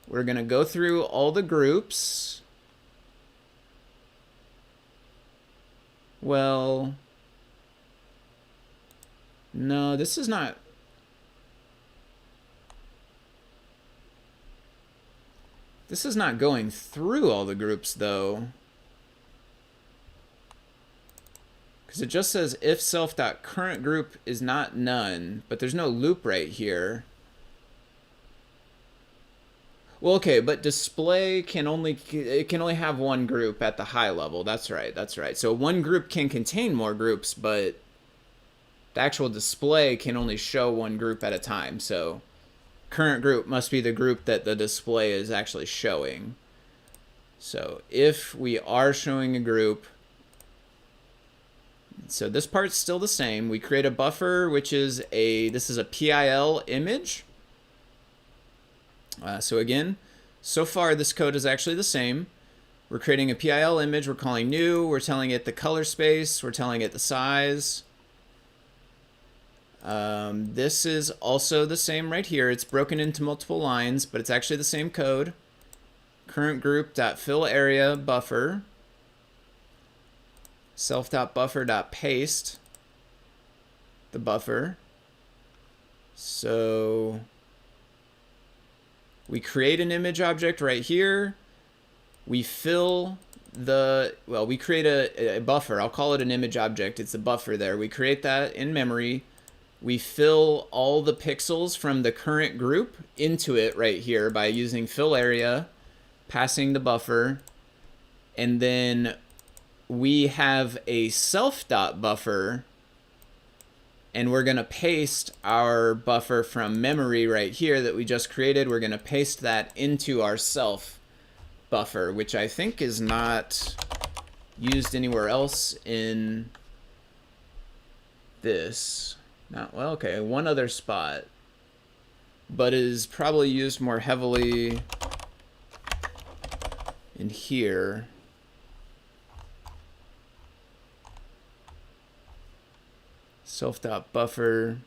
Speaker 1: We're going to go through all the groups. Well, no, this is not. This is not going through all the groups though. Because it just says if self.current group is not none, but there's no loop right here. Well, okay, but display can only have one group at the high level. That's right, that's right. So one group can contain more groups, but the actual display can only show one group at a time. So current group must be the group that the display is actually showing. So if we are showing a group, so this part's still the same. We create a buffer, which is this is a PIL image. So again, so far this code is actually the same. We're creating a PIL image, we're calling new, we're telling it the color space, we're telling it the size. This is also the same right here. It's broken into multiple lines, but it's actually the same code. Current group.fill area buffer, self.buffer.paste the buffer. So we create an image object right here. We fill we create a buffer. I'll call it an image object. It's a buffer there. We create that in memory. We fill all the pixels from the current group into it right here by using fill area, passing the buffer, and then we have a self.buffer, and we're going to paste our buffer from memory right here that we just created. We're going to paste that into our self buffer, which I think is not used anywhere else in this. Well, okay, one other spot, but is probably used more heavily in here. Self.buffer.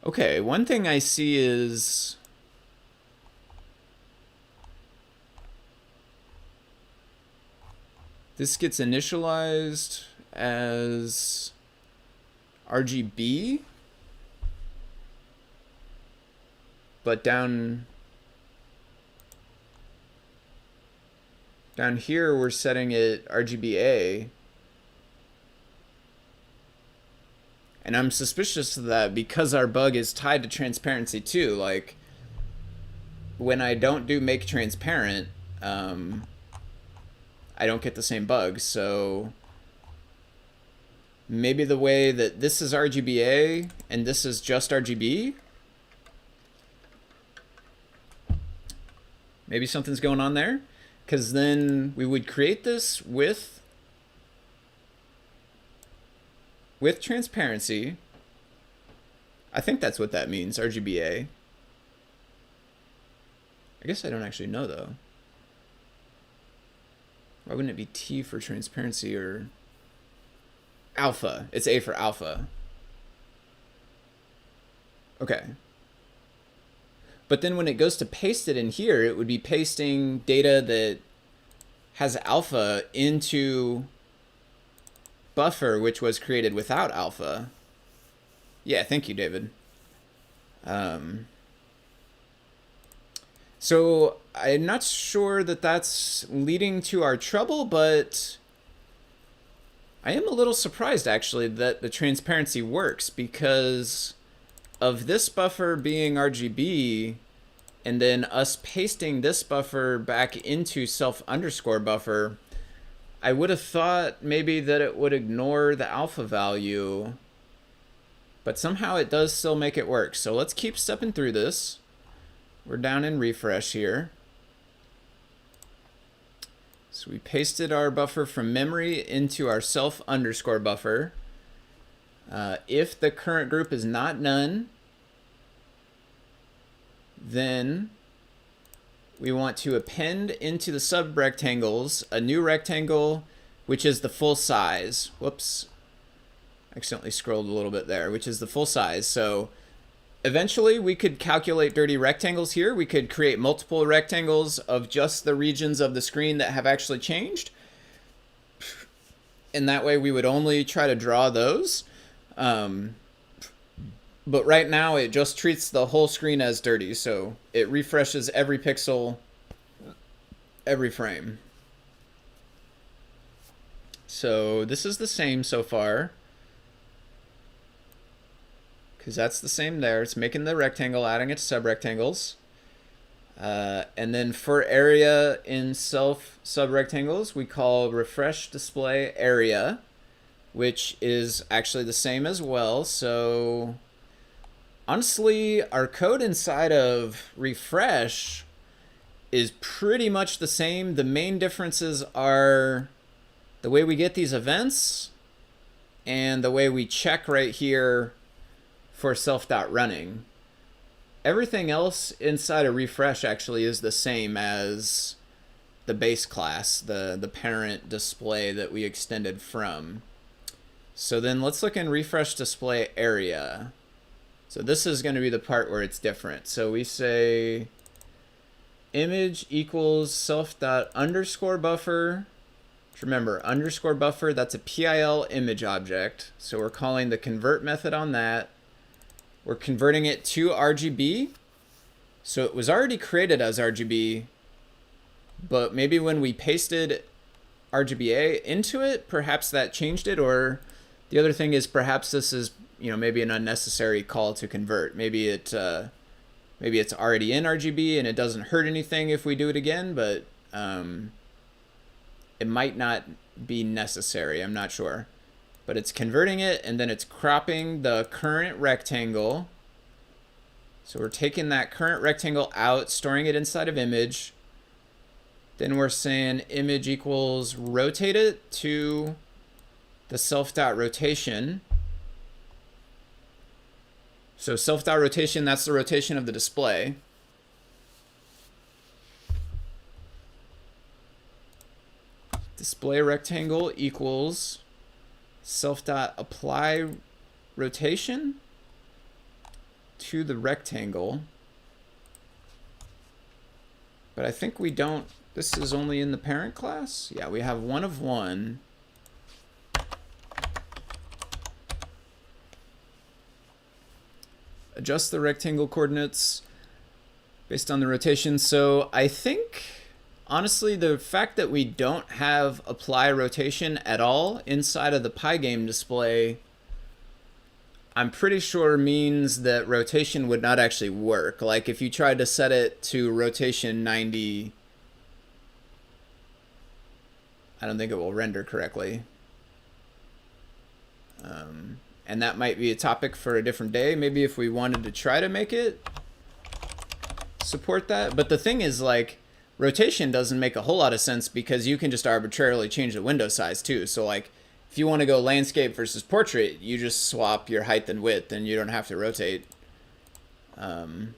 Speaker 1: Okay, one thing I see is this gets initialized as RGB, but down here we're setting it RGBA, and I'm suspicious of that because our bug is tied to transparency too. Like when I don't do make transparent, I don't get the same bug. So maybe the way that this is RGBA and this is just RGB, maybe something's going on there, because then we would create this with transparency, I think that's what that means, RGBA. I guess I don't actually know, though. Why wouldn't it be T for transparency or alpha? It's A for alpha. Okay. But then when it goes to paste it in here, it would be pasting data that has alpha into buffer, which was created without alpha. Yeah, thank you, David. So I'm not sure that that's leading to our trouble, but I am a little surprised actually that the transparency works, because of this buffer being RGB and then us pasting this buffer back into self underscore buffer. I would have thought maybe that it would ignore the alpha value, but somehow it does still make it work. So let's keep stepping through this. We're down in refresh here. So we pasted our buffer from memory into our self underscore buffer. If the current group is not none, then we want to append into the subrectangles a new rectangle, which is the full size. Whoops, accidentally scrolled a little bit there, which is the full size. So eventually we could calculate dirty rectangles here. We could create multiple rectangles of just the regions of the screen that have actually changed. And that way we would only try to draw those. But right now it just treats the whole screen as dirty. So it refreshes every pixel, every frame. So this is the same so far, because that's the same there. It's making the rectangle, adding it to subrectangles. And then for area in self subrectangles, we call refresh display area, which is actually the same as well. So honestly, our code inside of refresh is pretty much the same. The main differences are the way we get these events and the way we check right here for self.running. Everything else inside of refresh actually is the same as the base class, the parent display that we extended from. So then let's look in refresh display area. So this is going to be the part where it's different. So we say image equals self.underscore buffer. Remember, underscore buffer, that's a PIL image object. So we're calling the convert method on that. We're converting it to RGB. So it was already created as RGB, but maybe when we pasted RGBA into it, perhaps that changed it. Or the other thing is perhaps this is, maybe an unnecessary call to convert. Maybe it's already in RGB and it doesn't hurt anything if we do it again, but it might not be necessary. I'm not sure. But it's converting it, and then it's cropping the current rectangle. So we're taking that current rectangle out, storing it inside of image. Then we're saying image equals rotate it to the self.rotation. So self.rotation, that's the rotation of the display. Display rectangle equals self.apply rotation to the rectangle. But I think we don't, this is only in the parent class. Yeah, we have one of one. Adjust the rectangle coordinates based on the rotation. So I think, honestly, the fact that we don't have apply rotation at all inside of the PyGame display, I'm pretty sure means that rotation would not actually work. Like if you tried to set it to rotation 90, I don't think it will render correctly. And that might be a topic for a different day. Maybe if we wanted to try to make it support that. But the thing is, like, rotation doesn't make a whole lot of sense because you can just arbitrarily change the window size too. So like If you want to go landscape versus portrait, you just swap your height and width, and you don't have to rotate. Rotation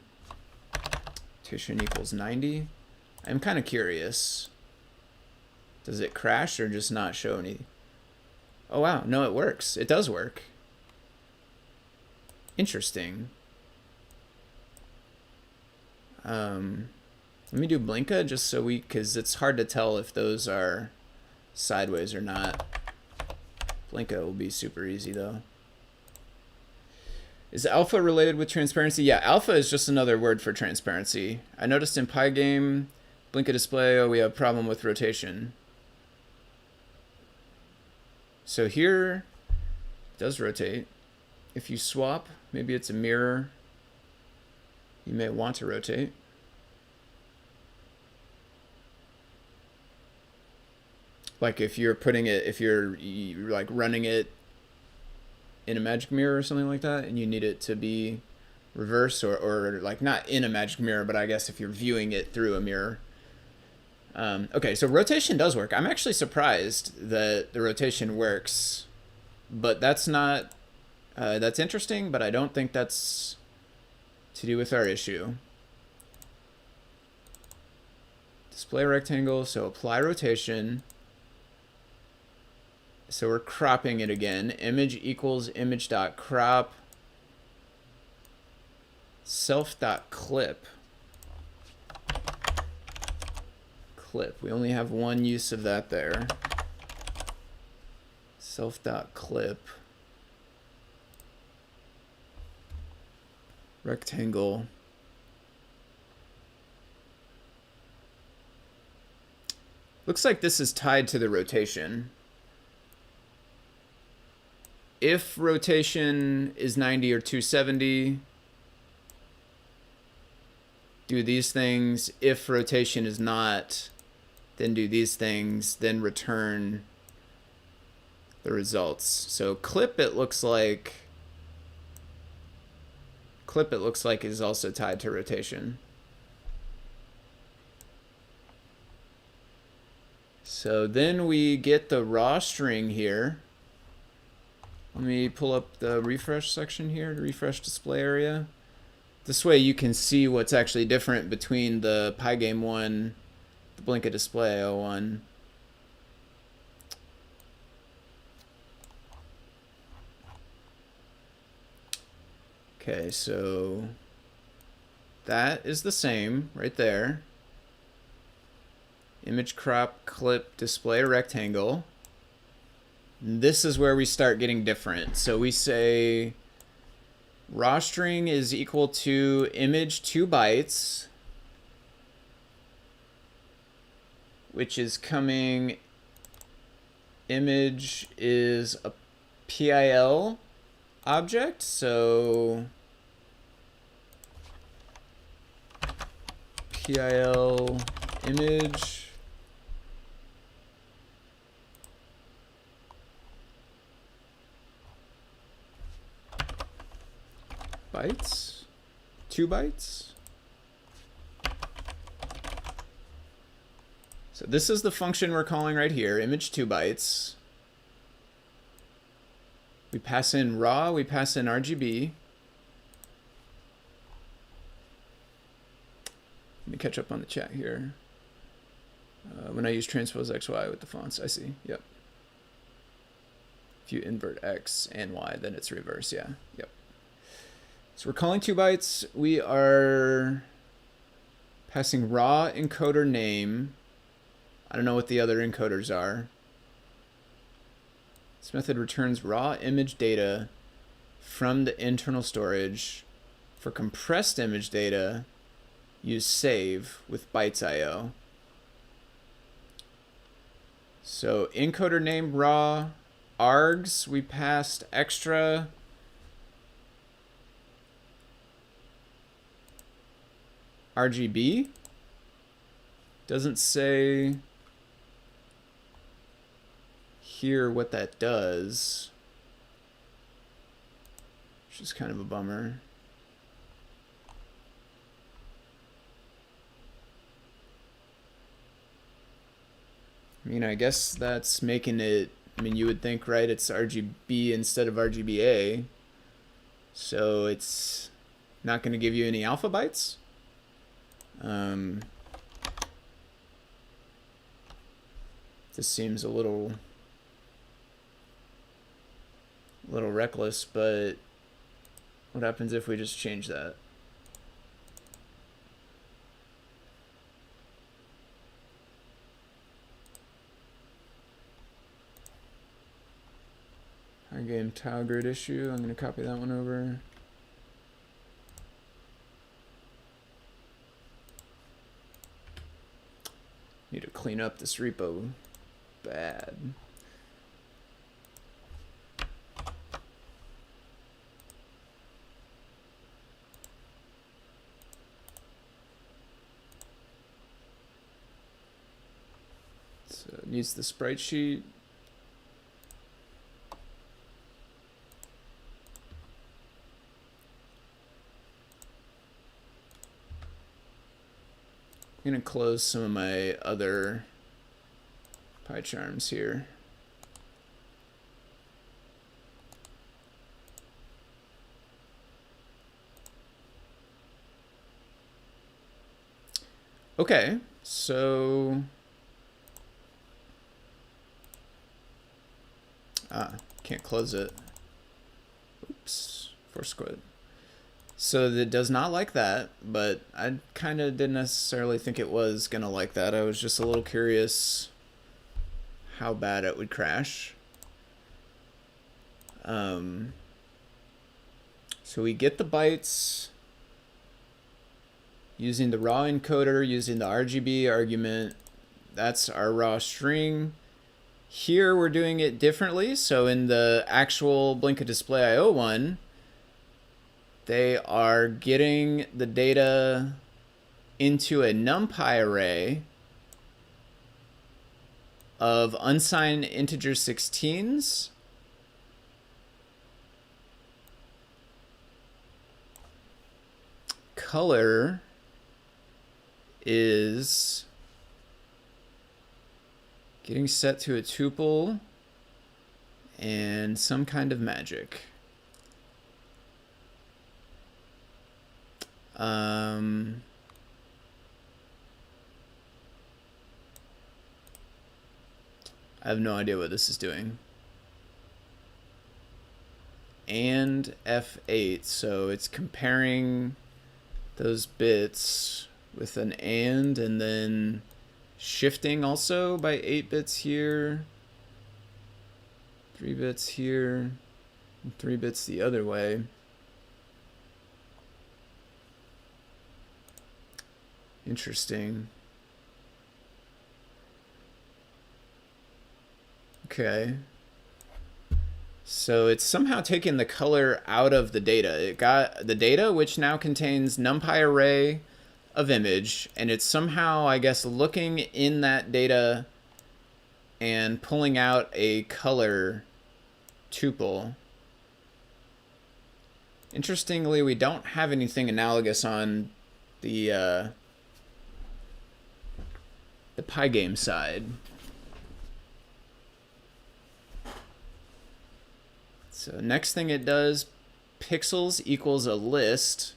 Speaker 1: equals 90. I'm kind of curious. Does it crash or just not show any? Oh wow, no, it works. It does work. Interesting. Let me do Blinka just so because it's hard to tell if those are sideways or not. Blinka will be super easy though. Is alpha related with transparency? Yeah, alpha is just another word for transparency. I noticed in PyGame, Blinka display, oh, we have a problem with rotation. So here, it does rotate. If you swap, maybe it's a mirror, you may want to rotate. Like if you're putting it, if you're like running it in a magic mirror or something like that, and you need it to be reverse, or like not in a magic mirror, but I guess if you're viewing it through a mirror. Okay, so rotation does work. I'm actually surprised that the rotation works, but that's not, that's interesting, but I don't think that's to do with our issue. Display rectangle, so apply rotation. So we're cropping it again. Image equals image.crop self.clip. Clip. We only have one use of that there. Self.clip. Rectangle. Looks like this is tied to the rotation. If rotation is 90 or 270, do these things. If rotation is not, then do these things, then return the results. So clip, it looks like is also tied to rotation. So then we get the raw string here. Let me pull up the refresh section here, the refresh display area. This way you can see what's actually different between the PyGame one, the Blinka display one. Okay, so that is the same right there. Image crop, clip, display rectangle. This is where we start getting different. So we say raw string is equal to image 2 bytes, which is coming, image is a PIL object, so PIL image bytes, 2 bytes. So this is the function we're calling right here, image 2 bytes. We pass in raw, we pass in RGB. Let me catch up on the chat here. When I use transpose XY with the fonts, I see, yep. If you invert X and Y, then it's reverse, yeah, yep. So we're calling 2 bytes. We are passing raw encoder name. I don't know what the other encoders are. This method returns raw image data from the internal storage. For compressed image data, use save with bytes.io. So encoder name raw, args, we passed extra. RGB doesn't say here what that does, which is kind of a bummer. I mean, I guess that's making it I mean, you would think, right, it's RGB instead of RGBA. So it's not going to give you any alpha bytes. This seems a little reckless, but what happens if we just change that? PyGame TileGrid issue. I'm going to copy that one over. Need to clean up this repo bad. So it needs the sprite sheet. I'm going to close some of my other PyCharms here. Okay, so can't close it. Oops, force quit. So it does not like that, but I kind of didn't necessarily think it was gonna like that. I was just a little curious how bad it would crash. So we get the bytes using the raw encoder, using the RGB argument. That's our raw string. Here we're doing it differently. So in the actual Blinka Display IO one, they are getting the data into a NumPy array of unsigned integer 16s. Color is getting set to a tuple and some kind of magic. I have no idea what this is doing. And F8, so it's comparing those bits with an and then shifting also by 8 bits here, 3 bits here, and 3 bits the other way. Interesting. Okay. So it's somehow taken the color out of the data. It got the data, which now contains NumPy array of image, and it's somehow, I guess, looking in that data and pulling out a color tuple. Interestingly, we don't have anything analogous on the PyGame side. So next thing it does, pixels equals a list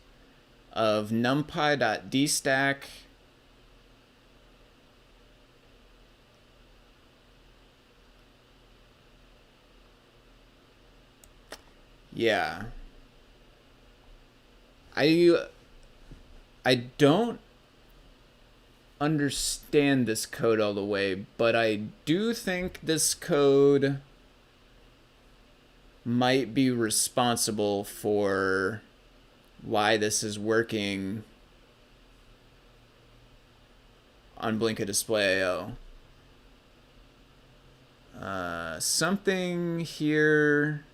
Speaker 1: of numpy.dstack yeah. I don't understand this code all the way, but I do think this code might be responsible for why this is working on Blinka Display IO. Something here.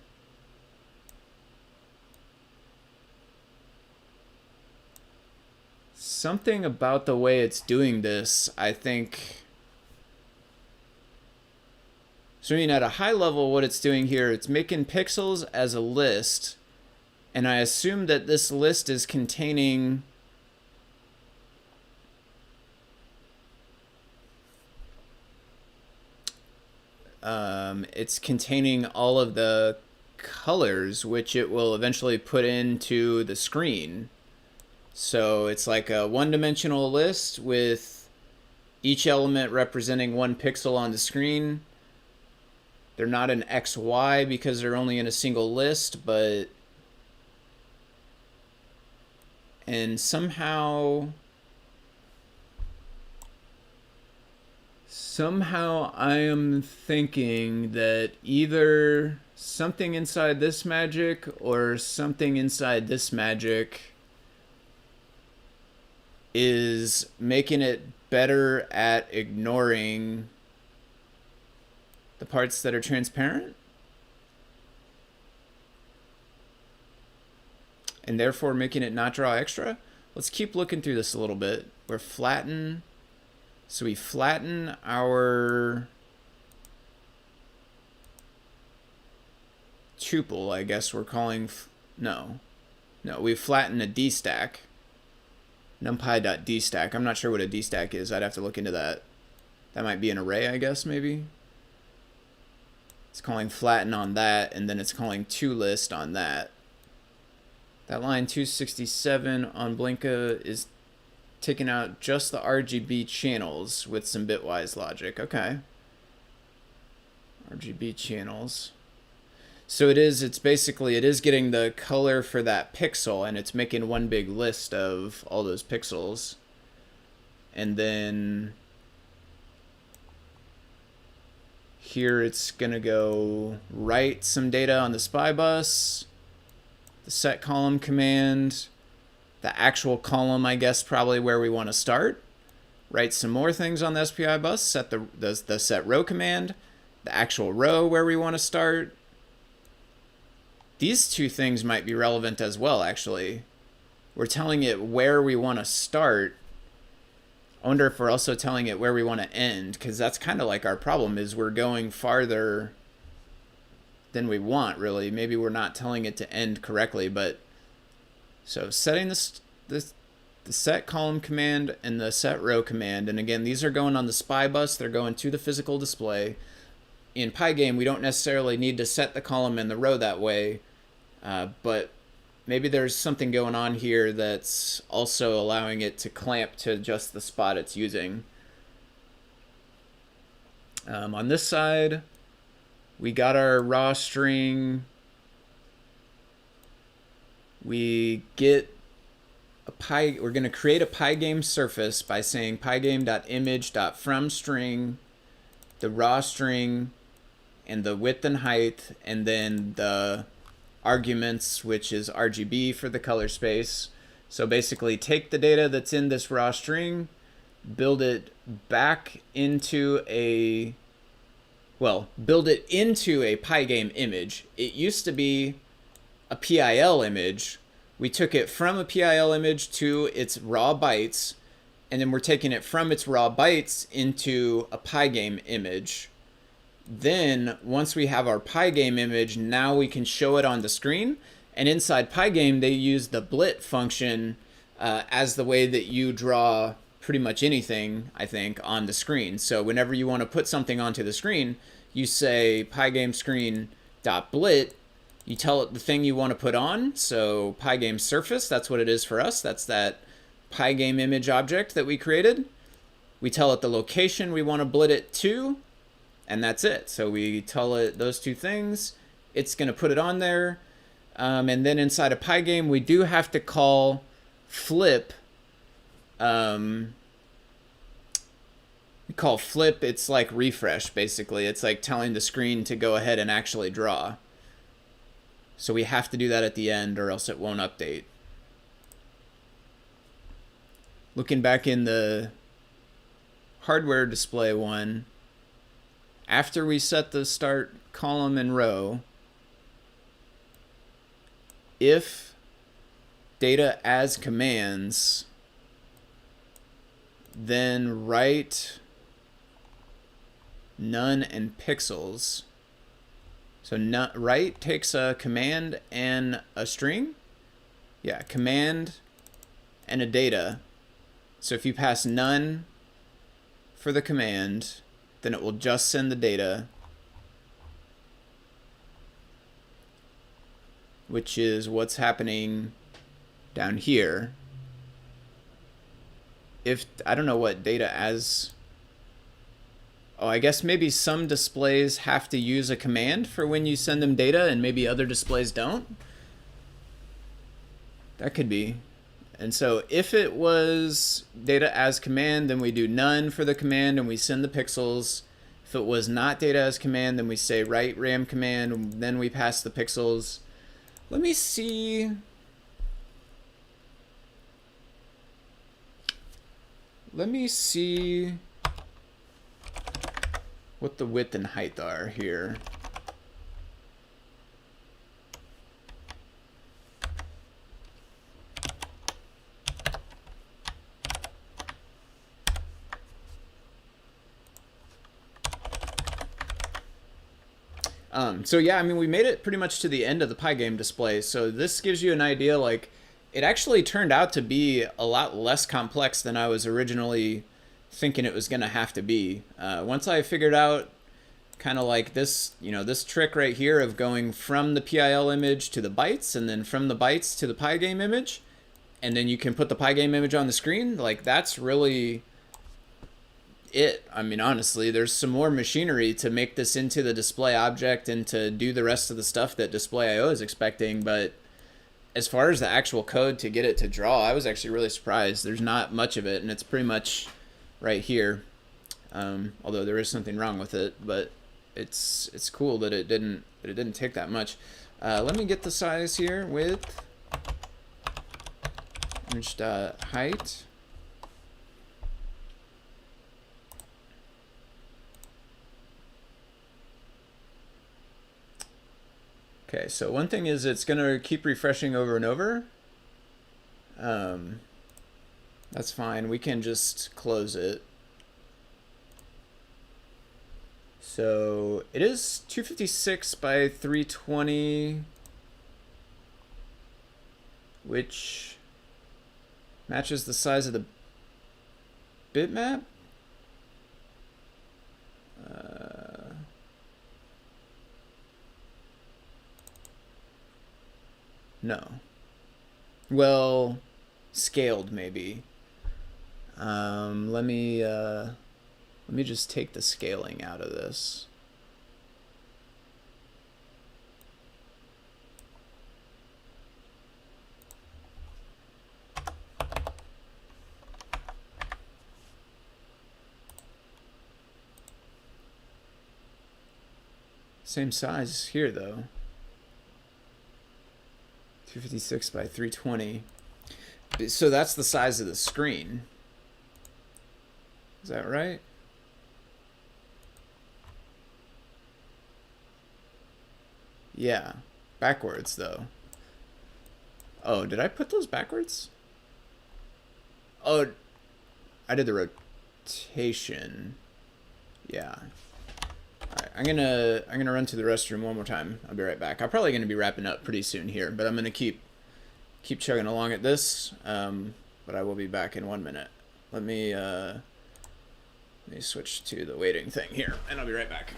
Speaker 1: Something about the way it's doing this, I think. So I mean, at a high level, what it's doing here, it's making pixels as a list, and I assume that this list is containing it's containing all of the colors, which it will eventually put into the screen. So it's like a one-dimensional list with each element representing one pixel on the screen. They're not an XY because they're only in a single list, but... And somehow I am thinking that either something inside this magic or something inside this magic is making it better at ignoring the parts that are transparent, and therefore making it not draw extra. Let's keep looking through this a little bit. We're flatten. So we flatten our tuple, I guess we're calling, no, we flatten a dstack. NumPy.dstack. I'm not sure what a dstack is. I'd have to look into that. That might be an array, I guess, maybe. It's calling flatten on that, and then it's calling toList on that. That line 267 on Blinka is taking out just the RGB channels with some bitwise logic. Okay. RGB channels. So it's basically getting the color for that pixel, and it's making one big list of all those pixels. And then here it's gonna go write some data on the SPI bus, the set column command, the actual column, I guess, probably where we want to start. Write some more things on the SPI bus, set the set row command, the actual row where we want to start. These two things might be relevant as well, actually. We're telling it where we want to start. I wonder if we're also telling it where we want to end, because that's kind of like our problem, is we're going farther than we want, really. Maybe we're not telling it to end correctly, but... So setting the set column command and the set row command, and again, these are going on the SPI bus, they're going to the physical display. In PyGame, we don't necessarily need to set the column and the row that way, but maybe there's something going on here that's also allowing it to clamp to just the spot it's using. On this side, we got our raw string. We get we're going to create a PyGame surface by saying pygame.image.fromString, the raw string, and the width and height, and then the arguments, which is RGB for the color space. So basically take the data that's in this raw string, build it back into a, build it into a PyGame image. It used to be a PIL image. We took it from a PIL image to its raw bytes, and then we're taking it from its raw bytes into a PyGame image. Then once we have our PyGame image, now we can show it on the screen, and inside PyGame they use the blit function as the way that you draw pretty much anything, I think, on the screen. So whenever you want to put something onto the screen, you say PyGame screen.blit. You tell it the thing you want to put on. So PyGame surface, that's what it is for us. That's that PyGame image object that we created. We tell it the location we want to blit it to, and that's it. So we tell it those two things. It's going to put it on there. And then inside of PyGame, we do have to call flip. We call flip, it's like refresh, basically. It's like telling the screen to go ahead and actually draw. So we have to do that at the end, or else it won't update. Looking back in the hardware display one, after we set the start column and row, if data as commands, then write none and pixels. So write takes a command and a string. Yeah, command and a data. So if you pass none for the command, then it will just send the data. which is what's happening down here. If, I don't know what data as, oh, I guess maybe some displays have to use a command for when you send them data and maybe other displays don't. That could be. And so if it was data as command, then we do none for the command and we send the pixels. If it was not data as command, then we say write ram command, and then we pass the pixels. Let me see. Let me see what the width and height are here. So yeah, I mean, we made it pretty much to the end of the PyGame display. So this gives you an idea, like, it actually turned out to be a lot less complex than I was originally thinking it was going to have to be. Once I figured out kind of like this, you know, this trick right here of going from the PIL image to the bytes and then from the bytes to the PyGame image, and then you can put the PyGame image on the screen, like, that's really it. I mean, honestly, there's some more machinery to make this into the display object and to do the rest of the stuff that Display.io is expecting, but as far as the actual code to get it to draw, I was actually really surprised. There's not much of it, and it's pretty much right here. Although there is something wrong with it, but it's cool that it didn't take that much. Let me get the size here, width, image height. Okay, so one thing is it's gonna keep refreshing over and over. That's fine. We can just close it. So it is 256 by 320, which matches the size of the bitmap. No. Well, scaled maybe. Let me just take the scaling out of this. Same size here though. 256 by 320. So that's the size of the screen. Is that right? Yeah. Backwards though. Oh, did I put those backwards? Oh, I did the rotation. Yeah. Alright, I'm gonna run to the restroom one more time. I'll be right back. I'm probably gonna be wrapping up pretty soon here, but I'm gonna keep chugging along at this. But I will be back in 1 minute. Let me switch to the waiting thing here, and I'll be right back.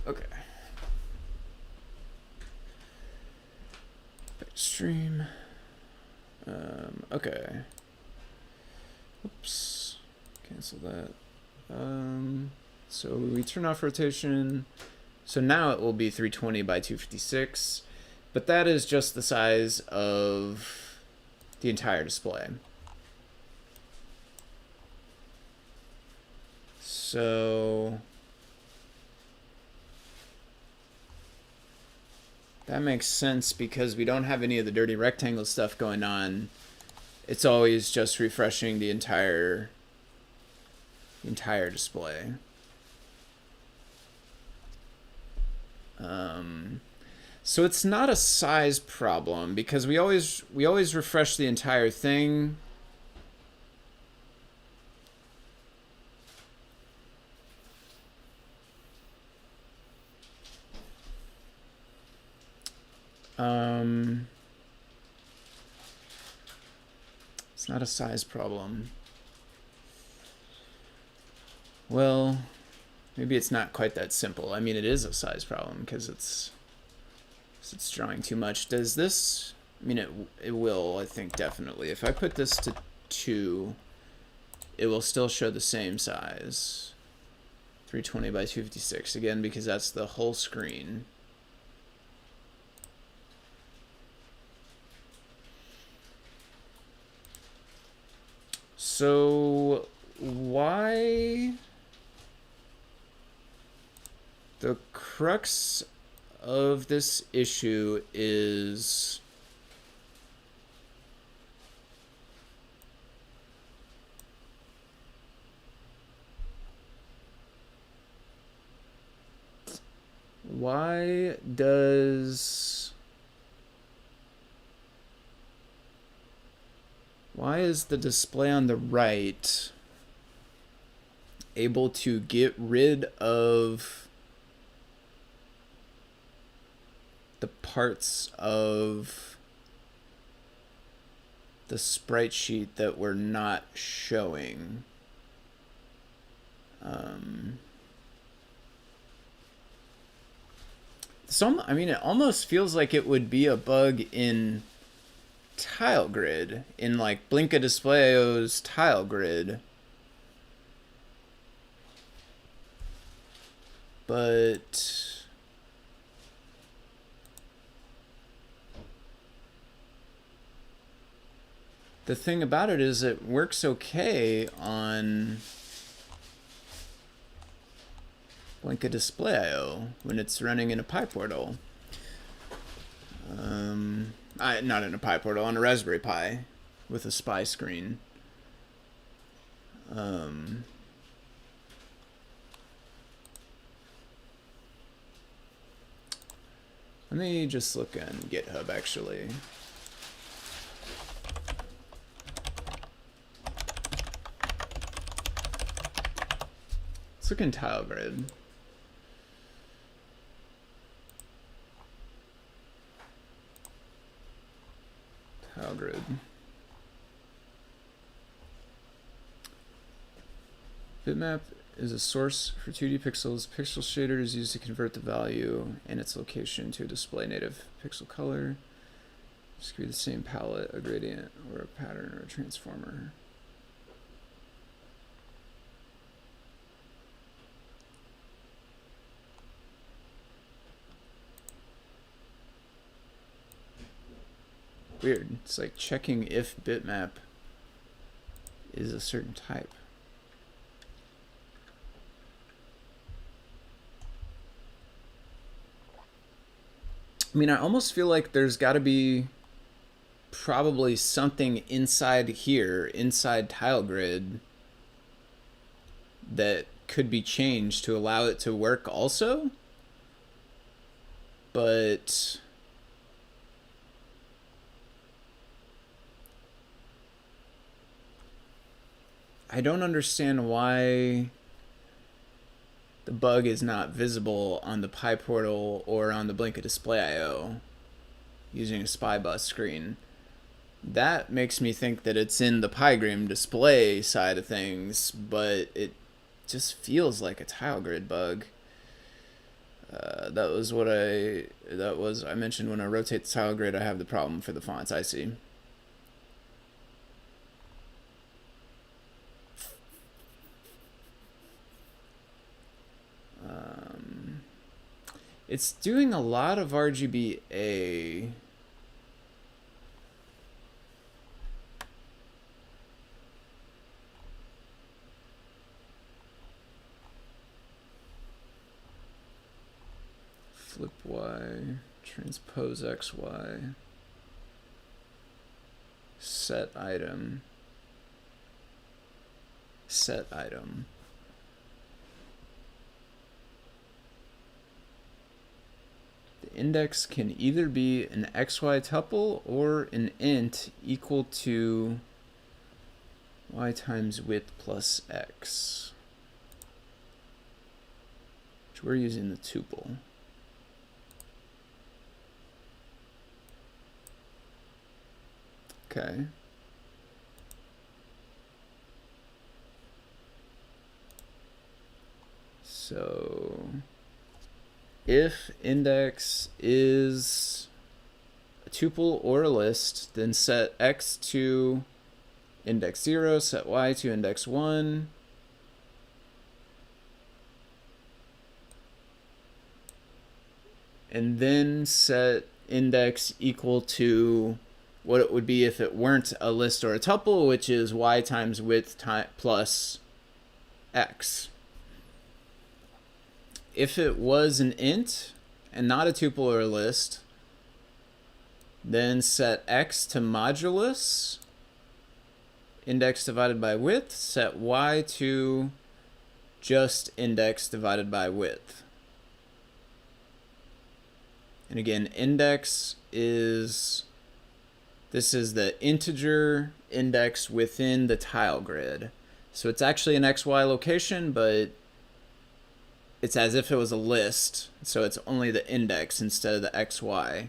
Speaker 1: Okay. Stream. Okay. Oops. Cancel that. So we turn off rotation. So now it will be 320 by 256, but that is just the size of the entire display. So that makes sense because we don't have any of the dirty rectangle stuff going on. It's always just refreshing the entire display. So it's not a size problem because we always refresh the entire thing. It's not a size problem. Well, maybe it's not quite that simple. I mean, it is a size problem because it's drawing too much. Does this? I mean, it will. I think definitely. If I put this to 2, it will still show the same size. 320 by 256 again because that's the whole screen. So why the crux of this issue is why is the display on the right able to get rid of the parts of the sprite sheet that we're not showing? I mean, it almost feels like it would be a bug in TileGrid, in like Blinka Display.io's TileGrid. But the thing about it is it works okay on Blinka Display.io when it's running in a PyPortal. Not in a PyPortal, on a Raspberry Pi with a SPI screen. Let me just look on GitHub actually. Let's look in TileGrid. TileGrid. Bitmap is a source for 2D pixels. Pixel shader is used to convert the value and its location to a display native pixel color. This could be the same palette, a gradient, or a pattern, or a transformer. Weird. It's like checking if bitmap is a certain type. I mean, I almost feel like there's got to be probably something inside here, inside TileGrid, that could be changed to allow it to work also. But I don't understand why the bug is not visible on the PyPortal or on the Blinka Display.io using a SPI bus screen. That makes me think that it's in the PyGame Display side of things, but it just feels like a TileGrid bug. That was what I mentioned when I rotate the TileGrid. I have the problem for the fonts I see. It's doing a lot of RGBA. Flip Y, transpose XY, set item, set item. The index can either be an XY tuple or an int equal to y times width plus x. Which we're using the tuple. Okay. So if index is a tuple or a list, then set x to index 0, set y to index 1. And then set index equal to what it would be if it weren't a list or a tuple, which is y times width plus x. If it was an int and not a tuple or a list, then set x to modulus, index divided by width, set y to just index divided by width. And again, index is, this is the integer index within the tile grid. So it's actually an XY location, but it's as if it was a list. So it's only the index instead of the XY.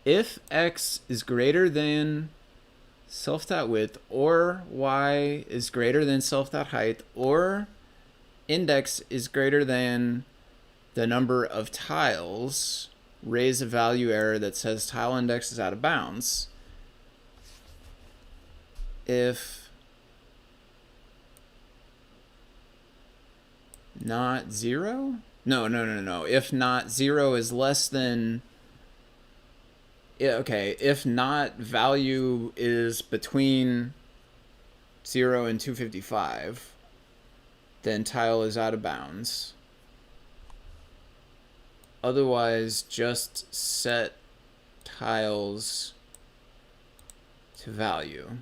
Speaker 1: If x is greater than self.width, or y is greater than self.height, or index is greater than the number of tiles, raise a value error that says tile index is out of bounds. If not 0? No. If not 0 is less than, yeah, okay, if not value is between 0 and 255, then tile is out of bounds. Otherwise, just set tiles to value.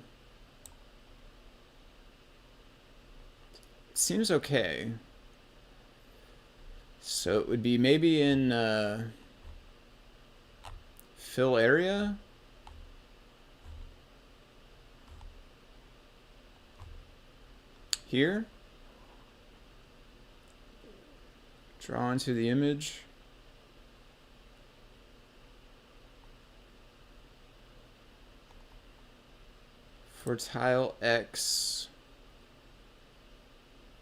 Speaker 1: It seems okay. So it would be maybe in fill area. Here. Draw onto the image. For tile X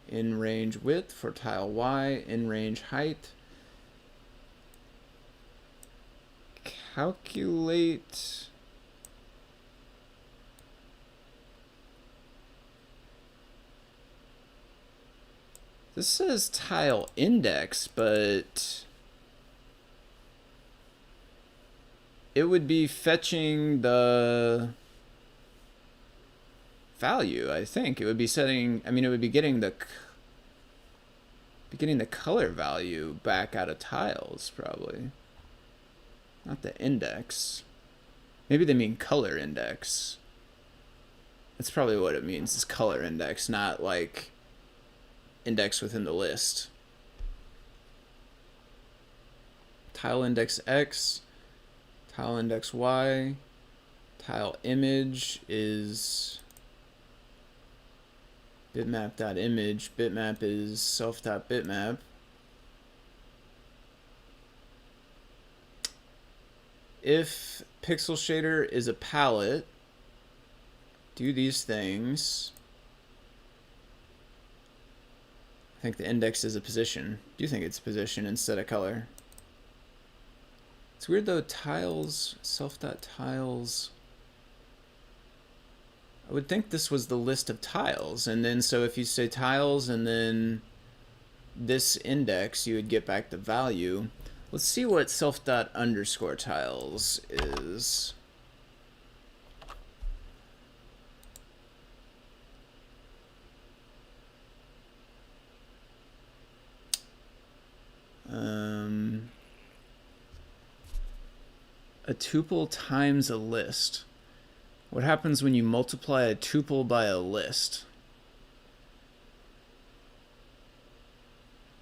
Speaker 1: in range width, for tile Y in range height. Calculate this says tile index, but it would be fetching the value, I think. It would be setting, I mean, it would be getting the color value back out of tiles, probably. Not the index. Maybe they mean color index. That's probably what it means, is color index, not like index within the list. Tile index X, tile index Y, tile image is bitmap.image, bitmap is self.bitmap. If pixel shader is a palette, do these things. I think the index is a position. Do you think it's position instead of color? It's weird though, tiles, self.tiles. I would think this was the list of tiles, and then so if you say tiles and then this index, you would get back the value. Let's see what self._tiles is. A tuple times a list. What happens when you multiply a tuple by a list?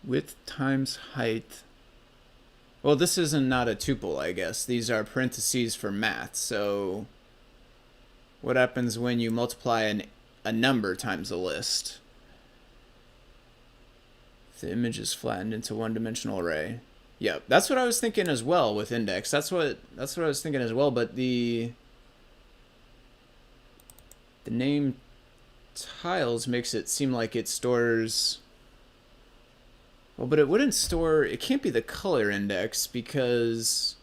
Speaker 1: Width times height. Well, this isn't not a tuple, I guess. These are parentheses for math. So what happens when you multiply a number times a list? If the image is flattened into one-dimensional array. Yeah, that's what I was thinking as well with index. That's what I was thinking as well, but the name tiles makes it seem like it stores. Well, but it wouldn't store, it can't be the color index because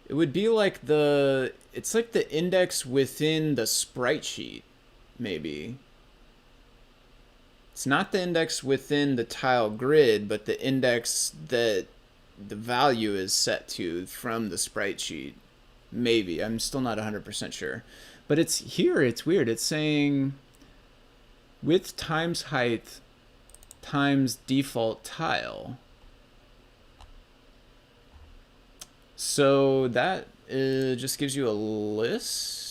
Speaker 1: it would be like it's like the index within the sprite sheet, maybe. It's not the index within the tile grid, but the index that the value is set to from the sprite sheet. Maybe. I'm still not 100% sure. But it's here, it's weird. It's saying width times height times default tile. So that just gives you a list.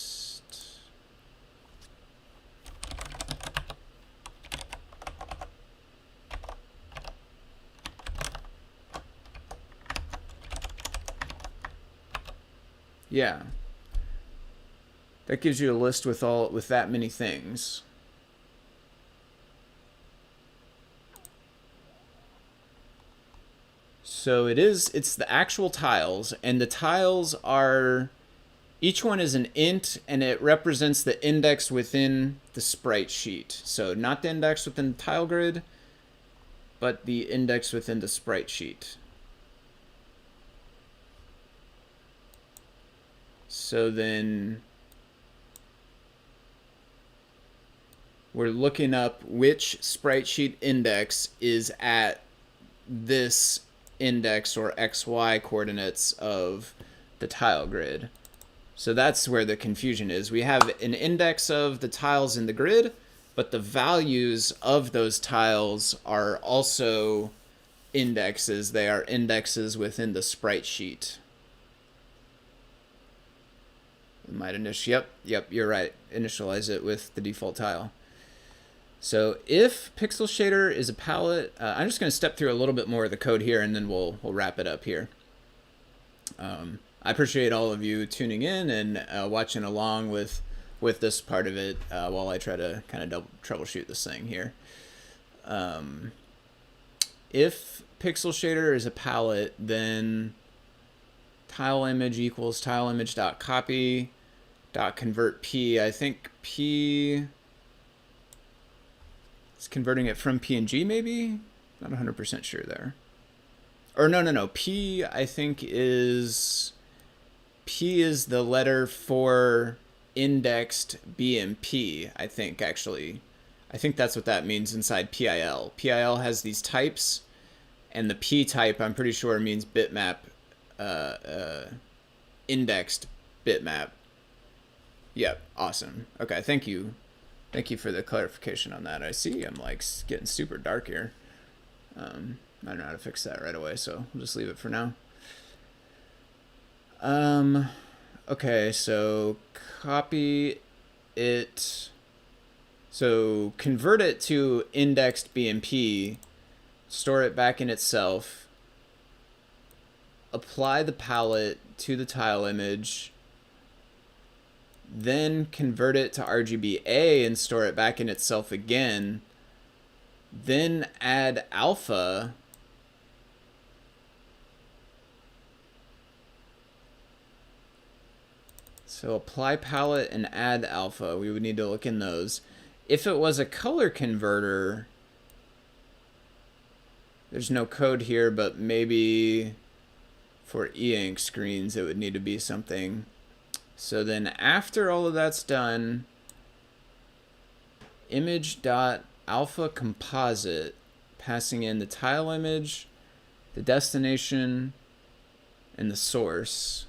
Speaker 1: Yeah. That gives you a list with that many things. So it's the actual tiles, and the tiles are, each one is an int, and it represents the index within the sprite sheet. So not the index within the tile grid, but the index within the sprite sheet. So then we're looking up which sprite sheet index is at this index or XY coordinates of the tile grid. So that's where the confusion is. We have an index of the tiles in the grid, but the values of those tiles are also indexes. They are indexes within the sprite sheet. Yep, you're right. Initialize it with the default tile. So if pixel shader is a palette, I'm just going to step through a little bit more of the code here, and then we'll wrap it up here. I appreciate all of you tuning in and watching along with this part of it while I try to kind of troubleshoot this thing here. If pixel shader is a palette, then tile image equals tileimage.copy .convert p. I think p is converting it from PNG, maybe? Not 100% sure there. Or no. P, I think, is the letter for indexed BMP, I think, actually. I think that's what that means inside PIL. PIL has these types, and the P type, I'm pretty sure, means bitmap, indexed bitmap. Yep, awesome. Okay, thank you. Thank you for the clarification on that. I see I'm like getting super dark here. I don't know how to fix that right away, so we'll just leave it for now. Okay, so copy it. So convert it to indexed BMP, store it back in itself, apply the palette to the tile image, then convert it to RGBA and store it back in itself again, then add alpha, so apply palette and add alpha. We would need to look in those. If it was a color converter, there's no code here, but maybe for e-ink screens it would need to be something. So then after all of that's done, image.alpha composite, passing in the tile image, the destination, and the source.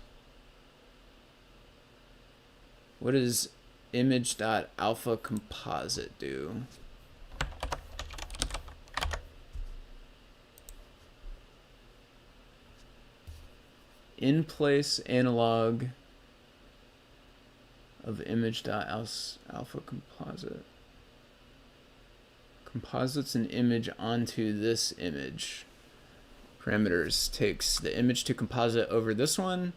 Speaker 1: What does image.alpha composite do? In place analog of image.alpha composite. Composites an image onto this image. Parameters takes the image to composite over this one.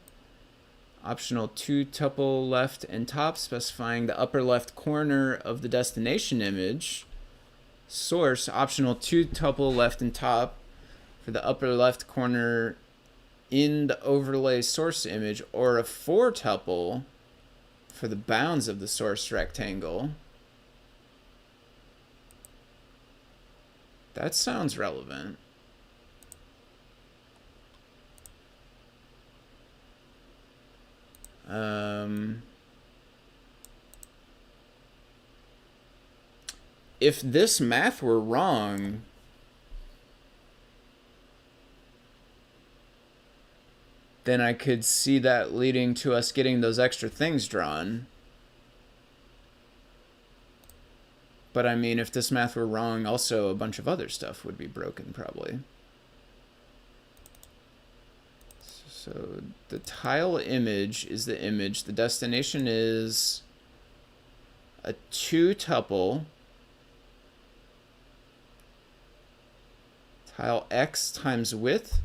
Speaker 1: Optional 2 tuple left and top, specifying the upper left corner of the destination image. Source, optional 2 tuple left and top for the upper left corner in the overlay source image, or a 4 tuple for the bounds of the source rectangle. That sounds relevant. If this math were wrong, then I could see that leading to us getting those extra things drawn. But I mean, if this math were wrong, also a bunch of other stuff would be broken probably. So the tile image is the image. The destination is a 2 tuple. Tile X times width.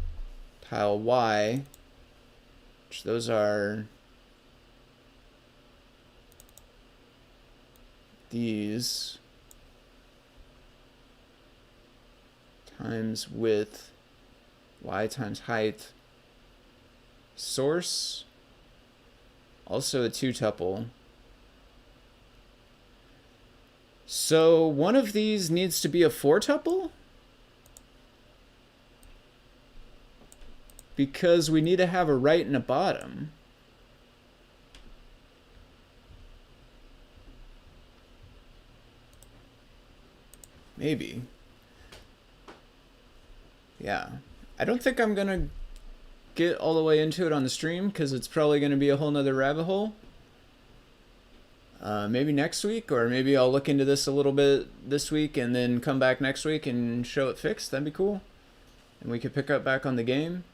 Speaker 1: Tile Y, which those are these, times width, Y times height. Source, also a 2 tuple. So one of these needs to be a 4 tuple? Because we need to have a right and a bottom. Maybe. Yeah. I don't think I'm gonna get all the way into it on the stream because it's probably going to be a whole nother rabbit hole. Maybe next week, or maybe I'll look into this a little bit this week and then come back next week and show it fixed. That'd be cool. And we could pick up back on the game.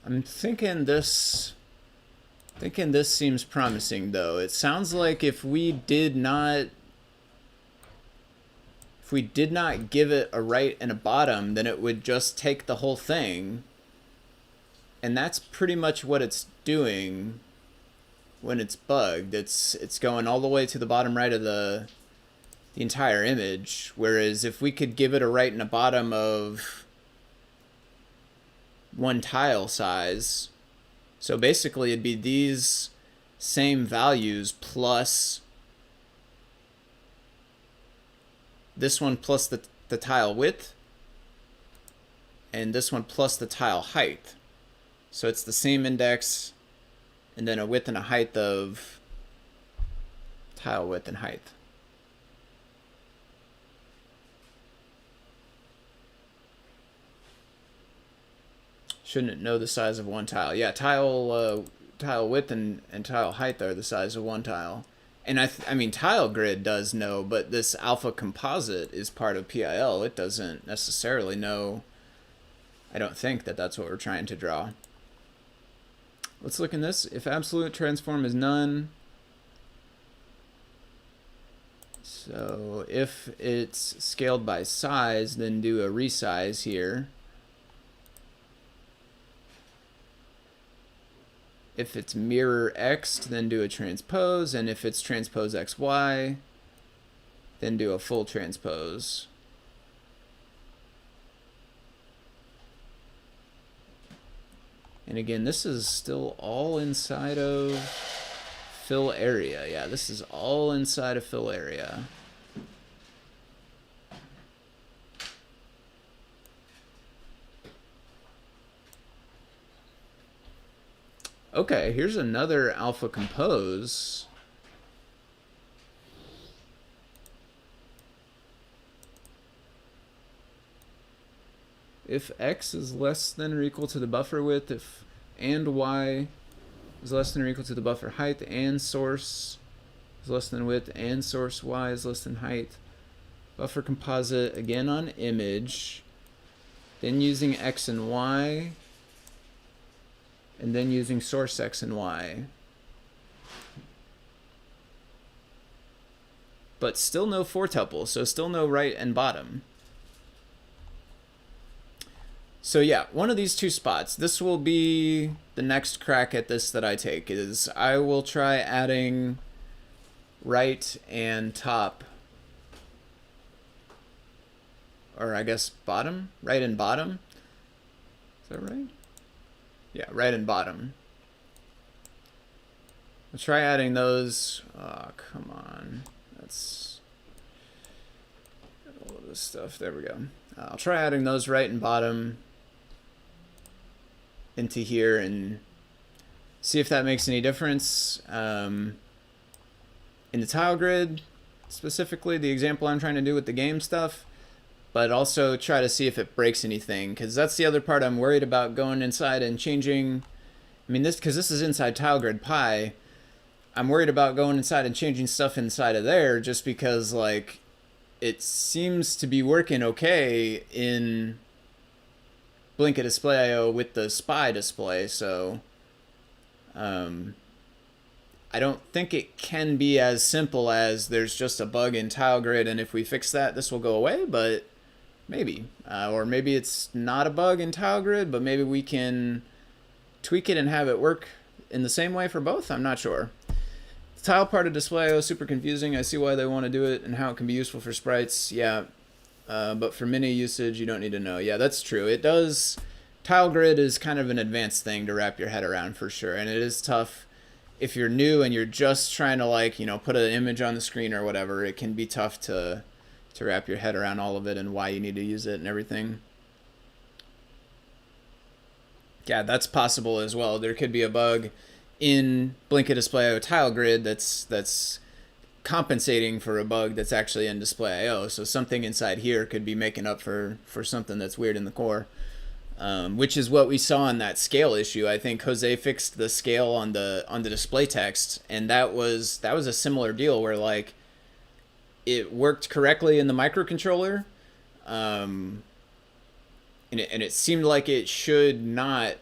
Speaker 1: I'm thinking this seems promising though. It sounds like if we did not give it a right and a bottom, then it would just take the whole thing. And that's pretty much what it's doing when it's bugged. It's going all the way to the bottom right of the entire image. Whereas if we could give it a right and a bottom of 1 tile size, so basically it'd be these same values plus this one plus the tile width, and this one plus the tile height. So it's the same index, and then a width and a height of tile width and height. Shouldn't it know the size of 1 tile? Yeah, tile width and tile height are the size of 1 tile. And I mean, TileGrid does know, but this alpha composite is part of PIL. It doesn't necessarily know. I don't think that that's what we're trying to draw. Let's look in this. If absolute transform is none, so if it's scaled by size, then do a resize here. If it's mirror X, then do a transpose, and if it's transpose XY, then do a full transpose. And again, this is still all inside of fill area. Yeah, this is all inside of fill area. Okay, here's another alpha compose. if x is less than or equal to the buffer width, if and y is less than or equal to the buffer height, and source is less than width, and source y is less than height. Buffer composite again on image, then using x and y, and then using source x and y. But still no 4 tuple, so still no right and bottom. So yeah, one of these two spots, this will be the next crack at this that I take, is I will try adding right and top, or I guess bottom, right and bottom. Is that right? Yeah, right and bottom. I'll try adding those. Oh, come on. That's all of this stuff. There we go. I'll try adding those right and bottom into here and see if that makes any difference. In the tile grid, specifically the example I'm trying to do with the game stuff, but also try to see if it breaks anything, because that's the other part I'm worried about, going inside and changing. I mean, because this is inside TileGrid Py, I'm worried about going inside and changing stuff inside of there, just because like it seems to be working okay in Blinka Display IO with the SPY display, so I don't think it can be as simple as there's just a bug in TileGrid and if we fix that this will go away, but maybe. Or maybe it's not a bug in TileGrid, but maybe we can tweak it and have it work in the same way for both. I'm not sure. The tile part of Display IO is super confusing. I see why they want to do it and how it can be useful for sprites. Yeah, but for mini usage, you don't need to know. Yeah, that's true. It does. TileGrid is kind of an advanced thing to wrap your head around for sure, and it is tough if you're new and you're just trying to, like, you know, put an image on the screen or whatever. It can be tough to wrap your head around all of it and why you need to use it and everything. Yeah, that's possible as well. There could be a bug in Blinka Display IO TileGrid that's compensating for a bug that's actually in Display IO. So something inside here could be making up for something that's weird in the core, which is what we saw in that scale issue. I think Jose fixed the scale on the display text, and that was a similar deal where like it worked correctly in the microcontroller, and it seemed like it should not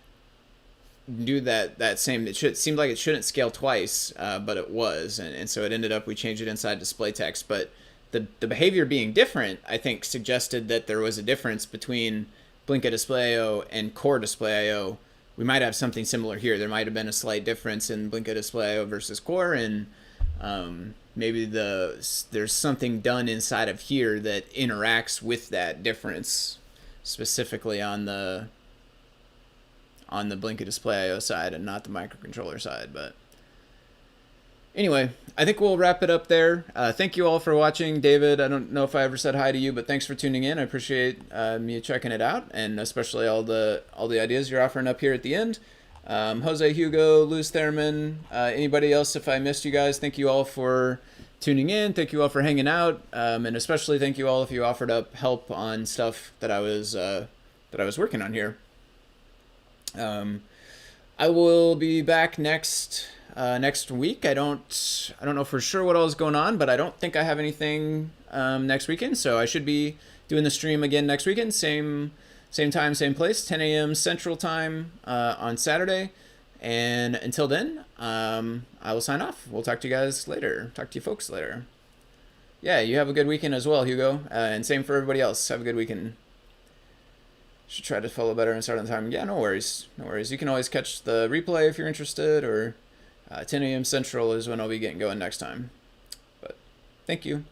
Speaker 1: do that same. It seemed like it shouldn't scale twice, but it was, and so it ended up we changed it inside display text. But the behavior being different, I think, suggested that there was a difference between Blinka Display IO and core Display IO. We might have something similar here. There might have been a slight difference in Blinka Display IO versus core, and maybe there's something done inside of here that interacts with that difference, specifically on the Blinka Display IO side and not the microcontroller side. But anyway, I think we'll wrap it up there. Thank you all for watching. David, I don't know if I ever said hi to you, but thanks for tuning in. I appreciate me checking it out, and especially all the ideas you're offering up here at the end. Jose, Hugo, Luz Thurman, anybody else, if I missed you guys, thank you all for tuning in. Thank you all for hanging out, and especially thank you all if you offered up help on stuff that I was working on here. I will be back next week. I don't know for sure what all is going on, but I don't think I have anything next weekend, so I should be doing the stream again next weekend. Same time, same place, 10 a.m. Central Time on Saturday. And until then, I will sign off. We'll talk to you guys later. Talk to you folks later. Yeah, you have a good weekend as well, Hugo. And same for everybody else. Have a good weekend. Should try to follow better and start on time. Yeah, no worries. No worries. You can always catch the replay if you're interested, or 10 a.m. Central is when I'll be getting going next time. But thank you.